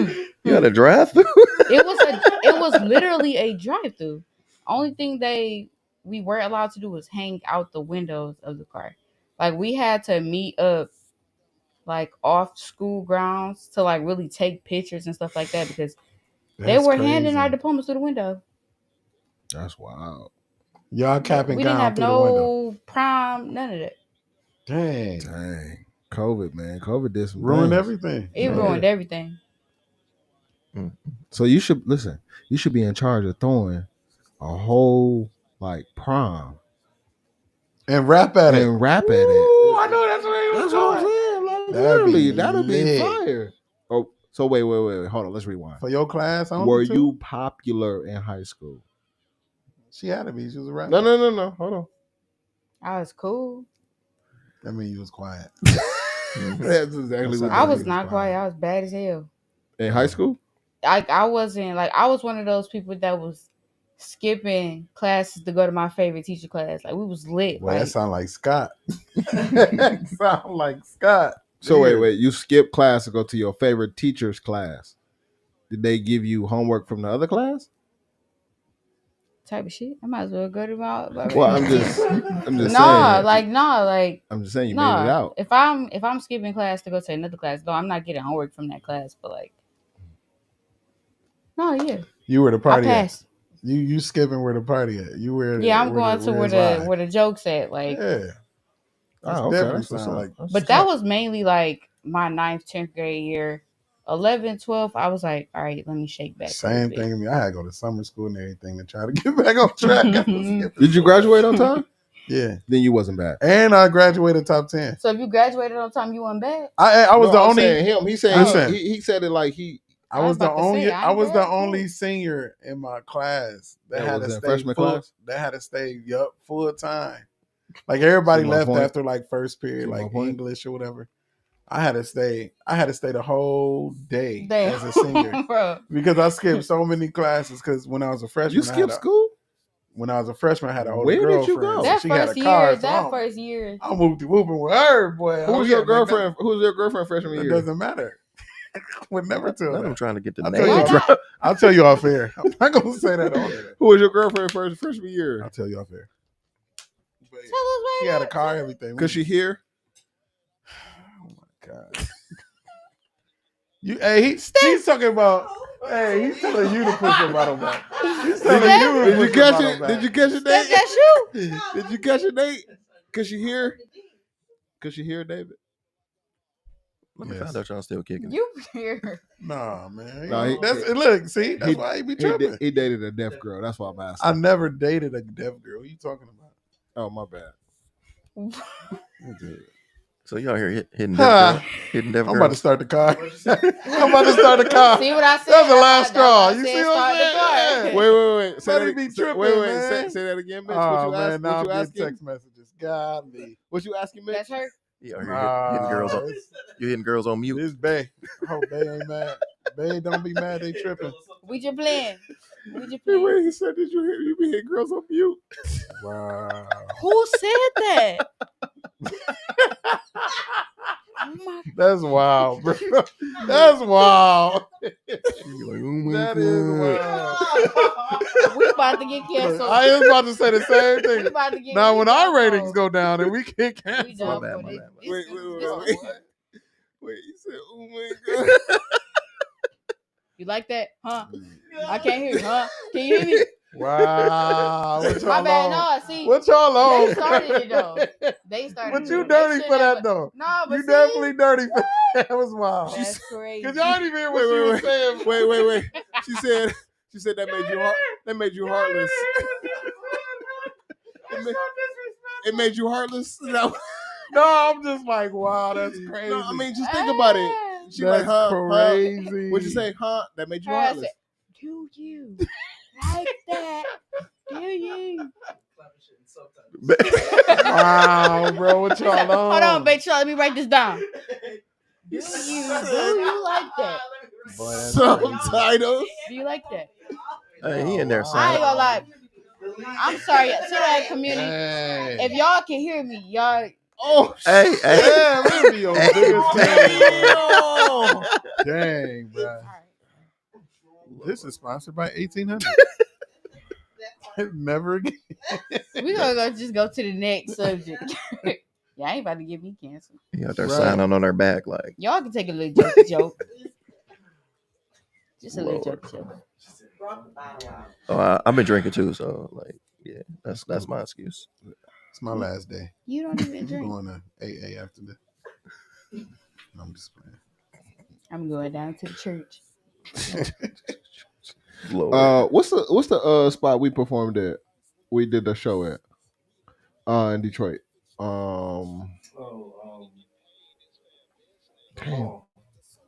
Speaker 5: You had a drive through?
Speaker 3: It was literally a drive-through. Only thing we weren't allowed to do was hang out the windows of the car. Like we had to meet up like off school grounds to like really take pictures and stuff like that because they were handing our diplomas through the window.
Speaker 4: That's wild.
Speaker 2: Y'all cap and
Speaker 3: We didn't
Speaker 2: gown
Speaker 3: have
Speaker 2: through the window.
Speaker 3: no prom, none of that.
Speaker 2: Dang.
Speaker 4: COVID, man. COVID did some
Speaker 2: Ruined
Speaker 4: things.
Speaker 2: everything.
Speaker 3: It ruined everything.
Speaker 4: So you should listen. You should be in charge of throwing a whole like prom
Speaker 2: And rap at it.
Speaker 4: and rap at it.
Speaker 2: I know that's what
Speaker 4: That's what I'm saying. Like,
Speaker 2: That'd be
Speaker 4: literally, that'll be
Speaker 2: lit.
Speaker 4: fire. Oh, so wait. Hold on. Let's rewind.
Speaker 2: For your class,
Speaker 4: Were you popular in high school?
Speaker 2: She had to be. She was a rapper.
Speaker 4: No. Hold on.
Speaker 3: I was cool.
Speaker 2: That means you was quiet.
Speaker 4: That's exactly what
Speaker 3: I was not quiet. I was bad as hell.
Speaker 4: in high school.
Speaker 3: I wasn't like I was one of those people that was skipping classes to go to my favorite teacher class. Like we was lit.
Speaker 2: Well,
Speaker 3: like,
Speaker 2: that sound like Scott. Sound like Scott.
Speaker 4: So wait. You skipped class to go to your favorite teacher's class. Did they give you homework from the other class?
Speaker 3: type of shit. I might as well go to my
Speaker 4: Well, I'm just saying.
Speaker 3: I'm just saying you
Speaker 4: made it out.
Speaker 3: If I'm skipping class to go to another class, no, I'm not getting homework from that class. But like, no, yeah,
Speaker 2: You were the
Speaker 3: I
Speaker 2: party at.
Speaker 3: passed.
Speaker 2: You skipping where the party at. You were.
Speaker 3: Yeah, I'm going to where the jokes at. Like,
Speaker 2: yeah.
Speaker 4: Oh,
Speaker 2: Definitely
Speaker 4: okay.
Speaker 2: sound like.
Speaker 3: but that was mainly like my 9th, 10th grade year. 11th, 12th, I was like, all right, let me shake back.
Speaker 2: Same thing to me. I had to go to summer school and everything to try to get back on track.
Speaker 4: Did you graduate on time?
Speaker 2: Yeah.
Speaker 4: Then you wasn't bad.
Speaker 2: And I graduated top 10.
Speaker 3: So if you graduated on time, you weren't bad.
Speaker 2: I was the only.
Speaker 4: Him. He said he said it like he.
Speaker 2: I was the only. I was the
Speaker 3: bad.
Speaker 2: only senior in my class that had to stay
Speaker 4: freshman
Speaker 2: full,
Speaker 4: class.
Speaker 2: That had to stay full time. Like everybody
Speaker 4: See my
Speaker 2: left
Speaker 4: point?
Speaker 2: after like first period,
Speaker 4: See my
Speaker 2: like
Speaker 4: point?
Speaker 2: English or whatever. I had to stay the whole day
Speaker 3: Damn.
Speaker 2: as a senior
Speaker 3: Bro.
Speaker 2: because I skipped so many classes. Because when I was a freshman,
Speaker 4: You skipped school?
Speaker 2: When I was a freshman, I had an older
Speaker 4: Where did
Speaker 2: girlfriend.
Speaker 4: you go?
Speaker 2: So
Speaker 3: That
Speaker 2: she had a
Speaker 3: first
Speaker 2: car.
Speaker 3: year,
Speaker 2: So
Speaker 3: first year.
Speaker 2: I moved to whooping with her, boy.
Speaker 4: Who was your girlfriend? Who was your girlfriend freshman
Speaker 2: It
Speaker 4: year?
Speaker 2: doesn't matter. Would never tell
Speaker 5: Now I'm
Speaker 2: that.
Speaker 5: trying to get the
Speaker 2: I'll
Speaker 5: name.
Speaker 2: tell you
Speaker 3: Why
Speaker 2: off- I'll tell you off air. I'm not gonna say that on air.
Speaker 4: Who was your girlfriend freshman year?
Speaker 2: I'll tell you off air. But
Speaker 3: Tell us
Speaker 2: she
Speaker 3: right
Speaker 2: had a
Speaker 3: now.
Speaker 2: car, everything.
Speaker 4: Cause she here.
Speaker 2: Oh my god. He's talking about. Hey, he's telling you to push your bottle back. He's telling you to
Speaker 4: Did you
Speaker 2: push your
Speaker 4: catch
Speaker 2: bottle
Speaker 4: it?
Speaker 2: back.
Speaker 4: Did you catch it,
Speaker 3: That's
Speaker 4: Nate?
Speaker 3: that shoe.
Speaker 4: Did you catch it, Nate? Cause she here. Cause she here, David.
Speaker 5: Let me
Speaker 2: Yes.
Speaker 5: find out y'all still kicking.
Speaker 3: You here.
Speaker 2: Nah, man.
Speaker 4: No,
Speaker 2: Look, see, that's why he be tripping.
Speaker 4: He dated a deaf girl. That's why I'm asking.
Speaker 2: I never dated a deaf girl. What are you talking about?
Speaker 4: Oh, my bad.
Speaker 5: So y'all here hitting deaf girl? Hitting deaf
Speaker 2: I'm
Speaker 5: girl?
Speaker 2: about to start the car. I'm about to start the car.
Speaker 3: See what I said?
Speaker 2: That's the last straw.
Speaker 3: That's
Speaker 2: You
Speaker 3: why I
Speaker 2: see
Speaker 3: said
Speaker 2: what I'm
Speaker 3: start the car.
Speaker 2: saying?
Speaker 4: Wait. Say
Speaker 2: Buddy
Speaker 4: that,
Speaker 2: be
Speaker 4: say-
Speaker 2: tripping,
Speaker 4: wait,
Speaker 2: man.
Speaker 4: say that again, bitch.
Speaker 2: Oh,
Speaker 4: what you
Speaker 2: man,
Speaker 4: ask?
Speaker 2: now
Speaker 4: What you
Speaker 2: I'm
Speaker 4: asking?
Speaker 2: getting text messages. Godly.
Speaker 4: What you asking, bitch?
Speaker 3: That's her.
Speaker 5: Yeah, you're hitting girls on. You're hitting girls on mute.
Speaker 2: This Bay. I hope Bay ain't mad. Bay, don't be mad. They tripping.
Speaker 3: We just playing. We just
Speaker 4: Hey,
Speaker 3: playing.
Speaker 4: wait, he said, "Did you be hitting girls on mute?"
Speaker 2: Wow.
Speaker 3: Who said that? Oh my!
Speaker 2: That's wild, bro. That's wild.
Speaker 5: You be like, oh my
Speaker 2: That
Speaker 5: God.
Speaker 2: is wild.
Speaker 3: We about to get canceled.
Speaker 2: I was about to say the same
Speaker 3: We
Speaker 2: thing.
Speaker 3: about to get
Speaker 2: Now, when our
Speaker 3: done
Speaker 2: ratings
Speaker 3: for.
Speaker 2: go down and we get
Speaker 3: We
Speaker 2: canceled,
Speaker 3: done
Speaker 5: bad,
Speaker 3: for.
Speaker 5: my
Speaker 3: This-
Speaker 5: bad.
Speaker 3: this-
Speaker 4: Wait.
Speaker 3: this-
Speaker 4: Wait, he said, "Oh my god."
Speaker 3: You like that? Huh? I can't hear you, huh? Can you hear me?
Speaker 2: wow. What
Speaker 3: My
Speaker 2: y'all
Speaker 3: bad.
Speaker 2: on?
Speaker 3: No, see,
Speaker 2: What y'all on?
Speaker 3: they started it though. They started
Speaker 2: But
Speaker 3: it.
Speaker 2: you
Speaker 3: They
Speaker 2: dirty
Speaker 3: should
Speaker 2: for that
Speaker 3: have-
Speaker 2: though.
Speaker 3: No, but
Speaker 2: You
Speaker 3: see,
Speaker 2: definitely dirty for that. That was wild.
Speaker 3: That's crazy.
Speaker 2: Cause y'all didn't even hear what
Speaker 4: Wait,
Speaker 2: she
Speaker 4: wait,
Speaker 2: was saying.
Speaker 4: Wait. She said that made you heartless. It made you heartless. No,
Speaker 2: No, I'm just like, wow, that's crazy.
Speaker 4: no, I mean, just think about it. She
Speaker 2: that's
Speaker 4: like, huh?
Speaker 2: crazy.
Speaker 4: What'd you say, huh? That made you
Speaker 3: I
Speaker 4: heartless.
Speaker 3: said, do you like that? Do you?
Speaker 2: Wow, bro, what y'all on?
Speaker 3: Hold on, bitch. Let me write this down. Do you like that?
Speaker 2: Boy, that's
Speaker 4: Subtitles.
Speaker 3: Do you like that?
Speaker 5: Hey, he in there
Speaker 3: I ain't
Speaker 5: signing.
Speaker 3: gonna lie. I'm sorry to that community.
Speaker 2: Dang.
Speaker 3: If y'all can hear me, y'all.
Speaker 4: Oh,
Speaker 5: Hey, hey.
Speaker 2: Damn, it'll be your
Speaker 5: Hey.
Speaker 2: biggest fan.
Speaker 4: damn.
Speaker 2: Dang, bro.
Speaker 3: All right.
Speaker 2: This is sponsored by 1800. Never again.
Speaker 3: We gonna just go to the next subject. Y'all ain't about to give me cancer.
Speaker 5: He out there
Speaker 2: Right.
Speaker 5: signing on her back like,
Speaker 3: Y'all can take a little joke. Just a little
Speaker 5: Lord.
Speaker 3: joke.
Speaker 5: Oh, I've been drinking too, so like, yeah, that's my excuse.
Speaker 2: It's my last day.
Speaker 3: You don't even
Speaker 2: I'm
Speaker 3: drink.
Speaker 2: going to AA after this. No, I'm just playing.
Speaker 3: I'm going down to the church.
Speaker 5: Lord.
Speaker 4: What's the spot we performed at? We did the show at in Detroit.
Speaker 6: Hall.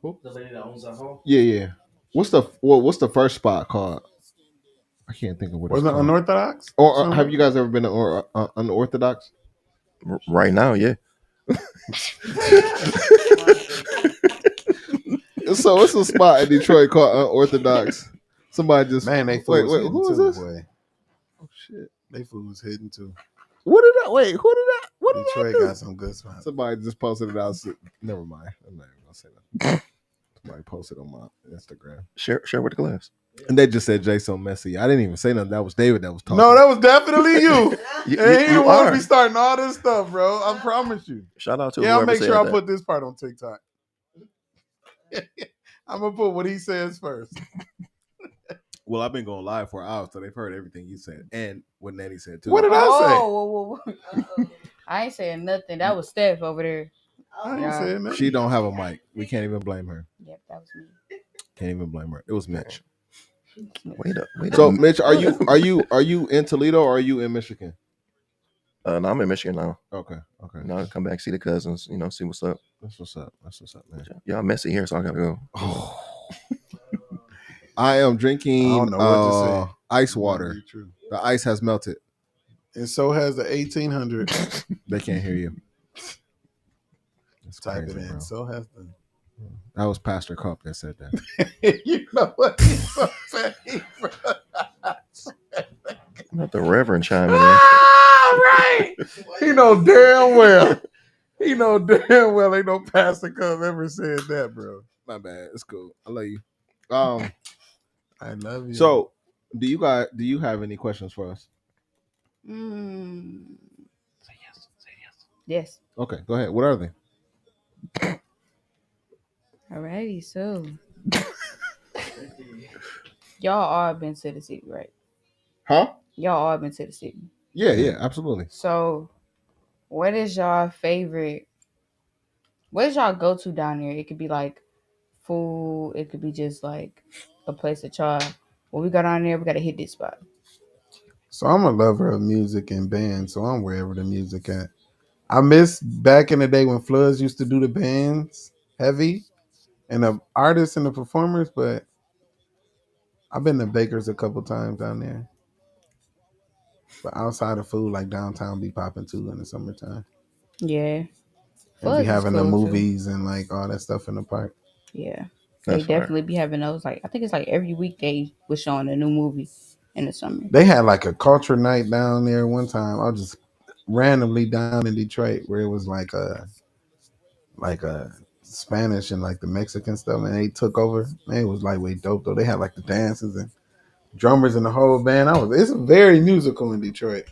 Speaker 6: The lady that owns that hall.
Speaker 4: Yeah. What's the first spot called? I can't think of what it's
Speaker 2: Wasn't it
Speaker 4: called.
Speaker 2: unorthodox?
Speaker 4: Or have you guys ever been to unorthodox?
Speaker 5: Right now, yeah.
Speaker 4: So it's a spot in Detroit called Unorthodox. Somebody just
Speaker 2: Man, they food
Speaker 4: wait.
Speaker 2: was hidden
Speaker 4: Who is
Speaker 2: too,
Speaker 4: this?
Speaker 2: boy.
Speaker 4: Oh shit!
Speaker 2: They food was hidden too.
Speaker 4: What did I wait? Who did I? What did
Speaker 2: Detroit
Speaker 4: I do?
Speaker 2: got some good spots.
Speaker 4: Somebody just posted it out. Never mind. I'm not even gonna say that. Somebody posted on my Instagram,
Speaker 5: Share with the class.
Speaker 4: and they just said Jay so messy. I didn't even say nothing. That was David that was talking.
Speaker 2: No, that was definitely you.
Speaker 5: You,
Speaker 2: And he
Speaker 5: you
Speaker 2: the one
Speaker 5: are.
Speaker 2: be starting all this stuff, bro. I promise you.
Speaker 5: Shout out to
Speaker 2: Yeah, I'll
Speaker 5: whoever
Speaker 2: make
Speaker 5: said
Speaker 2: sure I
Speaker 5: that.
Speaker 2: put this part on TikTok. I'm gonna put what he says first.
Speaker 4: Well, I've been going live for hours, so they've heard everything you said and what Nanny said too.
Speaker 2: What did I say?
Speaker 3: Whoa. I ain't saying nothing. That was Steph over there.
Speaker 2: I ain't saying that.
Speaker 4: She don't have a mic. We can't even blame her.
Speaker 3: Yep, that was me.
Speaker 4: Can't even blame her. It was Mitch.
Speaker 5: Wait up.
Speaker 4: So, Mitch, are you in Toledo or are you in Michigan?
Speaker 5: No, I'm in Michigan now.
Speaker 4: Okay.
Speaker 5: Now I come back, see the cousins, see what's up.
Speaker 4: That's what's up, man.
Speaker 5: Y'all messy here, so I gotta go.
Speaker 4: I am drinking
Speaker 2: I don't know what to say.
Speaker 4: ice water.
Speaker 2: True.
Speaker 4: The ice has melted.
Speaker 2: And so has the 1800.
Speaker 4: They can't hear you. It's
Speaker 2: Type
Speaker 4: crazy,
Speaker 2: it in.
Speaker 4: bro.
Speaker 2: So has the.
Speaker 4: That was Pastor Cup that said that.
Speaker 2: You know what he's so petty, bro.
Speaker 5: Not the Reverend chiming in.
Speaker 2: Right. He know damn well. Ain't no Pastor Cup ever said that, bro.
Speaker 4: My bad. It's cool. I love you.
Speaker 2: I love you.
Speaker 4: So do you have any questions for us?
Speaker 3: Say yes.
Speaker 4: Okay, go ahead. What are they?
Speaker 3: Alrighty, so y'all all been to the city, right?
Speaker 4: Huh?
Speaker 3: Y'all all been to the city.
Speaker 4: Yeah, absolutely.
Speaker 3: So, what is y'all favorite? What is y'all go to down there? It could be like food. It could be just like a place that y'all. When we got down there, we gotta hit this spot.
Speaker 2: So I'm a lover of music and bands, so I'm wherever the music at. I miss back in the day when Floods used to do the bands heavy and the artists and the performers, but I've been to Baker's a couple times down there. But outside of food, like downtown be popping too in the summertime.
Speaker 3: Yeah,
Speaker 2: And
Speaker 3: Floods
Speaker 2: be
Speaker 3: is
Speaker 2: having the
Speaker 3: cool, too.
Speaker 2: movies and like all that stuff in the park.
Speaker 3: Yeah,
Speaker 5: That's
Speaker 3: they
Speaker 5: fire.
Speaker 3: definitely be having those. Like I think it's like every week they was showing a new movie in the summer.
Speaker 2: They had like a culture night down there one time. I was just randomly down in Detroit where it was like a Spanish and like the Mexican stuff, and they took over. Man, it was like way dope though. They had like the dances and drummers and the whole band. It's very musical in Detroit.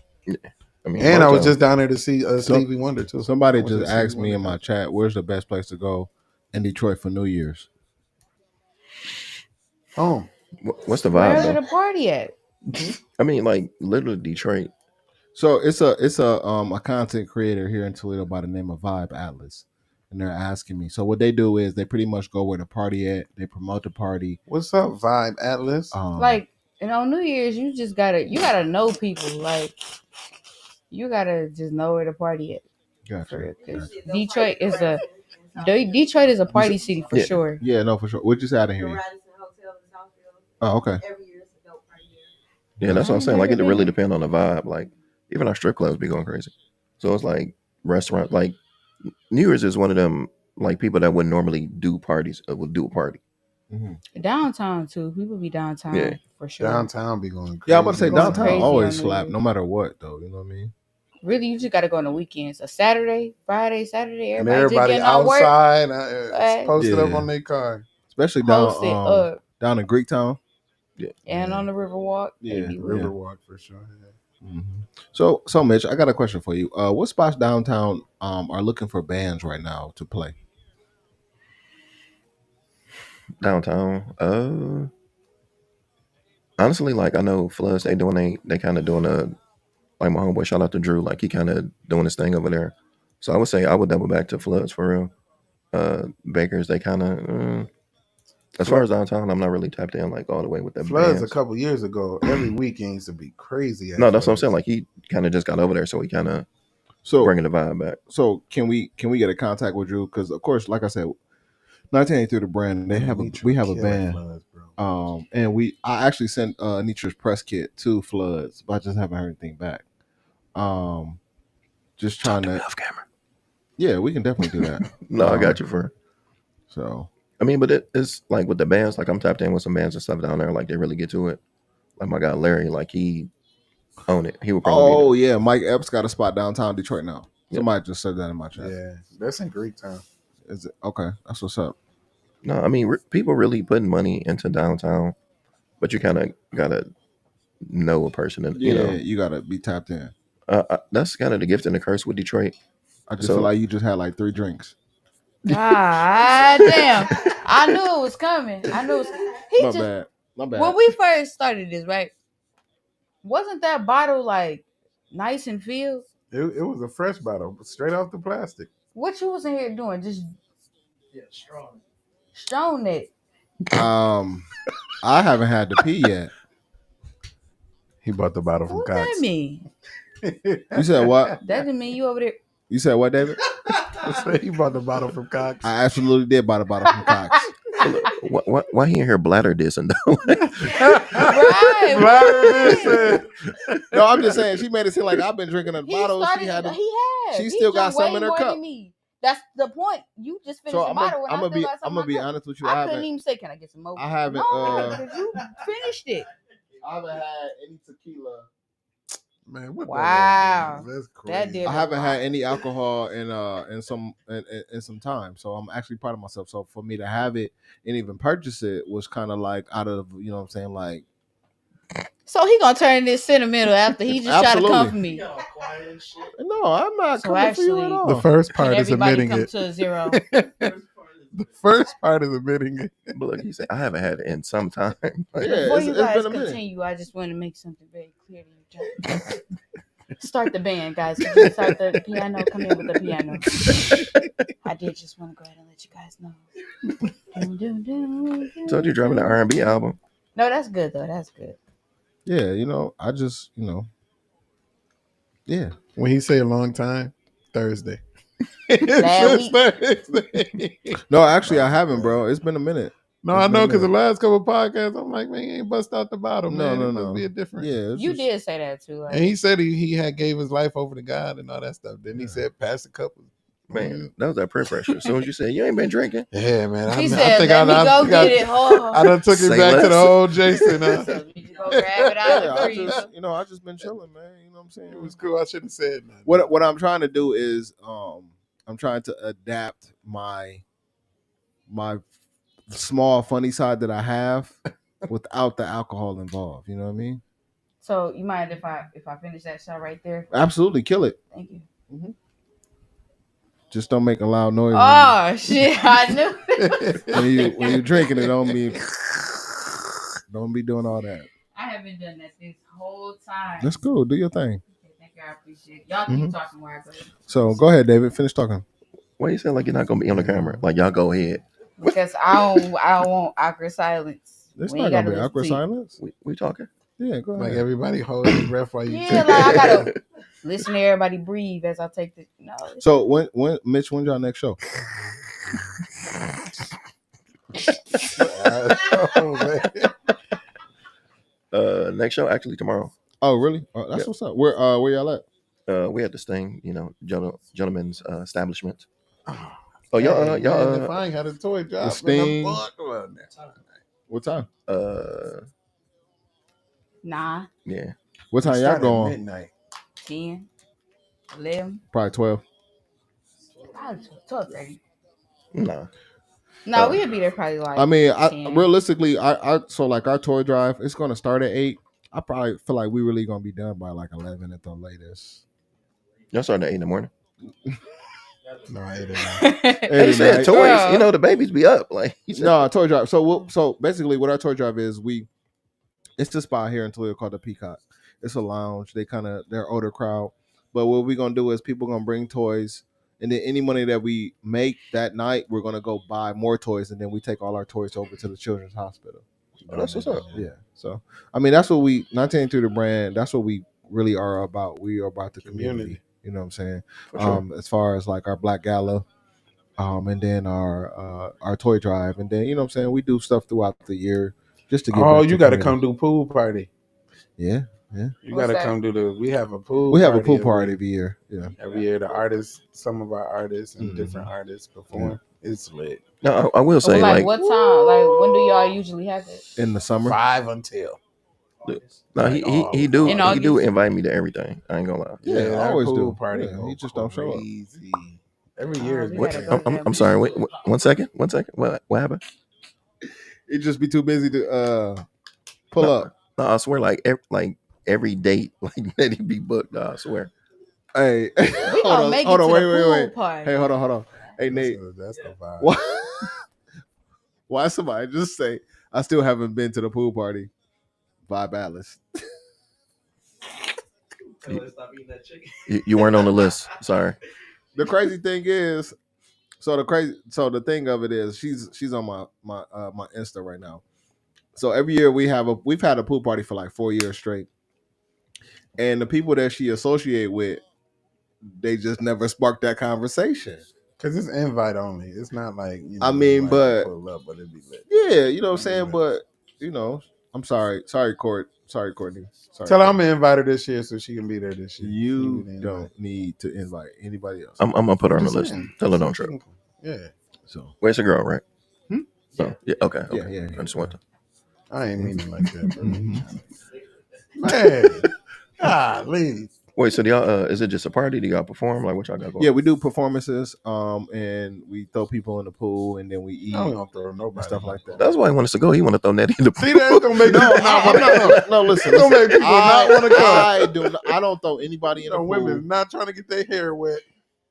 Speaker 5: I mean,
Speaker 2: And I was
Speaker 5: Motown.
Speaker 2: just down there to see Stevie Wonder too.
Speaker 4: Somebody
Speaker 2: I went to
Speaker 4: just
Speaker 2: the Stevie
Speaker 4: asked me
Speaker 2: Wonder
Speaker 4: in my
Speaker 2: concert.
Speaker 4: chat, where's the best place to go in Detroit for New Year's?
Speaker 2: Oh,
Speaker 5: What's the
Speaker 3: Where
Speaker 5: vibe
Speaker 3: the
Speaker 5: though?
Speaker 3: party at?
Speaker 5: I mean, like literally Detroit.
Speaker 4: So it's a content creator here in Toledo by the name of Vibe Atlas. And they're asking me. So what they do is they pretty much go where the party at, they promote the party.
Speaker 2: what's up, Vibe Atlas?
Speaker 3: Like, on New Year's, you gotta know people. Like, you gotta just know where the party at.
Speaker 4: Gotcha.
Speaker 3: Detroit is a party city for sure.
Speaker 4: Yeah, no, for sure. What'd you say? I didn't hear you. Oh, okay.
Speaker 5: Yeah, that's what I'm saying. Like, it really depends on the vibe. Like, even our strip clubs be going crazy. So it's like restaurant. Like, New Year's is one of them like people that wouldn't normally do parties would do a party.
Speaker 3: Downtown too. People be downtown
Speaker 5: Yeah.
Speaker 3: for sure.
Speaker 2: Downtown be going crazy.
Speaker 4: Yeah, I'm about to say
Speaker 3: Going
Speaker 4: downtown
Speaker 3: crazy
Speaker 4: always
Speaker 3: on
Speaker 4: slap,
Speaker 3: New
Speaker 4: no matter what, though. You know what I mean?
Speaker 3: Really, you just gotta go on the weekends. A Saturday, Friday, Saturday,
Speaker 2: And
Speaker 3: everybody just
Speaker 2: everybody
Speaker 3: getting off work.
Speaker 2: outside
Speaker 3: Right.
Speaker 2: posted up
Speaker 4: Yeah.
Speaker 2: on their car.
Speaker 4: Especially
Speaker 3: Post it up
Speaker 4: down in Greektown.
Speaker 3: and on the Riverwalk.
Speaker 4: Yeah,
Speaker 3: They be lit.
Speaker 2: Riverwalk for sure. Yeah.
Speaker 4: So Mitch, I got a question for you. What spots downtown are looking for bands right now to play?
Speaker 5: Downtown. Honestly, like I know Floods, they kind of doing a like my homeboy. Shout out to Drew, like he kind of doing his thing over there. So I would say I would double back to Floods for real. Bakers, they kind of. As far as downtown, I'm not really tapped in like all the way with the
Speaker 2: Floods
Speaker 5: bands.
Speaker 2: a couple years ago. Every weekend used to be crazy.
Speaker 5: No, that's what I'm saying. Like he kind of just got over there, so he kind of bringing the vibe back.
Speaker 4: So can we get a contact with Drew? Because of course, like I said, 1983 the brand. We have a band.
Speaker 2: Floods, bro.
Speaker 4: And I actually sent Nitra's press kit to Floods, but I just haven't heard anything back. Just trying to
Speaker 5: off camera.
Speaker 4: Yeah, we can definitely do that.
Speaker 5: No, I got you for.
Speaker 4: So
Speaker 5: I mean, but it's like with the bands, like I'm tapped in with some bands and stuff down there, like they really get to it. Like my guy Larry, like he own it. He would probably.
Speaker 4: yeah, Mike Epps got a spot downtown Detroit now. Somebody just said that in my chat.
Speaker 2: Yeah, that's in Greektown.
Speaker 4: Is it okay? That's what's up.
Speaker 5: No, I mean people really putting money into downtown, but you kind of gotta know a person, and
Speaker 4: you gotta be tapped in.
Speaker 5: That's kind of the gift and the curse with Detroit.
Speaker 4: I just feel like you just had like 3 drinks.
Speaker 3: God damn! I knew it was coming. I knew it was.
Speaker 4: My bad.
Speaker 3: When we first started this, right? Wasn't that bottle like nice and filled?
Speaker 2: It was a fresh bottle, straight off the plastic.
Speaker 3: What you was in here doing? Just strong it.
Speaker 4: I haven't had the pee yet.
Speaker 2: He bought the bottle from
Speaker 3: What
Speaker 2: Cox.
Speaker 3: that mean?
Speaker 4: You said what?
Speaker 3: That didn't mean you over there.
Speaker 4: You said what, David?
Speaker 2: He bought the bottle from Cox.
Speaker 4: I absolutely did buy the bottle from Cox.
Speaker 5: Why he in here bladder dissing though?
Speaker 3: Right.
Speaker 2: Bladder dissing.
Speaker 4: No, I'm just saying she made it seem like I've been drinking a bottle.
Speaker 3: He has.
Speaker 4: She still got some in her cup.
Speaker 3: Me. That's the point. You just finished
Speaker 4: So
Speaker 3: the bottle.
Speaker 4: I'm gonna be honest with you.
Speaker 3: I couldn't even say, "Can I get some more?"
Speaker 4: I haven't.
Speaker 3: No, because you finished it.
Speaker 4: I haven't had any tequila.
Speaker 2: Man, what
Speaker 3: Wow.
Speaker 2: That's crazy.
Speaker 3: That did.
Speaker 4: I haven't had any alcohol in some time, so I'm actually proud of myself. So for me to have it and even purchase it was kind of like out of, you know what I'm saying, like.
Speaker 3: So he gonna turn this sentimental after he just tried to come for me.
Speaker 4: No, I'm not
Speaker 3: So
Speaker 4: coming for you
Speaker 3: actually,
Speaker 4: at all.
Speaker 2: The first part
Speaker 3: Can
Speaker 2: is
Speaker 3: everybody
Speaker 2: admitting
Speaker 3: come
Speaker 2: it.
Speaker 3: to a zero?
Speaker 2: The first part is admitting it.
Speaker 5: But look, he said I haven't had it in some time.
Speaker 4: Yeah,
Speaker 3: Before you
Speaker 4: it's
Speaker 3: guys
Speaker 4: been a minute.
Speaker 3: continue, I just want to make something very clear to you. Start the band, guys. Could you start the piano? Come in with the piano. I did just want to go ahead and let you guys know.
Speaker 5: So you're driving an R&B album.
Speaker 3: No, that's good though. That's good.
Speaker 4: Yeah, I just, yeah.
Speaker 2: When he say a long time, Thursday.
Speaker 3: Last week.
Speaker 2: Thursday.
Speaker 4: No, actually, I haven't, bro. It's been a minute.
Speaker 2: No, I know, because the last couple of podcasts, I'm like, man, he ain't bust out the bottom.
Speaker 4: No,
Speaker 2: man.
Speaker 4: no,
Speaker 2: It must
Speaker 4: no.
Speaker 2: be a different.
Speaker 4: Yeah,
Speaker 3: You did say that too. Like,
Speaker 2: And he said he had gave his life over to God and all that stuff. Then he said, pass a couple.
Speaker 5: Man, that was that peer pressure. As soon as you said you ain't been drinking,
Speaker 2: Yeah, man.
Speaker 3: he said, "Let me go get it."
Speaker 2: I done took it
Speaker 5: Say
Speaker 2: back to
Speaker 5: less.
Speaker 2: the old Jason.
Speaker 3: You just go grab it out of the
Speaker 4: I
Speaker 3: freezer.
Speaker 4: just, I just been chilling, man. You know what I'm saying?
Speaker 2: It was cool. I shouldn't have said nothing.
Speaker 4: What I'm trying to do is, I'm trying to adapt my small funny side that I have without the alcohol involved. You know what I mean?
Speaker 3: So you mind if I finish that shot right there?
Speaker 4: Absolutely, kill it.
Speaker 3: Thank you.
Speaker 4: Just don't make a loud noise.
Speaker 3: Oh shit! I knew.
Speaker 4: When you drinking it, don't be doing all that.
Speaker 3: I haven't done that this whole time.
Speaker 4: That's cool. Do your thing.
Speaker 3: Okay, thank you. I appreciate it. Y'all keep talking while I go.
Speaker 4: So go ahead, David. Finish talking.
Speaker 5: why you saying like you're not gonna be on the camera? Like y'all go ahead.
Speaker 3: Because I don't want awkward silence.
Speaker 4: It's
Speaker 3: We
Speaker 4: not
Speaker 3: ain't
Speaker 4: gonna
Speaker 3: gotta
Speaker 4: be
Speaker 3: listen
Speaker 4: awkward
Speaker 3: to you.
Speaker 4: silence.
Speaker 5: We talking?
Speaker 4: Yeah, go ahead.
Speaker 2: Like everybody hold their breath while you
Speaker 3: Yeah,
Speaker 2: take
Speaker 3: like I
Speaker 2: it.
Speaker 3: gotta listen to everybody breathe as I take the. No,
Speaker 4: So when Mitch, when's y'all next show?
Speaker 2: Oh, man.
Speaker 5: Next show actually tomorrow.
Speaker 4: Oh, really? Oh, that's
Speaker 5: Yep.
Speaker 4: what's up. Where y'all at?
Speaker 5: We had this thing, gentleman's establishment. Oh,
Speaker 2: Hey, man,
Speaker 5: y'all,
Speaker 2: if I ain't had a toy drop,
Speaker 4: the Sting.
Speaker 2: What time?
Speaker 3: Nah,
Speaker 5: yeah.
Speaker 4: What time y'all going?
Speaker 2: Midnight.
Speaker 3: 10, 11,
Speaker 4: Probably 12.
Speaker 3: 12:30.
Speaker 5: Nah.
Speaker 3: No, we'll be there probably like.
Speaker 4: I mean,
Speaker 3: 10.
Speaker 4: realistically, so like our toy drive, it's gonna start at 8. I probably feel like we really gonna be done by like 11 at the latest.
Speaker 5: Y'all starting at 8 in the morning.
Speaker 2: No, 8 or 9.
Speaker 5: He said toys.
Speaker 3: Well.
Speaker 5: You know the babies be up. Like he said,
Speaker 4: No, toy drive. So basically, what our toy drive is, it's the spot here in Toledo called the Peacock. It's a lounge. They're older crowd, but what we're gonna do is people gonna bring toys, and then any money that we make that night, we're gonna go buy more toys, and then we take all our toys over to the children's hospital.
Speaker 5: oh, that's what's up.
Speaker 4: Yeah. So I mean, that's what we 19 through the brand. That's what we really are about. We are about the community. You know what I'm saying?
Speaker 5: For sure.
Speaker 4: As far as like our Black Gala, and then our toy drive, and then you know what I'm saying, we do stuff throughout the year just to get.
Speaker 2: Oh,
Speaker 4: back
Speaker 2: you
Speaker 4: to
Speaker 2: got to
Speaker 4: community.
Speaker 2: come do pool party.
Speaker 4: Yeah.
Speaker 2: You
Speaker 3: What's
Speaker 2: got to
Speaker 3: that?
Speaker 2: come do we have a pool.
Speaker 4: We have a pool
Speaker 2: every-
Speaker 4: party every year. Yeah.
Speaker 2: Every year, the artists, some of our artists and
Speaker 4: Mhm.
Speaker 2: different artists perform. It's lit.
Speaker 5: No, I will say
Speaker 3: Well,
Speaker 5: like
Speaker 3: what time? Like when do y'all usually have it?
Speaker 4: In the summer.
Speaker 2: 5 until.
Speaker 5: no,
Speaker 2: like
Speaker 5: he do
Speaker 3: In
Speaker 5: he do
Speaker 3: August?
Speaker 5: invite me to everything. I ain't gonna lie.
Speaker 4: Yeah,
Speaker 2: that
Speaker 4: I always
Speaker 2: pool
Speaker 4: do.
Speaker 2: party.
Speaker 4: Yeah,
Speaker 2: go
Speaker 4: he just don't show up.
Speaker 2: crazy. Every year is
Speaker 3: we
Speaker 5: What?
Speaker 3: gotta
Speaker 2: different.
Speaker 3: go.
Speaker 5: I'm sorry. Wait, 1 second. 1 second. What happened?
Speaker 4: He'd just be too busy to pull up.
Speaker 5: No, I swear, like every date, like let it be booked. No, I swear.
Speaker 4: Hey,
Speaker 3: We gonna make it to the pool party.
Speaker 4: Hey, hold on. Hey, Nate,
Speaker 2: That's the vibe.
Speaker 4: why somebody just say I still haven't been to the pool party? Vibe Alice.
Speaker 6: Stop eating that chicken.
Speaker 5: You weren't on the list. Sorry.
Speaker 4: The crazy thing is, so the thing of it is, she's on my Insta right now. So every year we've had a pool party for like 4 years straight, and the people that she associate with, they just never sparked that conversation.
Speaker 2: Because it's invite only. It's not like,
Speaker 4: I mean, but
Speaker 2: pull up, but it'd be lit.
Speaker 4: yeah, you know what I'm saying. But you know, I'm sorry, Courtney. Sorry,
Speaker 2: Tell her I'm gonna invite her this year so she can be there this year.
Speaker 4: You don't need to invite anybody else.
Speaker 5: I'm gonna put her on the
Speaker 2: Just
Speaker 5: list.
Speaker 2: saying.
Speaker 5: Tell her don't trip.
Speaker 2: Yeah.
Speaker 4: So
Speaker 5: Where's the girl, right?
Speaker 4: Yeah.
Speaker 5: Yeah. Okay.
Speaker 4: Yeah.
Speaker 5: I just want to.
Speaker 2: I ain't meaning like that, bro.
Speaker 4: Mm-hmm.
Speaker 2: Man. Golly.
Speaker 5: Wait. So do y'all? Is it just a party? Do y'all perform? Like what y'all got going?
Speaker 4: yeah, we do performances, and we throw people in the pool, and then we eat
Speaker 2: I don't gonna throw nobody
Speaker 4: and stuff like that.
Speaker 5: That's why he wants us to go. He want to throw Nettie in the
Speaker 2: See, that's gonna make people not want to come.
Speaker 4: No, listen.
Speaker 2: It's gonna make people not want to come.
Speaker 4: I don't throw anybody in the pool.
Speaker 2: Women not trying to get their hair wet.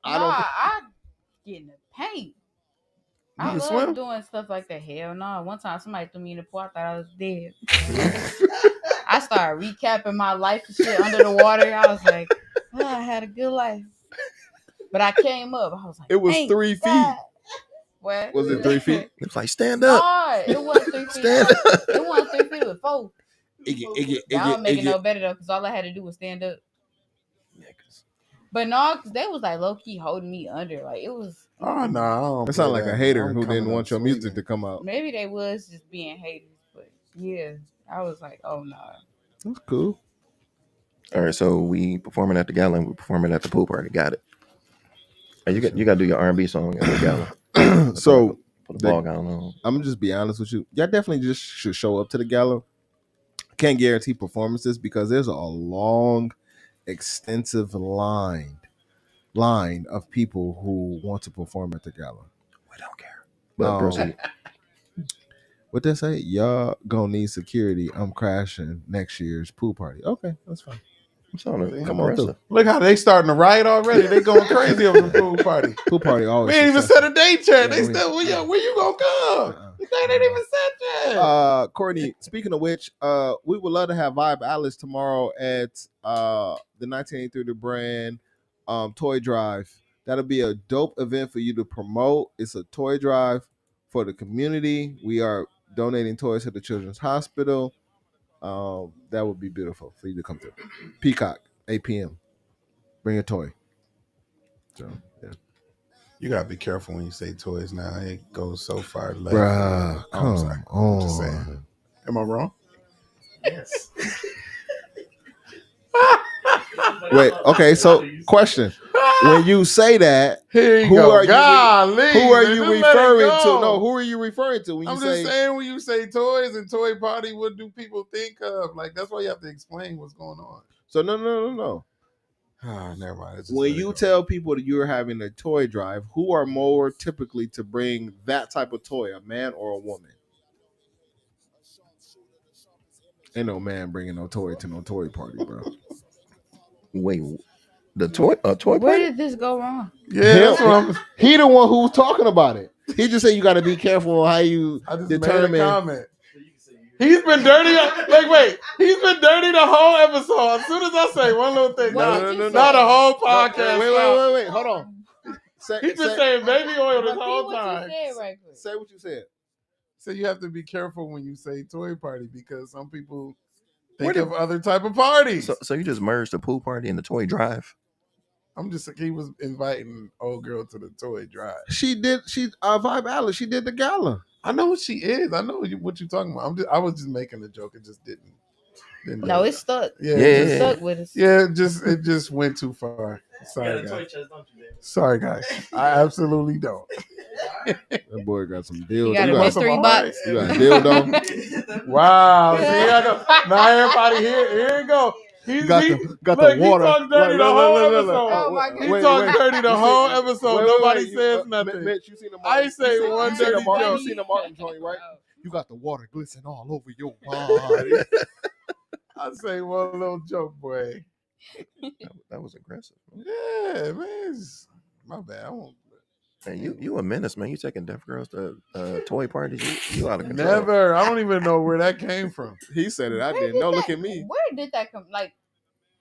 Speaker 3: I get in the paint. I
Speaker 2: can
Speaker 3: love
Speaker 2: swim?
Speaker 3: doing stuff like that. Hell no. One time somebody threw me in the pool. I thought I was dead. I started recapping my life and shit under the water. I was like, I had a good life. But I came up. I was like,
Speaker 4: It was
Speaker 3: thank
Speaker 4: 3 feet.
Speaker 3: God. What?
Speaker 4: Was it 3 feet?
Speaker 5: It's like stand up.
Speaker 3: No, it wasn't 3 feet.
Speaker 5: Stand up.
Speaker 3: It wasn't 3 feet. It was 4.
Speaker 4: It
Speaker 3: That don't make it no better though, because all I had to do was stand up. But no, because they was like low key holding me under. Like it was.
Speaker 2: Oh no, I don't
Speaker 4: It sounded
Speaker 2: play
Speaker 4: like a
Speaker 2: that.
Speaker 4: hater
Speaker 2: I'm
Speaker 4: who didn't
Speaker 2: coming
Speaker 4: want
Speaker 2: up
Speaker 4: your music
Speaker 2: swinging.
Speaker 4: to come out.
Speaker 3: Maybe they was just being haters, but yeah, I was like, oh no.
Speaker 4: That's cool.
Speaker 5: All right. So we performing at the gala and we performing at the pool party. Got it. And you got to do your R&B song at the gala.
Speaker 4: So
Speaker 5: Put the ball down on.
Speaker 4: I'm gonna just be honest with you. Y'all definitely just should show up to the gala. Can't guarantee performances because there's a long, extensive line of people who want to perform at the gala.
Speaker 5: We don't care. But proceed.
Speaker 4: What they say? Y'all gonna need security. I'm crashing next year's pool party. Okay, that's fine.
Speaker 5: Come
Speaker 4: Come on through.
Speaker 2: Look how they starting to riot already. They going crazy over the pool party.
Speaker 4: Pool party always.
Speaker 2: We ain't even
Speaker 4: successful.
Speaker 2: set a date yet.
Speaker 4: Yeah,
Speaker 2: They
Speaker 4: we-
Speaker 2: still, where you gonna come? They ain't even set yet.
Speaker 4: Courtney, speaking of which, we would love to have Vibe Alice tomorrow at the 1983 The Brand toy drive. That'll be a dope event for you to promote. It's a toy drive for the community. We are donating toys to the Children's Hospital. That would be beautiful for you to come to. Peacock, 8 p.m. Bring a toy. So, yeah.
Speaker 2: You gotta be careful when you say toys now. It goes so far left.
Speaker 4: Bruh,
Speaker 2: Oh, I'm
Speaker 4: come
Speaker 2: sorry.
Speaker 4: on.
Speaker 2: I'm just saying. Am I wrong?
Speaker 6: Yes.
Speaker 4: Wait, okay, so question.
Speaker 7: when you say that,
Speaker 2: Here you
Speaker 7: who
Speaker 2: go.
Speaker 7: are
Speaker 2: Golly,
Speaker 7: you? Who are
Speaker 2: man,
Speaker 7: you
Speaker 2: just let it
Speaker 7: referring to?
Speaker 2: go.
Speaker 7: No, who are you referring to when you
Speaker 2: I'm
Speaker 7: say?
Speaker 2: just saying when you say toys and toy party, what do people think of? Like that's why you have to explain what's going on.
Speaker 7: So no.
Speaker 2: Ah, never mind. It's just
Speaker 7: When
Speaker 2: let it
Speaker 7: you
Speaker 2: go.
Speaker 7: tell people that you're having a toy drive, who are more typically to bring that type of toy, a man or a woman? Ain't no man bringing no toy to no toy party, bro.
Speaker 5: Wait, the toy
Speaker 3: Where
Speaker 5: party?
Speaker 3: did this go wrong?
Speaker 2: Yeah, that's what I'm.
Speaker 7: He the one who's talking about it. He just said you got to be careful how you
Speaker 2: I just made a
Speaker 7: determine.
Speaker 2: comment. He's been dirty. Like, wait, he's been dirty the whole episode. As soon as I say one little thing,
Speaker 3: What
Speaker 2: no,
Speaker 3: did you
Speaker 2: not
Speaker 3: say?
Speaker 2: a whole podcast.
Speaker 7: Wait. Hold on.
Speaker 2: He's been saying baby oil this
Speaker 3: Repeat
Speaker 2: whole
Speaker 3: what
Speaker 2: time.
Speaker 3: you said right quick.
Speaker 7: Say what you said.
Speaker 2: So you have to be careful when you say toy party because some people think
Speaker 5: Where
Speaker 2: of other type of parties.
Speaker 5: So you just merged the pool party and the toy drive?
Speaker 2: I'm just he was inviting old girl to the toy drive.
Speaker 7: She did. She Vibe Alice. She did the gala.
Speaker 2: I know what she is. I know what you're talking about. I was just making a joke. It just didn't
Speaker 3: No,
Speaker 2: go.
Speaker 3: it's stuck.
Speaker 2: Yeah,
Speaker 5: Yeah.
Speaker 2: it
Speaker 3: It's
Speaker 2: just,
Speaker 3: stuck with us.
Speaker 2: yeah, it just went too far. Sorry, guys. Sorry, guys. I absolutely don't.
Speaker 7: That boy got some
Speaker 3: You
Speaker 7: dildo.
Speaker 3: got a
Speaker 2: want
Speaker 3: mystery
Speaker 2: some
Speaker 3: box.
Speaker 7: You got a dildo.
Speaker 2: Wow. See, here I go. Now everybody here you go. He's,
Speaker 7: Got
Speaker 2: he,
Speaker 7: the
Speaker 2: look,
Speaker 7: water.
Speaker 2: He talked dirty the whole episode.
Speaker 3: Oh my God.
Speaker 2: He talked dirty the whole episode. Nobody says nothing.
Speaker 7: Mitch, you seen the
Speaker 2: I say one dirty
Speaker 7: You
Speaker 2: joke.
Speaker 7: seen the Martin joint, right? You got the water glistening all over your body.
Speaker 2: I say one little joke, boy.
Speaker 5: That was aggressive.
Speaker 2: Yeah, man. My bad. I won't.
Speaker 5: Hey, you a menace, man. You taking deaf girls to toy parties? You out of control.
Speaker 2: Never. I don't even know where that came from.
Speaker 7: He said it. I
Speaker 3: Where
Speaker 7: didn't.
Speaker 3: did
Speaker 7: No,
Speaker 3: that-
Speaker 7: look at me.
Speaker 3: Where did that come? Like,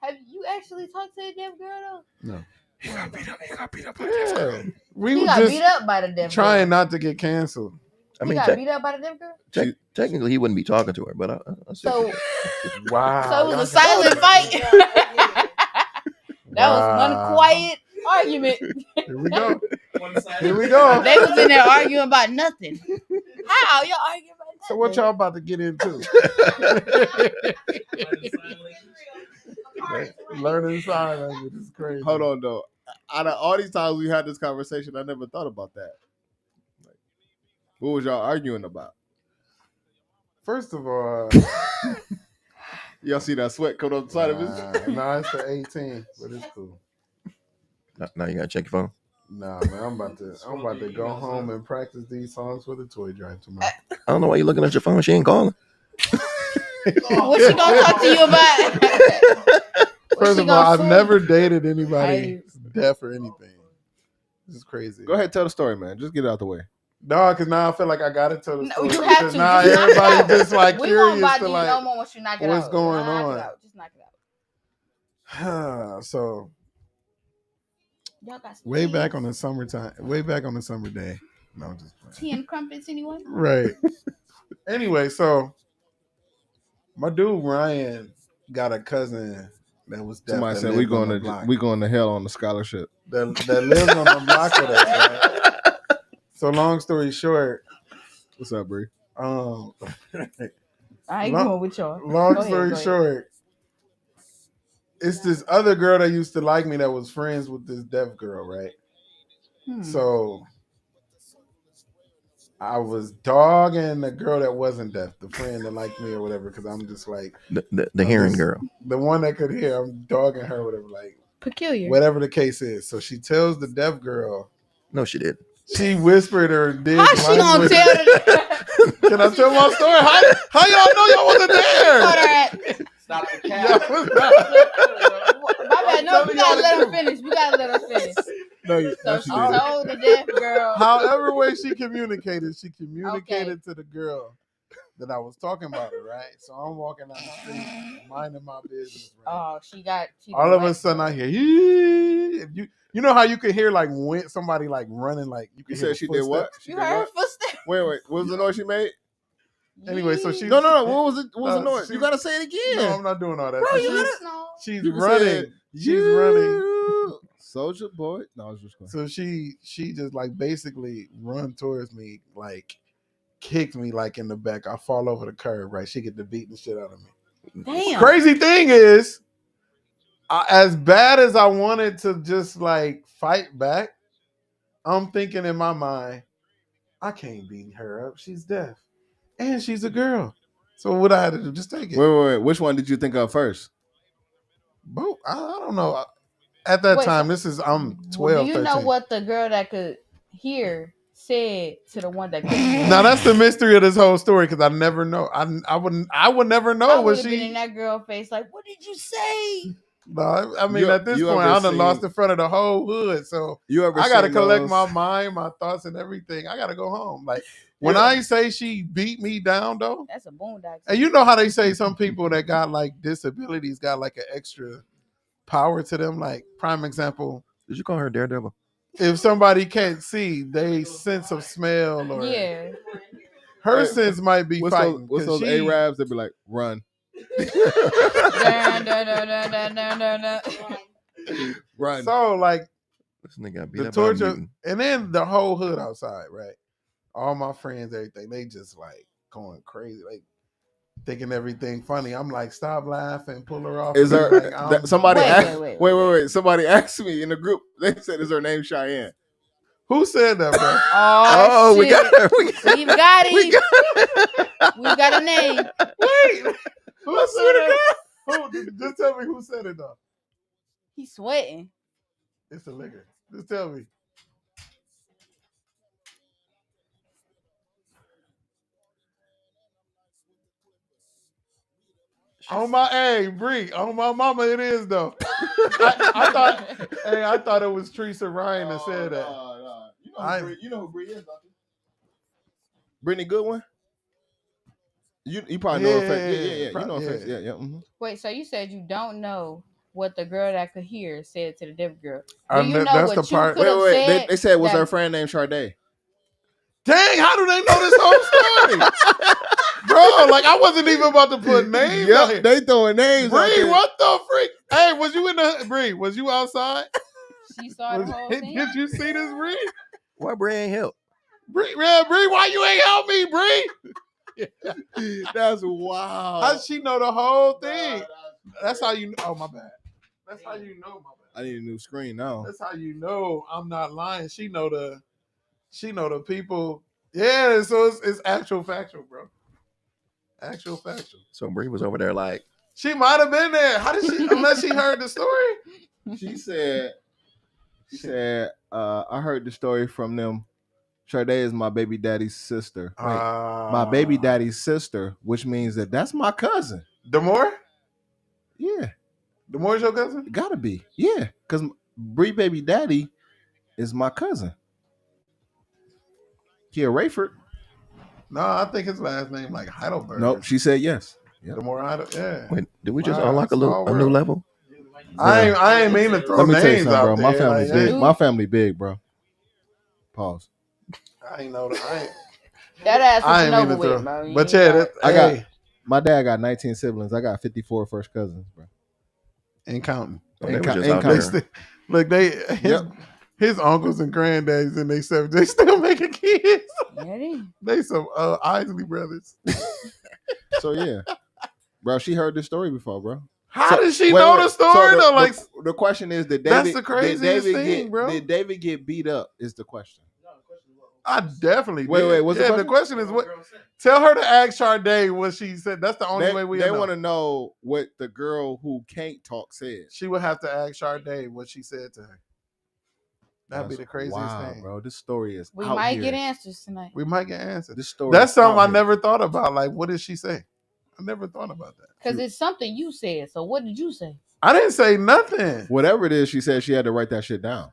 Speaker 3: have you actually talked to a deaf girl though?
Speaker 2: No.
Speaker 7: He got beat up. He got beat up.
Speaker 2: Yeah. We
Speaker 3: He
Speaker 2: were
Speaker 3: got
Speaker 2: just
Speaker 3: beat up by the deaf
Speaker 2: trying
Speaker 3: girl.
Speaker 2: not to get canceled.
Speaker 5: I
Speaker 3: He
Speaker 5: mean,
Speaker 3: got beat up by the deaf girl.
Speaker 5: technically, he wouldn't be talking to her, but I see
Speaker 3: So,
Speaker 5: what
Speaker 2: Wow.
Speaker 3: so it was a silent fight. That was one quiet argument.
Speaker 2: Here we go.
Speaker 6: One side.
Speaker 2: Here we go.
Speaker 3: They was in there arguing about nothing. How y'all arguing about nothing?
Speaker 2: So what y'all about to get into? Learning sign language is crazy.
Speaker 7: Hold on, though. Out of all these times we had this conversation, I never thought about that. Like, what was y'all arguing about?
Speaker 2: First of all,
Speaker 7: Y'all see that sweat coming up the side of his?
Speaker 2: nah, it's the 18, but it's cool.
Speaker 5: now you gotta check your phone.
Speaker 2: Nah, man, I'm about to go home and practice these songs for the toy drive tomorrow.
Speaker 5: I don't know why you looking at your phone. She ain't calling.
Speaker 3: What she gonna talk to you about?
Speaker 2: First
Speaker 3: she
Speaker 2: of all,
Speaker 3: gonna
Speaker 2: I've
Speaker 3: say?
Speaker 2: never dated anybody deaf or anything. This is crazy.
Speaker 7: Go ahead, tell the story, man. Just get it out the way.
Speaker 2: No, because now I feel like I gotta tell the
Speaker 3: No,
Speaker 2: story.
Speaker 3: you have
Speaker 2: because
Speaker 3: to.
Speaker 2: now
Speaker 3: Just knock it
Speaker 2: everybody
Speaker 3: out.
Speaker 2: just like
Speaker 3: We
Speaker 2: curious
Speaker 3: won't bother
Speaker 2: to
Speaker 3: you
Speaker 2: like
Speaker 3: no more once you knock it
Speaker 2: what's
Speaker 3: out.
Speaker 2: going
Speaker 3: Knock
Speaker 2: on.
Speaker 3: it out. Just knock it out.
Speaker 2: So
Speaker 3: Y'all got some
Speaker 2: way
Speaker 3: tea?
Speaker 2: back on the summer day. No, I'm just playing.
Speaker 3: Tea and crumpets, anyone?
Speaker 2: Right. Anyway, so my dude Ryan got a cousin that was deaf.
Speaker 7: Somebody
Speaker 2: that
Speaker 7: said
Speaker 2: lived on the block.
Speaker 7: we going to hell on the scholarship.
Speaker 2: that lives on the block with us. Right? So long story short,
Speaker 7: What's up, Bree?
Speaker 2: um,
Speaker 3: I ain't
Speaker 2: Long-
Speaker 3: going with y'all.
Speaker 2: long
Speaker 3: Go ahead,
Speaker 2: story
Speaker 3: go ahead.
Speaker 2: short, it's this other girl that used to like me that was friends with this deaf girl, right? So I was dogging the girl that wasn't deaf, the friend that liked me or whatever, because I'm just like
Speaker 5: The hearing girl.
Speaker 2: the one that could hear. I'm dogging her, whatever, like
Speaker 3: Peculiar.
Speaker 2: whatever the case is. So she tells the deaf girl.
Speaker 5: No, she did.
Speaker 2: She whispered or did.
Speaker 3: How she gonna tell the
Speaker 2: Can I tell my story? How y'all know y'all wasn't there?
Speaker 6: Stop the
Speaker 2: Y'all
Speaker 6: cap.
Speaker 2: was not-
Speaker 3: My bad. No,
Speaker 2: I'm
Speaker 3: we
Speaker 2: telling
Speaker 3: gotta
Speaker 2: y'all
Speaker 3: let
Speaker 2: the
Speaker 3: her finish. We gotta let her finish.
Speaker 7: No,
Speaker 3: So
Speaker 7: she
Speaker 3: she
Speaker 7: didn't.
Speaker 3: told the deaf girl.
Speaker 2: However way she communicated to the girl that I was talking about her, right? So I'm walking down the street, minding my business. Right?
Speaker 3: Oh, she
Speaker 2: All of a sudden I hear, "Yee!" You know how you could hear like when somebody like running, like you
Speaker 7: You
Speaker 2: could
Speaker 7: said
Speaker 2: hear
Speaker 7: she
Speaker 2: the
Speaker 7: did what?
Speaker 2: footsteps.
Speaker 7: She
Speaker 3: You
Speaker 7: did
Speaker 3: heard her
Speaker 7: what?
Speaker 3: footsteps.
Speaker 7: Wait. What was the noise she made?
Speaker 2: Anyway, so she
Speaker 7: No. What was it? What was the
Speaker 2: No,
Speaker 7: noise?
Speaker 2: she-
Speaker 7: You gotta say it again.
Speaker 2: No, I'm not doing all that.
Speaker 3: Bro,
Speaker 2: So
Speaker 3: you
Speaker 2: she's-
Speaker 3: gotta know.
Speaker 2: she's
Speaker 7: You can
Speaker 2: running.
Speaker 7: say it.
Speaker 2: She's running.
Speaker 7: Soldier boy. No, I was just going.
Speaker 2: So she just like basically run towards me, like kicked me like in the back. I fall over the curb, right? She get the beating shit out of me.
Speaker 3: Damn.
Speaker 2: Crazy thing is, as bad as I wanted to just like fight back, I'm thinking in my mind, I can't beat her up. She's deaf. And she's a girl. So what I had to do, just take it.
Speaker 7: Wait. Which one did you think of first?
Speaker 2: Bro, I don't know. At that time, I'm 12,
Speaker 3: Do you
Speaker 2: 13.
Speaker 3: know what the girl that could hear said to the one that couldn't hear?
Speaker 2: Now that's the mystery of this whole story because I never know. I would never know
Speaker 3: I
Speaker 2: what
Speaker 3: would have been
Speaker 2: she.
Speaker 3: in that girl face like, what did you say?
Speaker 2: No, I mean
Speaker 7: You-
Speaker 2: at this
Speaker 7: you
Speaker 2: point
Speaker 7: ever
Speaker 2: I done
Speaker 7: seen-
Speaker 2: lost in front of the whole hood. So
Speaker 7: You ever
Speaker 2: I got to
Speaker 7: seen
Speaker 2: collect
Speaker 7: those-
Speaker 2: my mind, my thoughts, and everything. I got to go home. Like when I say she beat me down, though,
Speaker 3: That's a boondock.
Speaker 2: and you know how they say some people that got like disabilities got like an extra power to them. Like prime example,
Speaker 5: Did you call her Daredevil?
Speaker 2: if somebody can't see, they sense of smell or
Speaker 3: Yeah.
Speaker 2: her
Speaker 7: Hey,
Speaker 2: sense might be
Speaker 7: What's
Speaker 2: fighting.
Speaker 7: those
Speaker 2: 'cause she-
Speaker 7: Arabs that be like, run,
Speaker 3: Dun, dun, dun, dun, dun, dun, dun, dun.
Speaker 7: run?
Speaker 2: So like
Speaker 5: This nigga got beat
Speaker 2: the
Speaker 5: up by a
Speaker 2: torture,
Speaker 5: mutant.
Speaker 2: and then the whole hood outside, right? All my friends, everything, they just like going crazy, like thinking everything funny. I'm like, stop laughing, pull her off.
Speaker 7: Is
Speaker 2: me,
Speaker 7: there
Speaker 2: like,
Speaker 7: that- somebody?
Speaker 3: Wait,
Speaker 7: asked,
Speaker 3: wait.
Speaker 7: wait. Somebody asked me in the group. They said, "Is her name Cheyenne?"
Speaker 2: Who said that, bro?
Speaker 3: Oh,
Speaker 5: we
Speaker 3: shit.
Speaker 5: got her. We
Speaker 3: We've got him.
Speaker 5: we got
Speaker 3: We've got a name.
Speaker 2: Wait, who said that? Who? Just tell me who said it though.
Speaker 3: He's sweating.
Speaker 2: It's the liquor. Just tell me. On my Bree, on my mama, it is though. I thought it was Teresa Ryan that said that.
Speaker 7: You know who Bree is, don't you? Brittany Goodwin. You probably know her face. Yeah. You know her face. Yeah. Mhm.
Speaker 3: Wait, so you said you don't know what the girl that could hear said to the deaf girl. Do
Speaker 2: I
Speaker 3: you
Speaker 2: kn-
Speaker 3: know
Speaker 2: that's
Speaker 3: what
Speaker 2: the
Speaker 3: you
Speaker 2: part-
Speaker 3: could have
Speaker 7: Wait.
Speaker 3: said?
Speaker 7: They said was
Speaker 3: that-
Speaker 7: her friend named Sade.
Speaker 2: Dang, how do they know this whole story? Bro, like I wasn't even about to put names out here.
Speaker 7: Yep, they throwing names out
Speaker 2: Bree,
Speaker 7: there.
Speaker 2: what the freak? Hey, was you in the Bree? Was you outside?
Speaker 3: She saw the whole thing.
Speaker 2: Did you see this, Bree?
Speaker 5: Why Bray ain't help?
Speaker 2: Bree, why you ain't help me, Bree?
Speaker 7: That's wild.
Speaker 2: How she know the whole thing? That's how you. Oh my bad. That's how you know my bad.
Speaker 7: I need a new screen now.
Speaker 2: That's how you know I'm not lying. She know the people. Yeah, so it's actual factual, bro. Actual factual.
Speaker 5: So Bray was over there like,
Speaker 2: She might have been there. How did she? Unless she heard the story.
Speaker 7: She said, I heard the story from them. Sade is my baby daddy's sister. Wait, my baby daddy's sister, which means that's my cousin.
Speaker 2: Demore?
Speaker 7: Yeah.
Speaker 2: Demore's your cousin?
Speaker 7: Gotta be. Yeah. Because Bree baby daddy is my cousin. Kia Rayford.
Speaker 2: No, I think his last name like Heidelberg.
Speaker 7: Nope. She said yes. Yep.
Speaker 2: Demore Heidelberg. Yeah.
Speaker 5: wait, did we just
Speaker 2: Wow,
Speaker 5: unlock a
Speaker 2: small
Speaker 5: new
Speaker 2: world.
Speaker 5: level?
Speaker 2: I ain't mean to throw
Speaker 7: Let me tell you
Speaker 2: names
Speaker 7: something, bro.
Speaker 2: out
Speaker 7: My
Speaker 2: there.
Speaker 7: family
Speaker 2: like,
Speaker 7: big.
Speaker 2: hey,
Speaker 7: My family big, bro. Pause.
Speaker 2: I ain't know that.
Speaker 3: That ass
Speaker 2: I
Speaker 3: was
Speaker 2: ain't
Speaker 3: over
Speaker 2: mean to
Speaker 3: with,
Speaker 2: throw.
Speaker 3: bro. You
Speaker 2: But
Speaker 3: ain't
Speaker 2: yeah,
Speaker 3: got-
Speaker 7: My dad got 19 siblings. I got 54 first cousins, bro.
Speaker 2: ain't counting.
Speaker 5: Oh, they
Speaker 7: Ain't
Speaker 5: were
Speaker 7: count-
Speaker 5: just
Speaker 7: ain't
Speaker 5: out
Speaker 7: count-
Speaker 5: there.
Speaker 2: Look, his uncles and granddaddies and they still making kids.
Speaker 3: Yeah,
Speaker 2: They some Isley brothers.
Speaker 7: So yeah, bro. She heard this story before, bro.
Speaker 2: How did she
Speaker 7: Wait,
Speaker 2: know
Speaker 7: wait.
Speaker 2: the story though? Like
Speaker 7: the question is, did
Speaker 2: That's
Speaker 7: David?
Speaker 2: the craziest
Speaker 7: did David
Speaker 2: thing,
Speaker 7: get,
Speaker 2: bro.
Speaker 7: Did David get beat up? Is the question.
Speaker 2: I definitely
Speaker 7: Wait,
Speaker 2: did.
Speaker 7: wait, what's the
Speaker 2: the question is what? Tell her to ask Sade what she said. That's the only way we
Speaker 7: They
Speaker 2: know.
Speaker 7: want to know what the girl who can't talk said.
Speaker 2: She would have to ask Sade what she said to her. That'd be
Speaker 7: That's
Speaker 2: the craziest
Speaker 7: wild,
Speaker 2: thing.
Speaker 7: bro. This story is.
Speaker 3: we
Speaker 7: out
Speaker 3: might
Speaker 7: here.
Speaker 3: get answers tonight.
Speaker 2: We might get answered.
Speaker 7: This story.
Speaker 2: That's
Speaker 7: is
Speaker 2: something
Speaker 7: out
Speaker 2: I
Speaker 7: here.
Speaker 2: never thought about. Like, what did she say? I never thought about that.
Speaker 3: Because it's something you said. So what did you say?
Speaker 2: I didn't say nothing.
Speaker 7: Whatever it is, she said she had to write that shit down.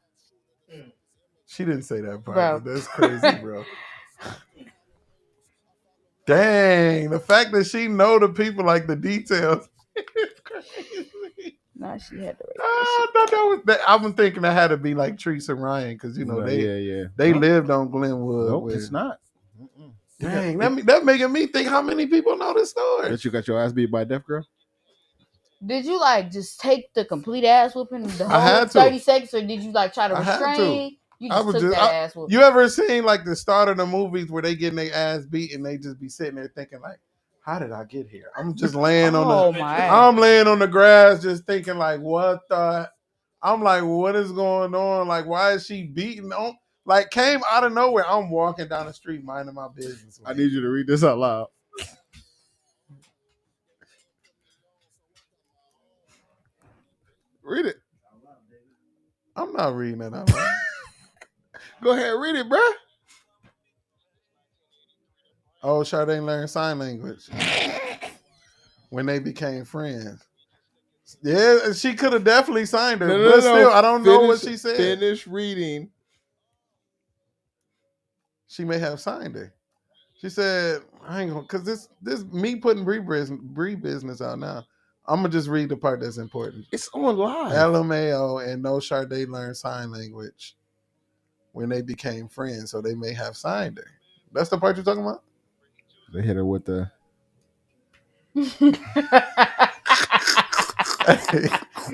Speaker 2: She didn't say that part.
Speaker 3: Bro.
Speaker 2: But that's crazy, bro. Dang, the fact that she know the people like the details. It's crazy.
Speaker 3: Nah, she had to write
Speaker 2: I thought that was that. I'm thinking that had to be like Teresa Ryan because you know
Speaker 7: yeah.
Speaker 2: they
Speaker 7: Nope.
Speaker 2: lived on Glenwood.
Speaker 7: Nope,
Speaker 2: with-
Speaker 7: it's not. Mm-mm.
Speaker 2: Dang, that making me think how many people know this story.
Speaker 7: That you got your ass beat by a deaf girl?
Speaker 3: Did you like just take the complete ass whooping the
Speaker 2: I
Speaker 3: whole
Speaker 2: had to.
Speaker 3: 30 seconds, or did you like try to
Speaker 2: I had to.
Speaker 3: restrain? You
Speaker 2: I
Speaker 3: just
Speaker 2: was
Speaker 3: took
Speaker 2: just-
Speaker 3: that ass whooping.
Speaker 2: You ever seen like the start of the movies where they getting their ass beat and they just be sitting there thinking like, how did I get here? I'm just laying
Speaker 3: Oh
Speaker 2: on the.
Speaker 3: my!
Speaker 2: I'm laying on the grass, just thinking like, what the? I'm like, what is going on? Like, why is she beating on? Like, came out of nowhere. I'm walking down the street, minding my business.
Speaker 7: I need you to read this out loud. Read it.
Speaker 2: I'm not reading it out loud.
Speaker 7: Go ahead, read it, bruh.
Speaker 2: Oh, Sade learned sign language when they became friends. Yeah, she could have definitely signed her, but still, I don't know what she said.
Speaker 7: Finish reading.
Speaker 2: She may have signed her. She said, "I ain't gonna," because this me putting Bree business out now. I'm gonna just read the part that's important.
Speaker 7: It's on live.
Speaker 2: LMAO and No Sade learned sign language when they became friends, so they may have signed her. That's the part you're talking about?
Speaker 7: They hit her with the.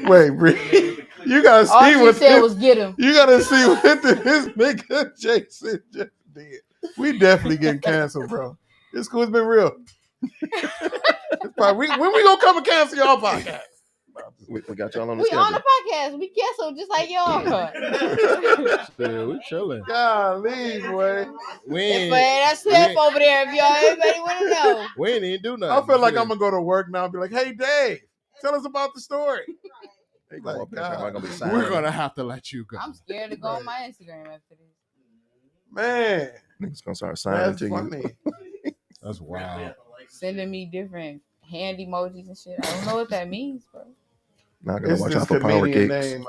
Speaker 2: Wait, Bree, you gotta see
Speaker 3: All she
Speaker 2: what
Speaker 3: said was get him.
Speaker 2: you gotta see what this nigga Jason just did. We definitely getting canceled, bro. This school's been real. When we gonna come and cancel y'all podcast?
Speaker 5: We got y'all on the
Speaker 3: We
Speaker 5: schedule.
Speaker 3: on the podcast. We canceled just like y'all.
Speaker 7: Shit, we chilling.
Speaker 2: Golly, boy.
Speaker 3: That's Steph over there. If y'all everybody want to know,
Speaker 7: We ain't even do nothing.
Speaker 2: I feel like I'm gonna go to work now and be like, "Hey, Dave, tell us about the story."
Speaker 5: Hey, go
Speaker 2: Like,
Speaker 5: up there. Am I gonna be
Speaker 7: We're
Speaker 5: silent?
Speaker 7: gonna have to let you go.
Speaker 3: I'm scared to go on my Instagram after this.
Speaker 2: Man,
Speaker 5: Niggas gonna start signing
Speaker 2: that's
Speaker 5: to you.
Speaker 2: funny.
Speaker 7: That's wild.
Speaker 3: Sending me different hand emojis and shit. I don't know what that means, bro.
Speaker 5: Not gonna
Speaker 2: It's
Speaker 5: watch
Speaker 2: this
Speaker 5: out for power
Speaker 2: comedian
Speaker 5: kicks.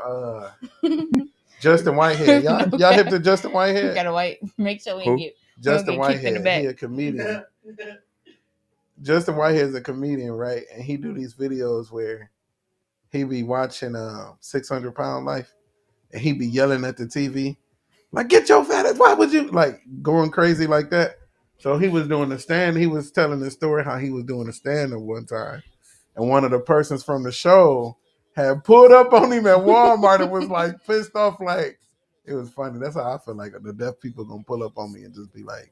Speaker 2: named Justin Whitehead. Y'all hip to Justin Whitehead?
Speaker 3: Gotta make sure we
Speaker 5: Who?
Speaker 3: get
Speaker 2: Justin
Speaker 3: get kicked in the
Speaker 2: Whitehead.
Speaker 3: back.
Speaker 2: He a comedian. Justin Whitehead is a comedian, right? And he do these videos where he be watching 600 Pound Life, and he be yelling at the TV, like, "Get your fat ass! Why would you?" Like going crazy like that. So he was doing the stand. He was telling the story how he was doing a stand at one time, and one of the persons from the show had pulled up on him at Walmart and was like pissed off. Like, it was funny. That's how I feel like the deaf people gonna pull up on me and just be like,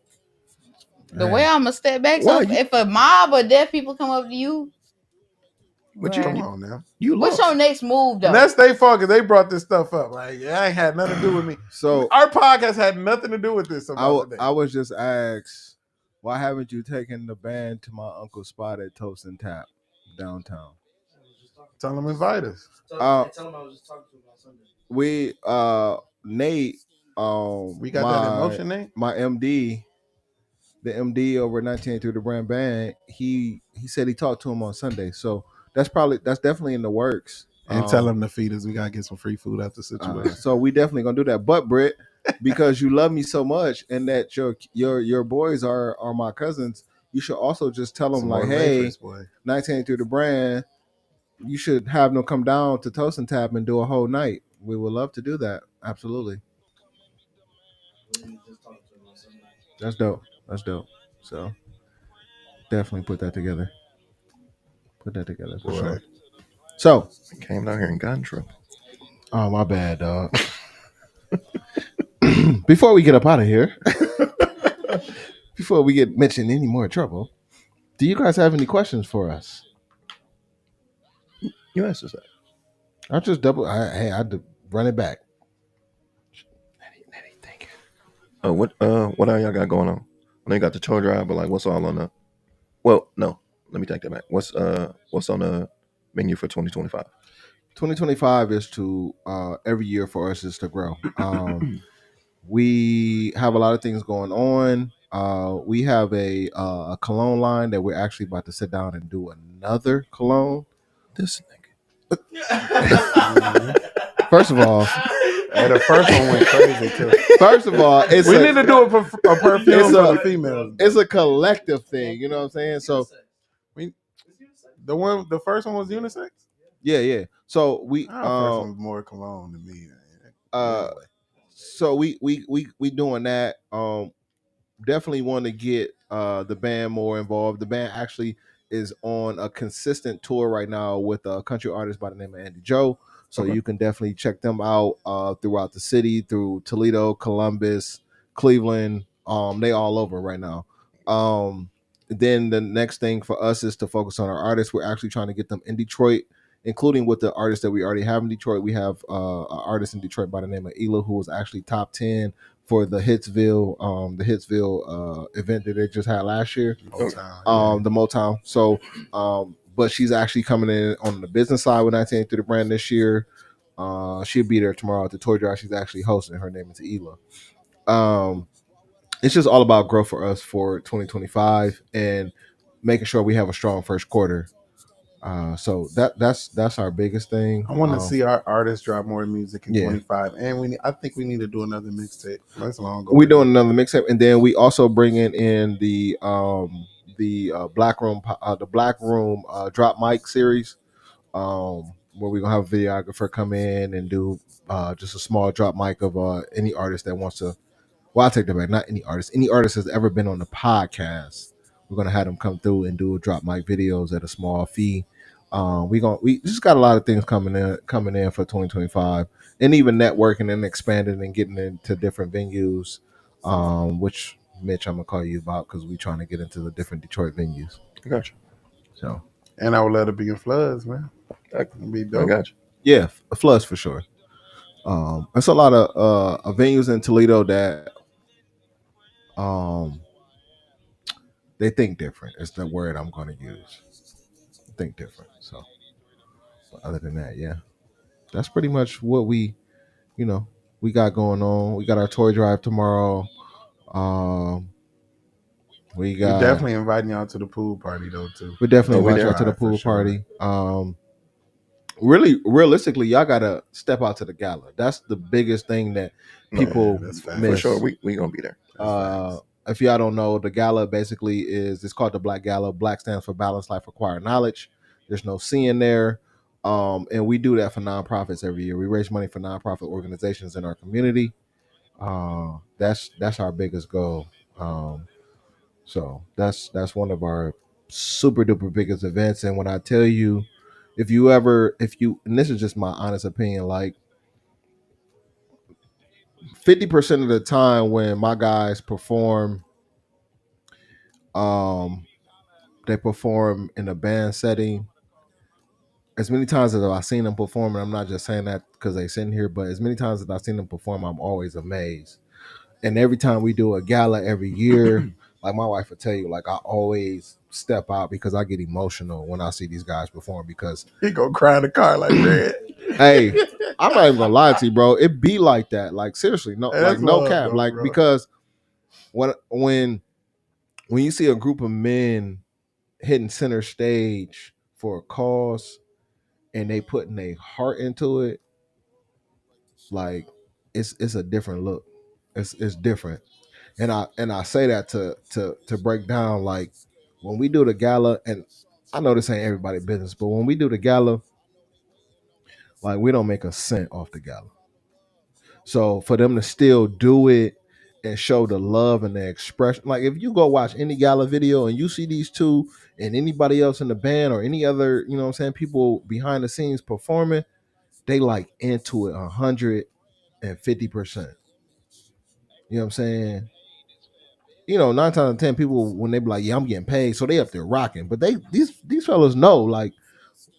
Speaker 3: The way I'm gonna step back. So if a mob of deaf people come up to you,
Speaker 5: But you
Speaker 2: "Come
Speaker 3: bruh,
Speaker 2: on now."
Speaker 5: you
Speaker 3: what's
Speaker 5: lost.
Speaker 3: your next move though?
Speaker 2: And that's their fault because they brought this stuff up. Like, yeah, ain't had nothing to do with me.
Speaker 7: So
Speaker 2: Our podcast had nothing to do with this about today.
Speaker 7: I was just asked, why haven't you taken the band to my uncle's spot at Toast and Tap downtown?
Speaker 2: Tell them invite us.
Speaker 6: Tell him I was just talking to him on Sunday.
Speaker 7: We Nate
Speaker 2: We got that emotion, Nate.
Speaker 7: my MD, the MD over 19 through the brand band, he said he talked to him on Sunday. So that's definitely in the works.
Speaker 2: And tell them to feed us. We gotta get some free food after the situation.
Speaker 7: So we definitely gonna do that. But Britt, because you love me so much and that your boys are my cousins, you should also just tell them
Speaker 2: Some
Speaker 7: like,
Speaker 2: more
Speaker 7: hey,
Speaker 2: wafers, boy.
Speaker 7: 19 through the brand, you should have them come down to Toast and Tap and do a whole night. We would love to do that. Absolutely. That's dope. So definitely put that together. Put that together for
Speaker 2: Boy.
Speaker 7: sure. So
Speaker 5: Came down here and got in trouble.
Speaker 7: oh, my bad, dog. Before we get up out of here, before we get mentioned any more trouble, do you guys have any questions for us?
Speaker 5: You asked us that.
Speaker 7: I'll just I had to run it back.
Speaker 5: What all y'all got going on? I know you got the tour drive, but like, what's all on the? Well, no, let me take that back. What's on the menu for 2025?
Speaker 7: 2025 is to every year for us is to grow. We have a lot of things going on. We have a cologne line that we're actually about to sit down and do another cologne.
Speaker 5: This nigga.
Speaker 7: First of all,
Speaker 2: And the first one went crazy too.
Speaker 7: First of all,
Speaker 2: We need to do a perfume for the females.
Speaker 7: It's a collective thing, you know what I'm saying? So
Speaker 2: the first one was unisex.
Speaker 7: yeah. So we
Speaker 2: Our first one was more cologne than me.
Speaker 7: So we doing that. Definitely want to get the band more involved. The band actually is on a consistent tour right now with a country artist by the name of Andy Joe. So you can definitely check them out throughout the city, through Toledo, Columbus, Cleveland. They all over right now. then the next thing for us is to focus on our artists. We're actually trying to get them in Detroit, including with the artists that we already have in Detroit. We have an artist in Detroit by the name of Ela, who was actually top 10 for the Hitsville event that they just had last year.
Speaker 2: Motown,
Speaker 7: The Motown. So, but she's actually coming in on the business side with 1983 the brand this year. She'll be there tomorrow at the toy drive. She's actually hosting. Her name is Ela. It's just all about growth for us for 2025 and making sure we have a strong first quarter. So that's our biggest thing.
Speaker 2: I want to see our artists drop more music in 25, and I think we need to do another mixtape. That's long ago.
Speaker 7: We're doing another mixtape, and then we also bringing in the Black Room drop mic series, where we're gonna have a videographer come in and do just a small drop mic of any artist that wants to. Well, I'll take that back. Not any artist. Any artist has ever been on the podcast. We're gonna have them come through and do drop mic videos at a small fee. We just got a lot of things coming in for 2025, and even networking and expanding and getting into different venues. Which Mitch, I'm gonna call you about because we're trying to get into the different Detroit venues.
Speaker 5: I got you.
Speaker 7: So,
Speaker 2: and I would let it be in Floods, man. That'd be dope.
Speaker 5: I got you.
Speaker 7: Yeah, Floods for sure. There's a lot of venues in Toledo that they think different. It's the word I'm going to use. Think different. So, but other than that, yeah, that's pretty much what we got going on. We got our toy drive tomorrow. We're
Speaker 2: definitely inviting y'all to the pool party though too.
Speaker 7: We're definitely inviting y'all to the pool party. Really, realistically, y'all gotta step out to the gala. That's the biggest thing that people miss.
Speaker 5: For sure, we gonna be there.
Speaker 7: If y'all don't know, the gala basically it's called the BLAK Gala. BLAK stands for Balanced Life Required Knowledge. There's no C in there. And we do that for nonprofits every year. We raise money for nonprofit organizations in our community. That's our biggest goal. So that's one of our super duper biggest events. And when I tell you, if you and this is just my honest opinion, like 50% of the time when my guys perform, they perform in a band setting. As many times as I've seen them perform, and I'm not just saying that because they sitting here, but as many times as I've seen them perform, I'm always amazed. And every time we do a gala every year, like my wife will tell you, like I always step out because I get emotional when I see these guys perform because
Speaker 2: he go cry in the car like Red.
Speaker 7: Hey, I'm not even gonna lie to you, bro. It be like that. Like seriously, no, like no cap. Though, like bro. Because when you see a group of men hitting center stage for a cause and they putting their heart into it, like it's a different look. It's different. And I say that to break down, like when we do the gala, and I know this ain't everybody's business, but when we do the gala, like we don't make a cent off the gala. So for them to still do it and show the love and the expression, like if you go watch any gala video and you see these two and anybody else in the band or any other, you know what I'm saying, people behind the scenes performing, they like into it 150%. You know what I'm saying? You know, 9 times out of 10 people when they be like, yeah, I'm getting paid, so they up there rocking. But these fellas know, like,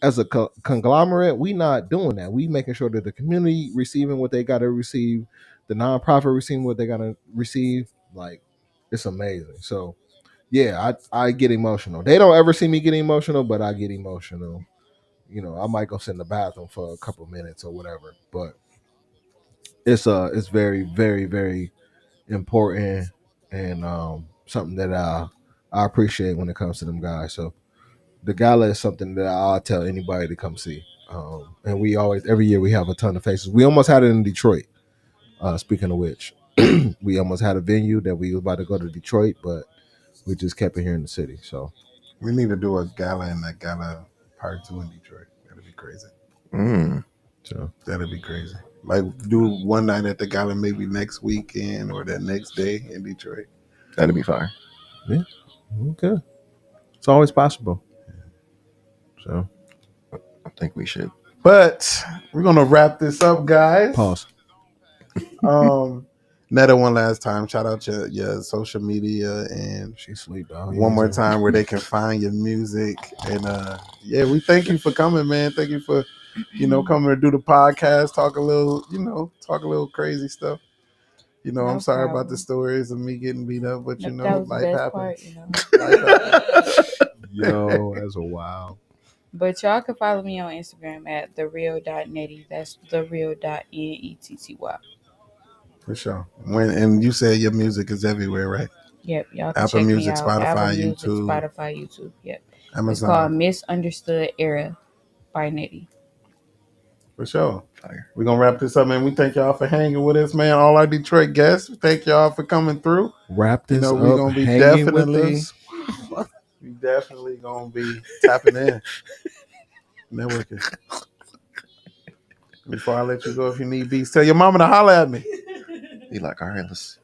Speaker 7: as a conglomerate, we not doing that. We making sure that the community receiving what they got to receive, the nonprofit receiving what they got to receive. Like, it's amazing. So, yeah, I get emotional. They don't ever see me getting emotional, but I get emotional. You know, I might go sit in the bathroom for a couple minutes or whatever. But it's very, very, very important and something that I appreciate when it comes to them guys. So the gala is something that I'll tell anybody to come see. And we always, every year we have a ton of faces. We almost had it in Detroit. Speaking of which, we almost had a venue that we was about to go to Detroit, but we just kept it here in the city. So
Speaker 2: we need to do a gala and that gala part 2 in Detroit. That'd be crazy.
Speaker 7: So
Speaker 2: that'd be crazy. Like do one night at the gala, maybe next weekend or that next day in Detroit.
Speaker 5: That'd be fire.
Speaker 7: Yeah. Okay. It's always possible. So
Speaker 5: I think we should.
Speaker 2: But we're gonna wrap this up, guys.
Speaker 7: Pause.
Speaker 2: Netta, one last time, shout out your social media and
Speaker 4: She sleep though.
Speaker 2: one more time where they can find your music. And yeah, we thank you for coming, man. Thank you for coming to do the podcast, talk a little crazy stuff.
Speaker 3: No
Speaker 2: I'm sorry about
Speaker 3: problem.
Speaker 2: the stories of me getting beat up, but
Speaker 3: That was the
Speaker 2: life
Speaker 3: best
Speaker 2: happens.
Speaker 3: part.
Speaker 2: Life happens.
Speaker 7: Yo, that's a wow.
Speaker 3: But y'all can follow me on Instagram at thereal.netty. That's thereal.netty.
Speaker 2: For sure. And you said your music is everywhere, right?
Speaker 3: Yep, y'all can
Speaker 2: Apple
Speaker 3: check me
Speaker 2: Music,
Speaker 3: out. Apple
Speaker 2: Spotify,
Speaker 3: Music,
Speaker 2: YouTube,
Speaker 3: Spotify, YouTube. Yep. It's called
Speaker 2: Amazon.
Speaker 3: Misunderstood Era by Netty.
Speaker 2: For sure.
Speaker 5: Fire.
Speaker 2: We're going to wrap this up, man. We thank y'all for hanging with us, man. All our Detroit guests, thank y'all for coming through.
Speaker 7: Wrap this
Speaker 2: we
Speaker 7: up.
Speaker 2: going to be
Speaker 7: Hanging with
Speaker 2: definitely,
Speaker 7: us.
Speaker 2: we definitely going to be tapping in. Networking. Before I let you go, if you need beats, tell your mama to holler at me.
Speaker 5: Be like, all right, let's